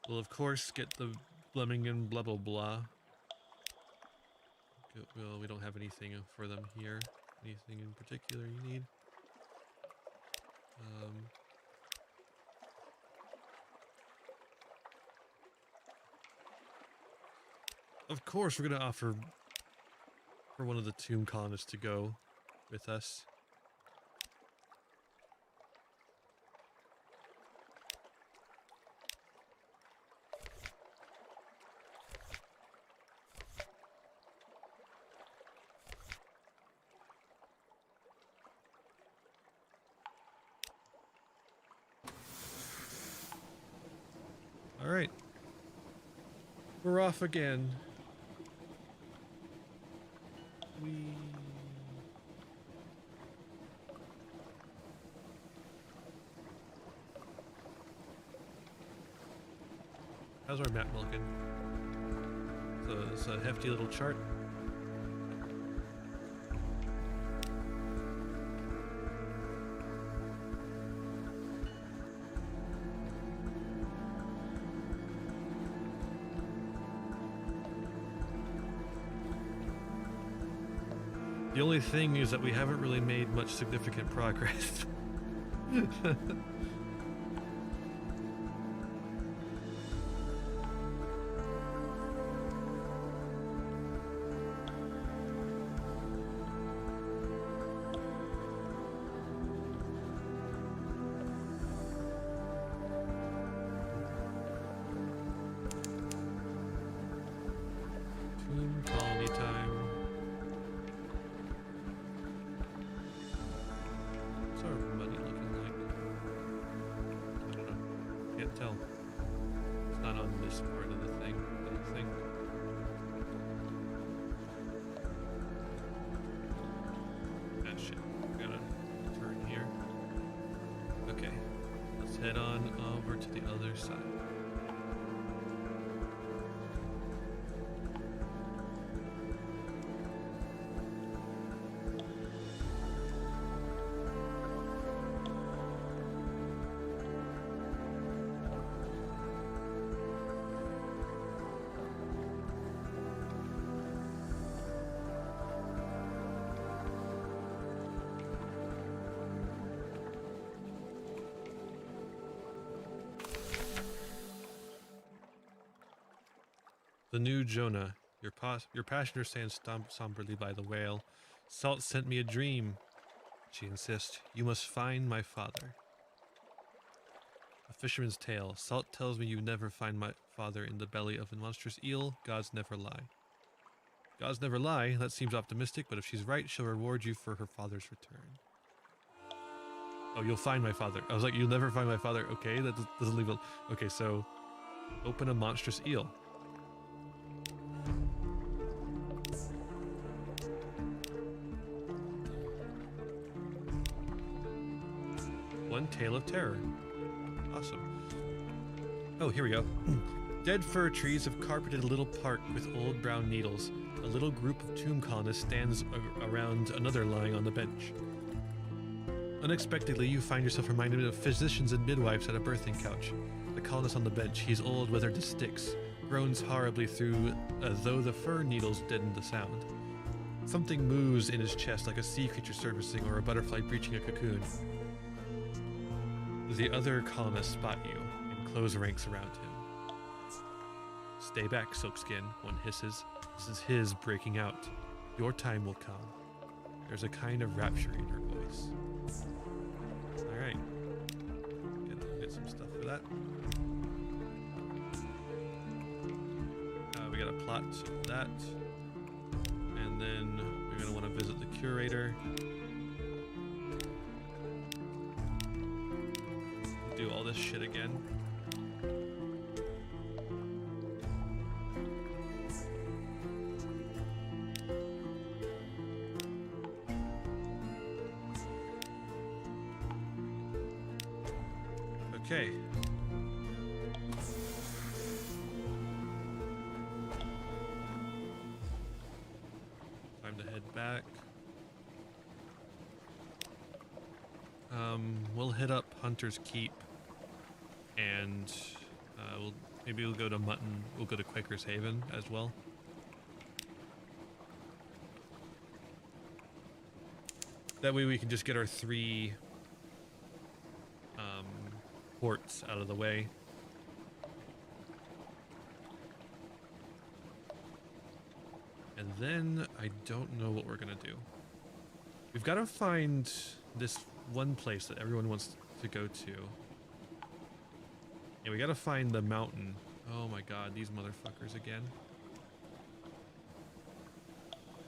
A: Well, of course, get the Blemmingen blah blah blah. Well, we don't have anything for them here. Anything in particular you need? Of course, we're gonna offer for one of the tomb colonists to go with us. All right, we're off again. How's our map looking? So it's a hefty little chart. The only thing is that we haven't really made much significant progress. Tomb colony time. What's our money looking like? I don't know. Can't tell. It's not on this part of the thing, I don't think. Ah, shit. We gotta turn here. Okay. Let's head on over to the other side. The new Jonah. Your passenger stands somberly by the whale. Salt sent me a dream, she insists. You must find my father. A fisherman's tale. Salt tells me you never find my father in the belly of a monstrous eel. Gods never lie. Gods never lie? That seems optimistic, but if she's right, she'll reward you for her father's return. Oh, you'll find my father. I was like, you'll never find my father. Okay, that doesn't leave a... Okay, so... Open a monstrous eel. One tale of terror. Awesome. Oh, here we go. Dead fir trees have carpeted a little park with old brown needles. A little group of tomb colonists stands around another lying on the bench. Unexpectedly, you find yourself reminded of physicians and midwives at a birthing couch. The colonist on the bench, he's old, withered to sticks, groans horribly through though the fir needles deaden the sound. Something moves in his chest like a sea creature surfacing or a butterfly breaching a cocoon. The other colonists spot you and close ranks around him. Stay back, Silkskin, one hisses. This is his breaking out. Your time will come. There's a kind of rapture in her voice. Alright. Get some stuff for that. We got a plot of that. And then we're going to want to visit the curator. Do all this shit again. Okay. Time to head back. We'll hit up Hunter's Keep, and maybe we'll go to Mutton. We'll go to Quaker's Haven as well. That way we can just get our 3 ports out of the way. And then I don't know what we're gonna do. We've got to find this one place that everyone wants to go to. And we got to find the mountain. Oh my god, these motherfuckers again.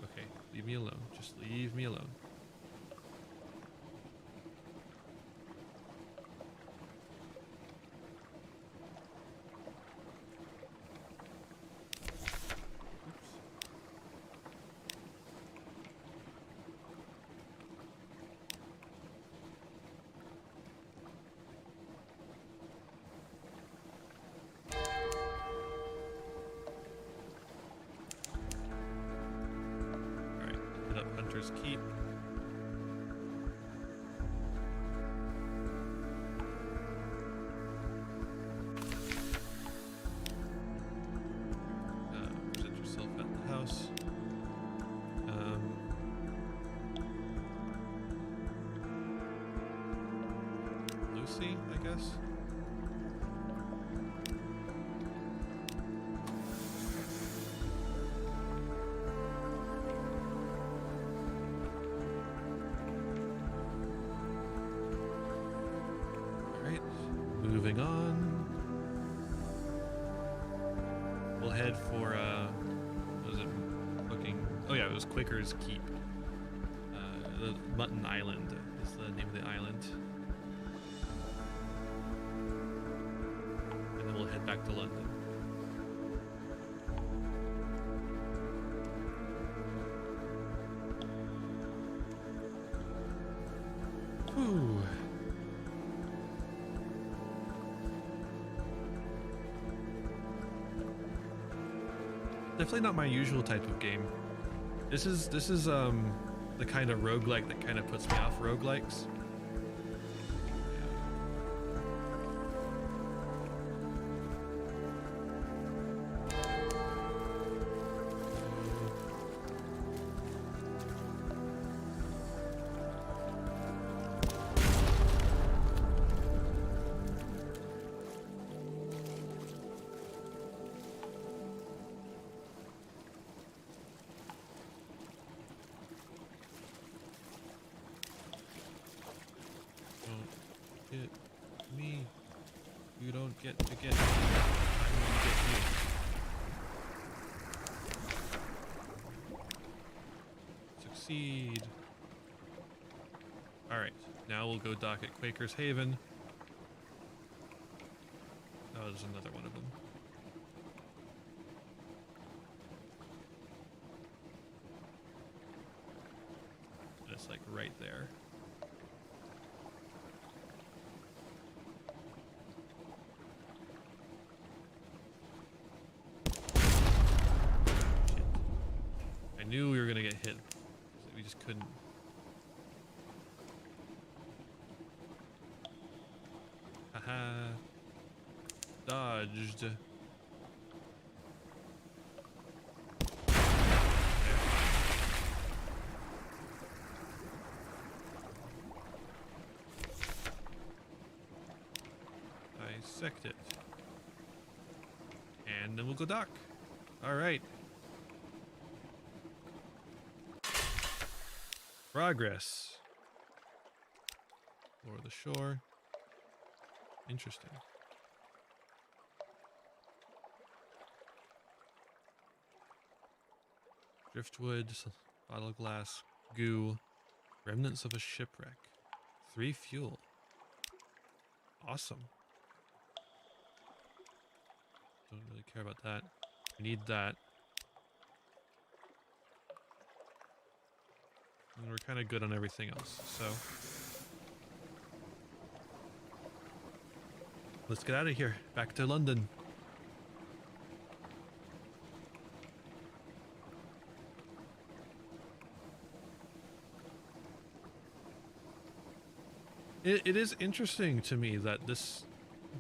A: Okay, leave me alone. Just leave me alone. Keep. Present yourself at the house. Lucy, I guess. Moving on. We'll head for, what was it? Fucking, oh yeah, it was Quaker's Keep. The Mutton Island is the name of the island. And then we'll head back to London. Whew. Definitely not my usual type of game. This is the kind of roguelike that kind of puts me off roguelikes. to get me. I'm gonna get you. Succeed. Alright, now we'll go dock at Quaker's Haven. Oh, there's another one of them. It's like right there. Shit. I knew we were gonna get hit. We just couldn't. Haha. Dodged. Dissect it. And then we'll go dock. Alright. Progress. Lower the shore. Interesting. Driftwood, bottle glass, goo, remnants of a shipwreck. 3 fuel. Awesome. Don't really care about that. We need that. And we're kind of good on everything else, so. Let's get out of here. Back to London. It is interesting to me that this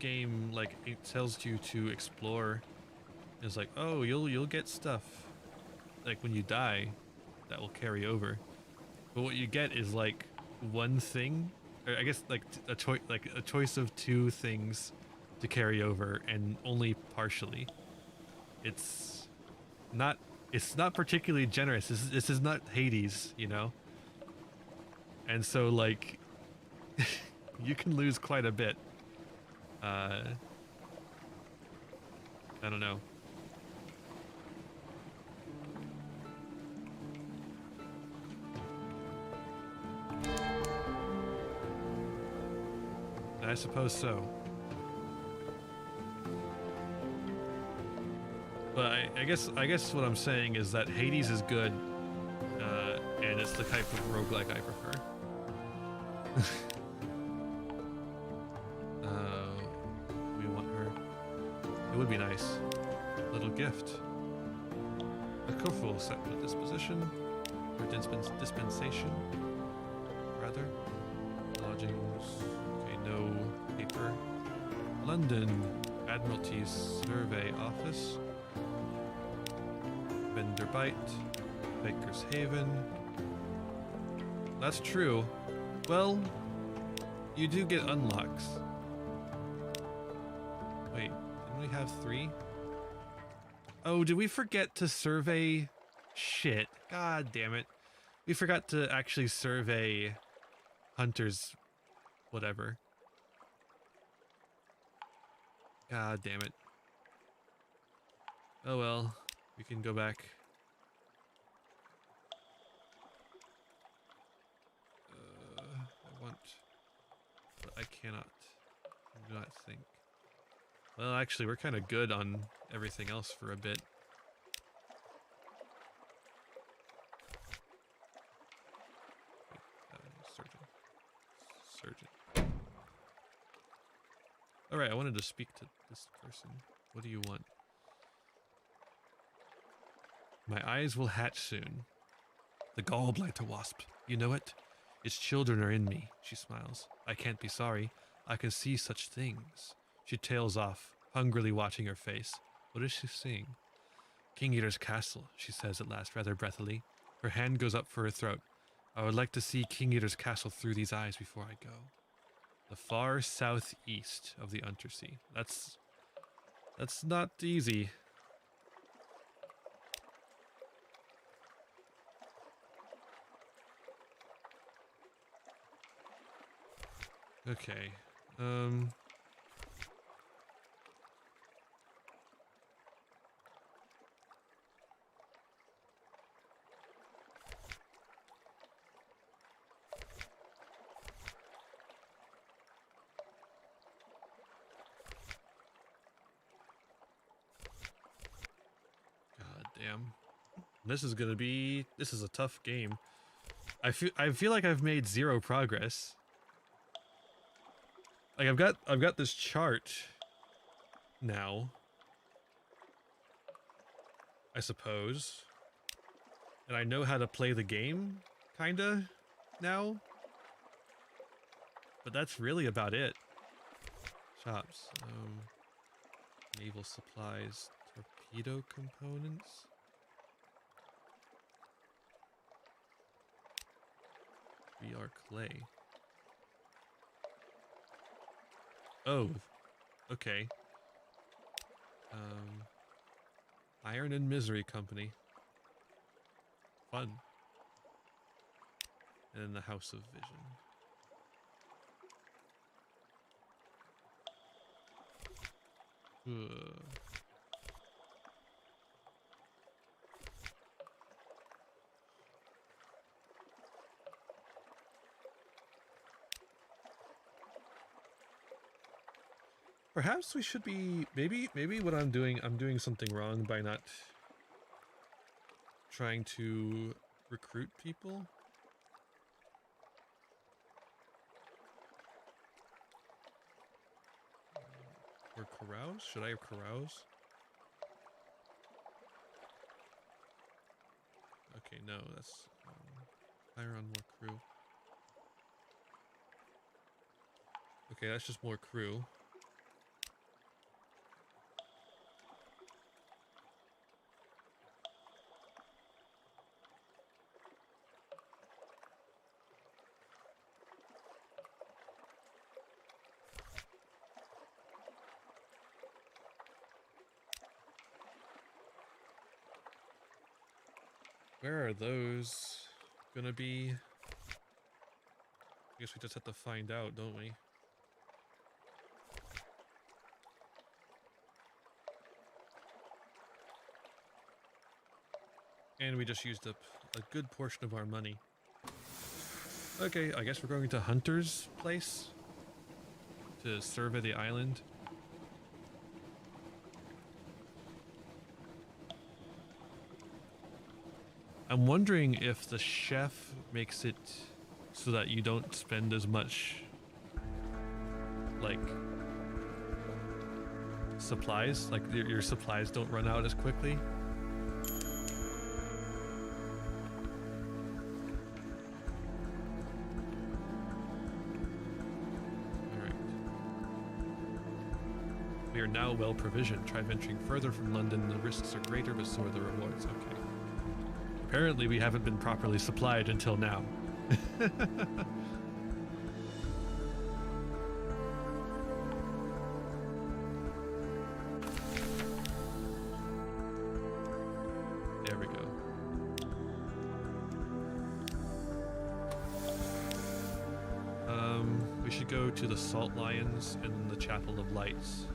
A: game, like, it tells you to explore. It's like, oh, you'll get stuff, like, when you die, that will carry over. But what you get is like one thing, or I guess like a choice of 2 things to carry over, and only partially. It's not particularly generous. This is not Hades, you know. And so like you can lose quite a bit. I don't know. I suppose so. But I guess what I'm saying is that Hades is good, and it's the type of roguelike I prefer. We want her. It would be nice. Little gift. A kuful set with disposition, or dispensation, rather. Lodgings. Okay, no paper. London Admiralty's Survey Office. Vendor Bite. Baker's Haven. That's true. Well, you do get unlocks. Wait, didn't we have 3? Oh, did we forget to survey? Shit. God damn it. We forgot to actually survey Hunter's whatever. God damn it. Oh well, we can go back. I want, but I cannot. I do not think. Well, actually, we're kind of good on everything else for a bit. Surgeon. Alright, I wanted to speak to this person. What do you want? My eyes will hatch soon. The gallbladder wasp. You know it? Its children are in me, she smiles. I can't be sorry. I can see such things. She tails off, hungrily watching her face. What is she seeing? King Eater's castle, she says at last, rather breathily. Her hand goes up for her throat. I would like to see King Eater's castle through these eyes before I go. The far southeast of the Untersea. That's not easy. Okay. Damn. This is a tough game. I feel like I've made zero progress. Like I've got this chart now, I suppose. And I know how to play the game, kinda, now. But that's really about it. Shops. Naval supplies. Torpedo components. We are clay. Oh, okay. Iron and Misery Company. Fun. And then the House of Vision. Ugh. Perhaps we should be, maybe what I'm doing something wrong by not trying to recruit people. Or carouse? Should I have carouse? Okay, no, that's hire on more crew. Okay, that's just more crew. Where are those gonna be? I guess we just have to find out, don't we? And we just used up a good portion of our money. Okay, I guess we're going to Hunter's place to survey the island. I'm wondering if the chef makes it so that you don't spend as much, like, supplies, like your supplies don't run out as quickly. Alright. We are now well provisioned. Try venturing further from London. The risks are greater, but so are the rewards. Okay. Apparently we haven't been properly supplied until now. There we go. We should go to the Salt Lions and the Chapel of Lights.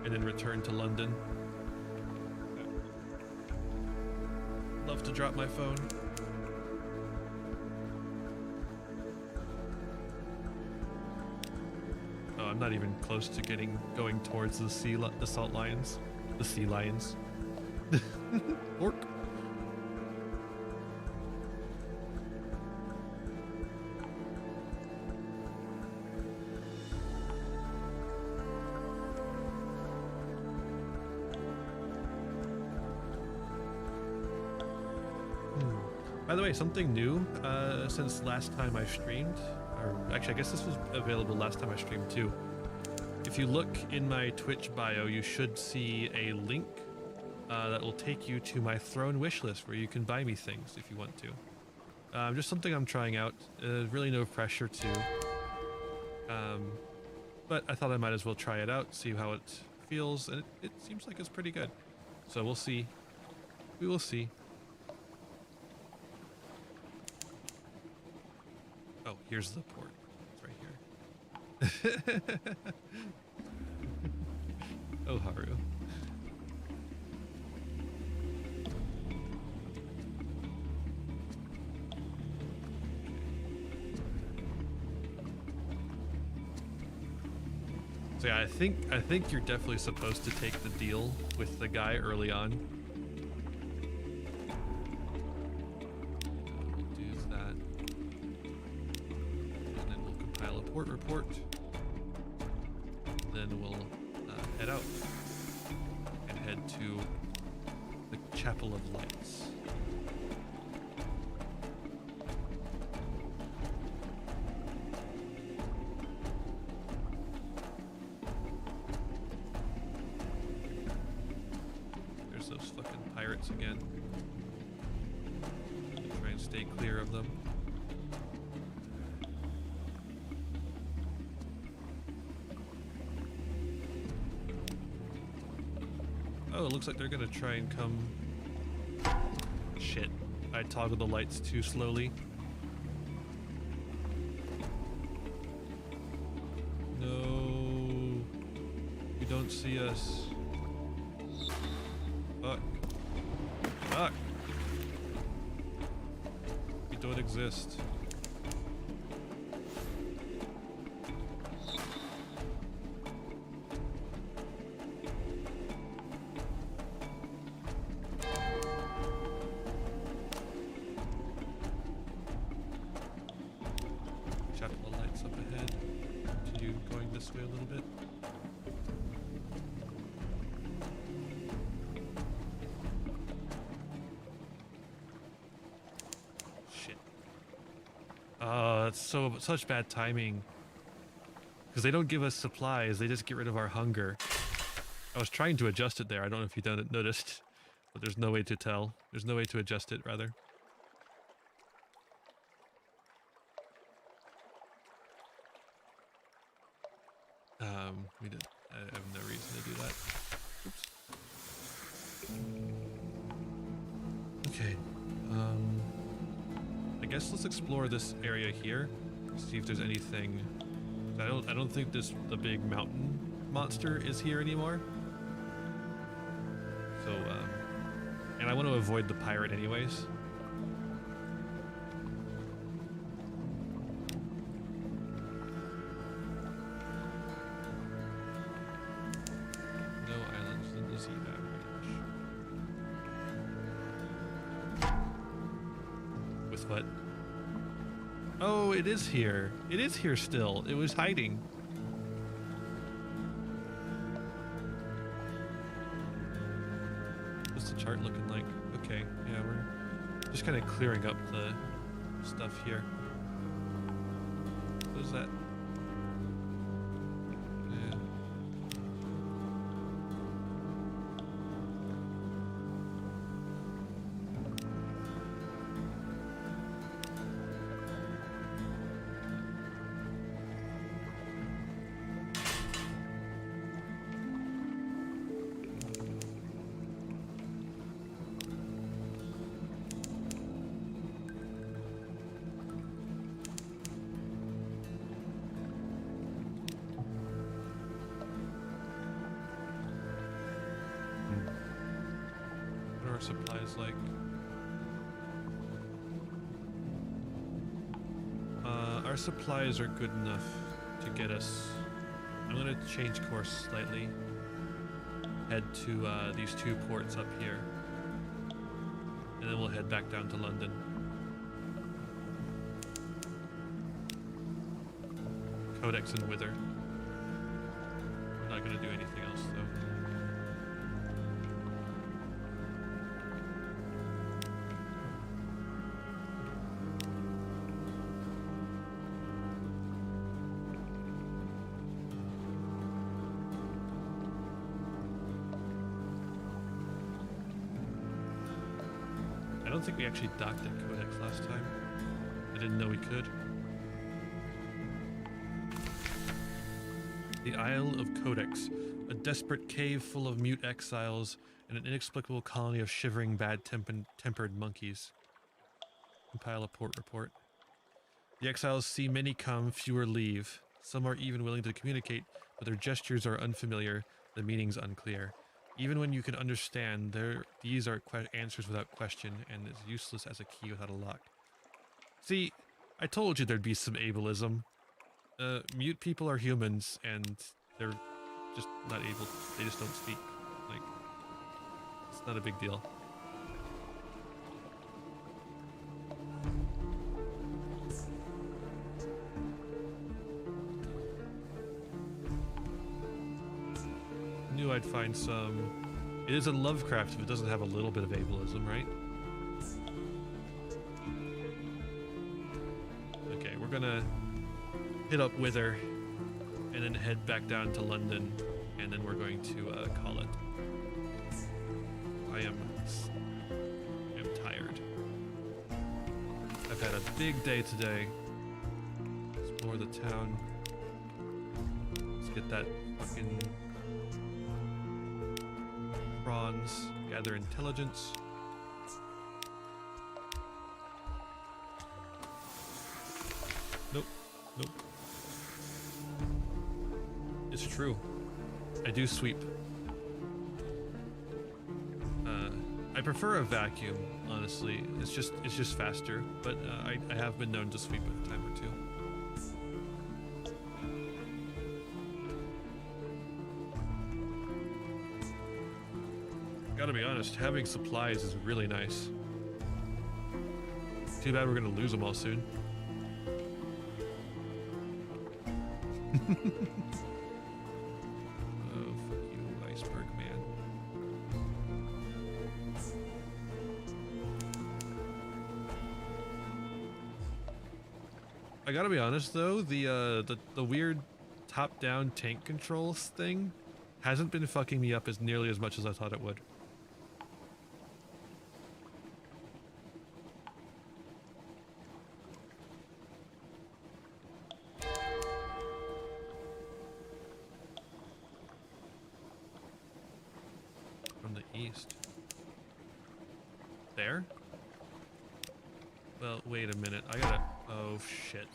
A: And then return to London. Love to drop my phone. Oh, I'm not even close to going towards the Salt Lions. The Sea Lions. Orc. By the way, something new since last time I streamed, or actually I guess this was available last time I streamed too. If you look in my Twitch bio, you should see a link that will take you to my throne wish list where you can buy me things if you want to. Just something I'm trying out, really no pressure to. But I thought I might as well try it out, see how it feels, and it seems like it's pretty good. So we'll see. We will see. Oh, here's the port. It's right here. Oh, Haru. So yeah, I think you're definitely supposed to take the deal with the guy early on. We'll do that. And then we'll compile a port report. Then we'll head out and head to the Chapel of Lights. There's those fucking pirates again. Try and stay clear of them. Oh, it looks like they're gonna try and come. Shit. I toggled the lights too slowly. No. You don't see us. Fuck. Fuck. You don't exist. Way a little bit. Shit. That's such bad timing. Because they don't give us supplies, they just get rid of our hunger. I was trying to adjust it there, I don't know if you noticed, but there's no way to tell. There's no way to adjust it, rather. I have no reason to do that. Oops. Okay. I guess let's explore this area here. See if there's anything. I don't think the big mountain monster is here anymore. So, and I want to avoid the pirate anyways. What? Oh, it is here. It is here still. It was hiding. What's the chart looking like? Okay, yeah, we're just kind of clearing up the stuff here. What is that? Yeah. Supplies like our supplies are good enough to get us. I'm gonna change course slightly, head to these two ports up here, and then we'll head back down to London. Codex and Wither. We're not gonna do anything else though. I don't think we actually docked at Codex last time. I didn't know we could. The Isle of Codex, a desperate cave full of mute exiles and an inexplicable colony of shivering, bad-tempered monkeys. Compile a port report. The exiles see many come, fewer leave. Some are even willing to communicate, but their gestures are unfamiliar, the meanings unclear. Even when you can understand, these are answers without question, and as useless as a key without a lock. See, I told you there'd be some ableism. Mute people are humans, and they're just not able, they just don't speak. Like, it's not a big deal. Knew I'd find some. It is a Lovecraft if it doesn't have a little bit of ableism, right? Okay, we're gonna hit up Wither and then head back down to London, and then we're going to call it. I am tired. I've had a big day today. Explore the town. Let's get that fucking prawns. Gather intelligence. Nope. Nope. It's true. I do sweep. I prefer a vacuum, honestly. It's just faster, but I have been known to sweep a time or two. Gotta be honest, having supplies is really nice. Too bad we're gonna lose them all soon. Oh, fuck you, iceberg man. I gotta be honest though, the weird top-down tank controls thing hasn't been fucking me up as nearly as much as I thought it would. From the east. There? Well, wait a minute. I gotta... Oh, shit.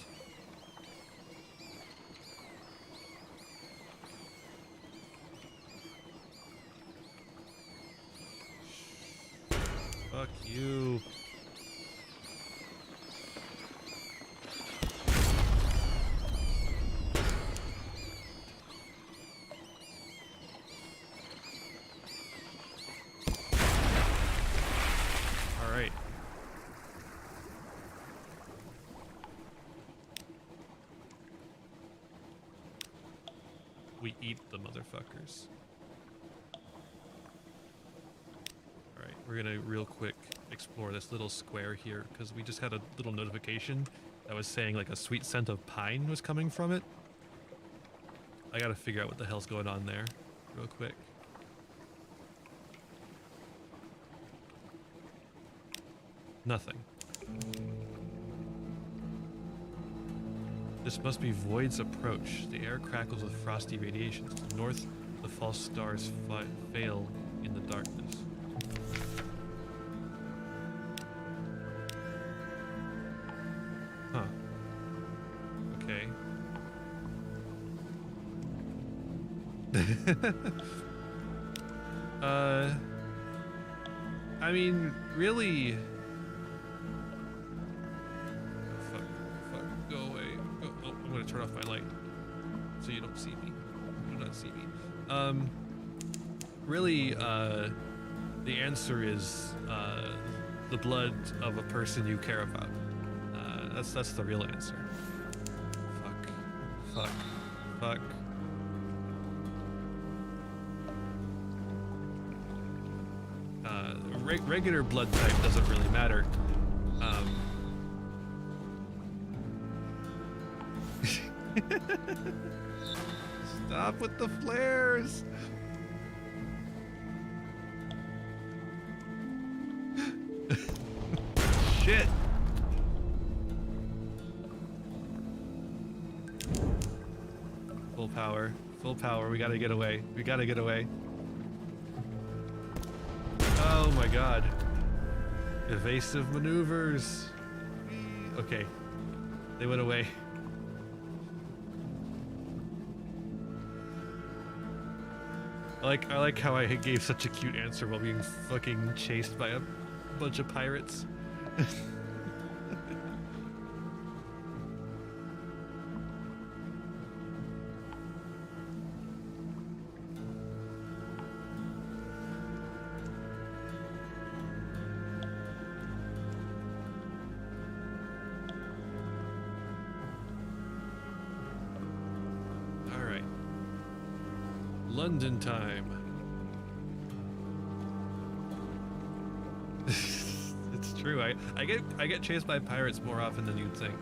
A: Fuck you. All right. We eat the motherfuckers. Alright, we're gonna real quick explore this little square here, because we just had a little notification that was saying like a sweet scent of pine was coming from it. I gotta figure out what the hell's going on there real quick. Nothing. This must be Void's approach. The air crackles with frosty radiations. To the north, the false stars fail in the darkness. Huh. Okay. I mean, really... Turn off my light so you don't see me. You do not see me. Really, the answer is the blood of a person you care about. That's the real answer. Fuck. Regular blood type doesn't really matter. Stop with the flares! Shit! Full power. Full power. We gotta get away. We gotta get away. Oh my god. Evasive maneuvers. Okay. They went away. I like how I gave such a cute answer while being fucking chased by a bunch of pirates. London time. It's true. I get chased by pirates more often than you'd think.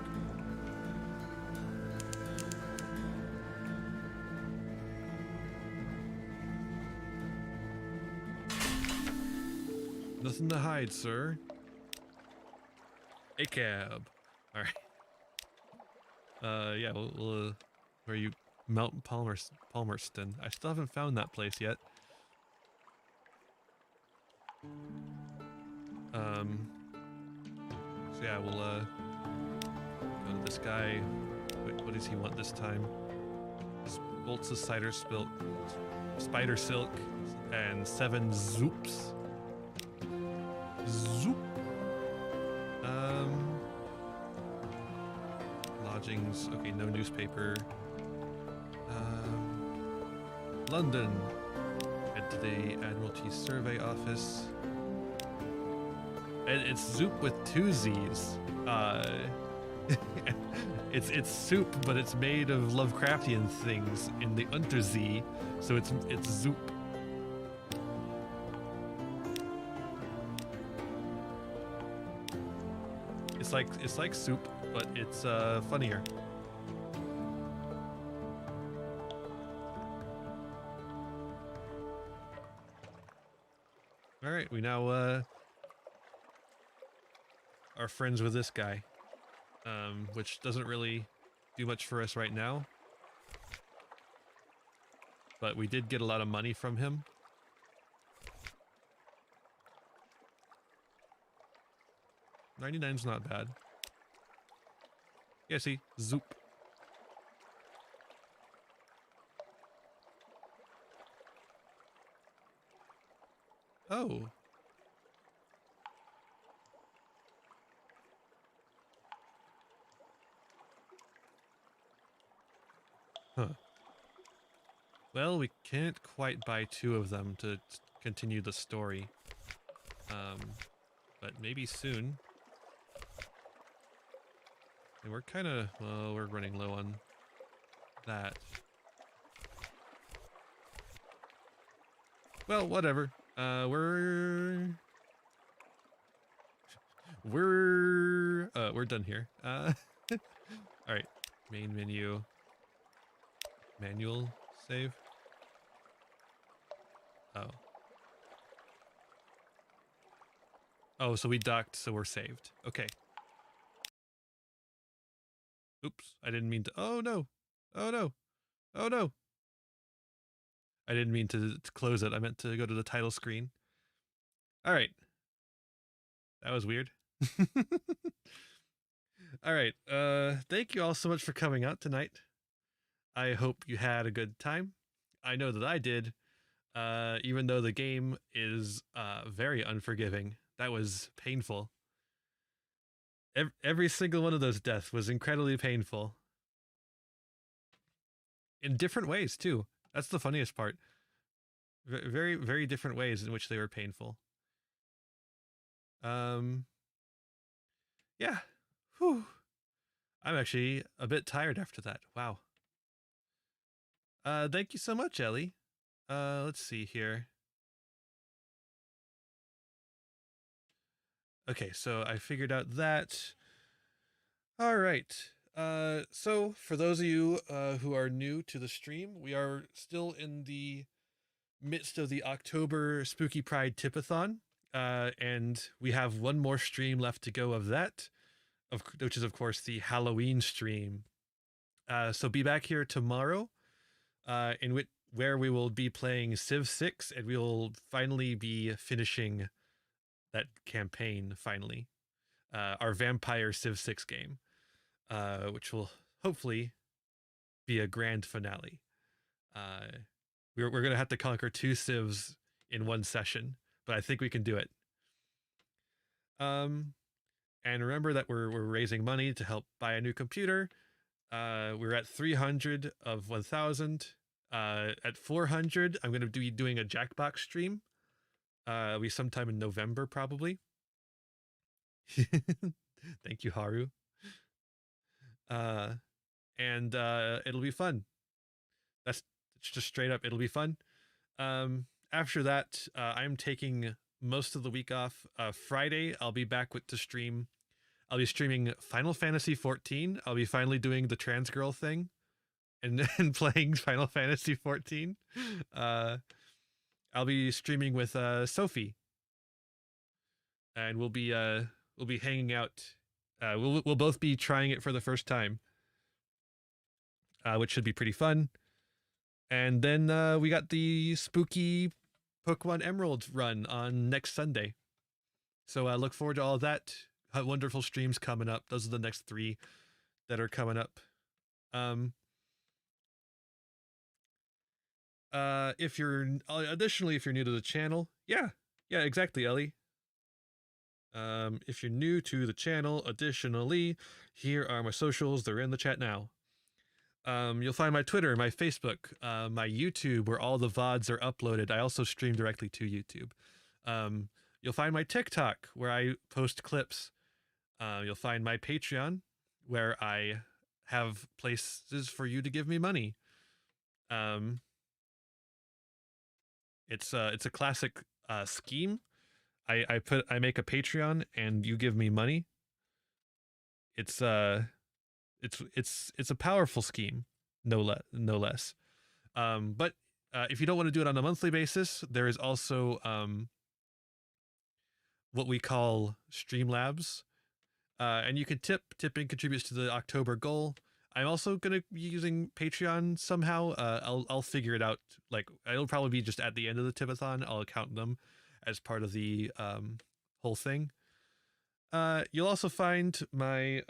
A: Nothing to hide, sir. A cab. All right. Yeah. Where are you? Mount Palmerston. I still haven't found that place yet. So yeah, we'll go to this guy. Wait, what does he want this time? Bolts of spider silk, and 7 zoops. Zoop. Lodgings. Okay, no newspaper. London. Head to the Admiralty Survey Office. And it's Zoop with 2 Z's. It's soup, but it's made of Lovecraftian things in the Unterzee, so it's Zoop. It's like soup, but it's funnier. All right, we now are friends with this guy, which doesn't really do much for us right now, but we did get a lot of money from him. $99's not bad. Yeah, see, Zoop. Oh. Huh. Well, we can't quite buy 2 of them to continue the story. But maybe soon. And we're kind of, well, we're running low on that. Well, whatever. We're done here. All right, main menu, manual save. Oh, so we docked, so we're saved. Okay. Oops, I didn't mean to. Oh no! Oh no! Oh no! I didn't mean to close it. I meant to go to the title screen. All right. That was weird. All right. Thank you all so much for coming out tonight. I hope you had a good time. I know that I did. Even though the game is very unforgiving. That was painful. Every single one of those deaths was incredibly painful. In different ways, too. That's the funniest part. Very, very different ways in which they were painful. Yeah. Whew. I'm actually a bit tired after that. Wow. Thank you so much, Ellie. Let's see here. Okay, so I figured out that. All right. So for those of you who are new to the stream, we are still in the midst of the October Spooky Pride Tipathon, and we have one more stream left to go of that, which is of course the Halloween stream. So be back here tomorrow, where we will be playing Civ 6, and we will finally be finishing that campaign. Finally, our Vampire Civ 6 game, which will hopefully be a grand finale. We're gonna have to conquer 2 civs in one session, but I think we can do it. And remember that we're raising money to help buy a new computer. We're at 300 of 1,000. At 400, I'm gonna be doing a Jackbox stream. We sometime in November probably. Thank you, Haru. And it'll be fun. That's just straight up. It'll be fun. After that, I'm taking most of the week off. Friday, I'll be back with to stream. I'll be streaming Final Fantasy 14. I'll be finally doing the trans girl thing and playing Final Fantasy 14. Uh, I'll be streaming with Sophie, and we'll be hanging out. We'll both be trying it for the first time, which should be pretty fun. And then we got the spooky Pokemon Emerald run on next Sunday. So I look forward to all of that. Wonderful streams coming up. Those are the next 3 that are coming up. If you're additionally, if you're new to the channel, yeah, exactly, Ellie. If you're new to the channel, additionally, here are my socials. They're in the chat now. You'll find my Twitter, my Facebook, my YouTube, where all the VODs are uploaded. I also stream directly to YouTube. You'll find my TikTok, where I post clips. You'll find my Patreon, where I have places for you to give me money. It's a classic scheme. I make a Patreon and you give me money. It's a powerful scheme, no less. But if you don't want to do it on a monthly basis, there is also what we call Streamlabs, and you can tip. Tipping contributes to the October goal. I'm also gonna be using Patreon somehow. I'll figure it out. Like, it'll probably be just at the end of the tipathon. I'll count them as part of the whole thing. You'll also find my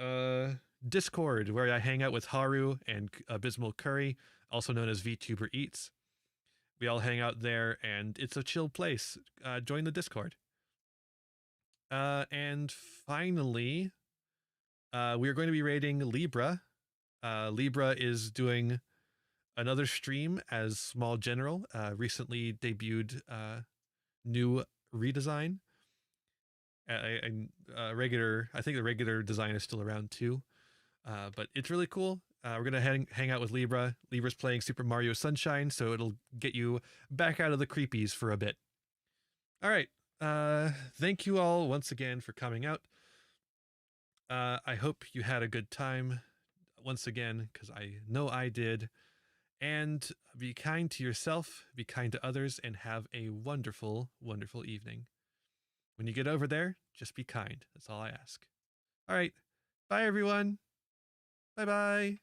A: Discord, where I hang out with Haru and Abysmal Curry, also known as VTuber Eats. We all hang out there, and it's a chill place. Join the Discord. And finally, we are going to be raiding Libra. Libra is doing another stream as Small General. Recently debuted new redesign. I think the regular design is still around too, but it's really cool. We're gonna hang out with Libra. Libra's playing Super Mario Sunshine, so it'll get you back out of the creepies for a bit. All right. Thank you all once again for coming out. I hope you had a good time once again, because I know I did. And be kind to yourself, be kind to others, and have a wonderful, wonderful evening. When you get over there, just be kind. That's all I ask. All right. Bye, everyone. Bye-bye.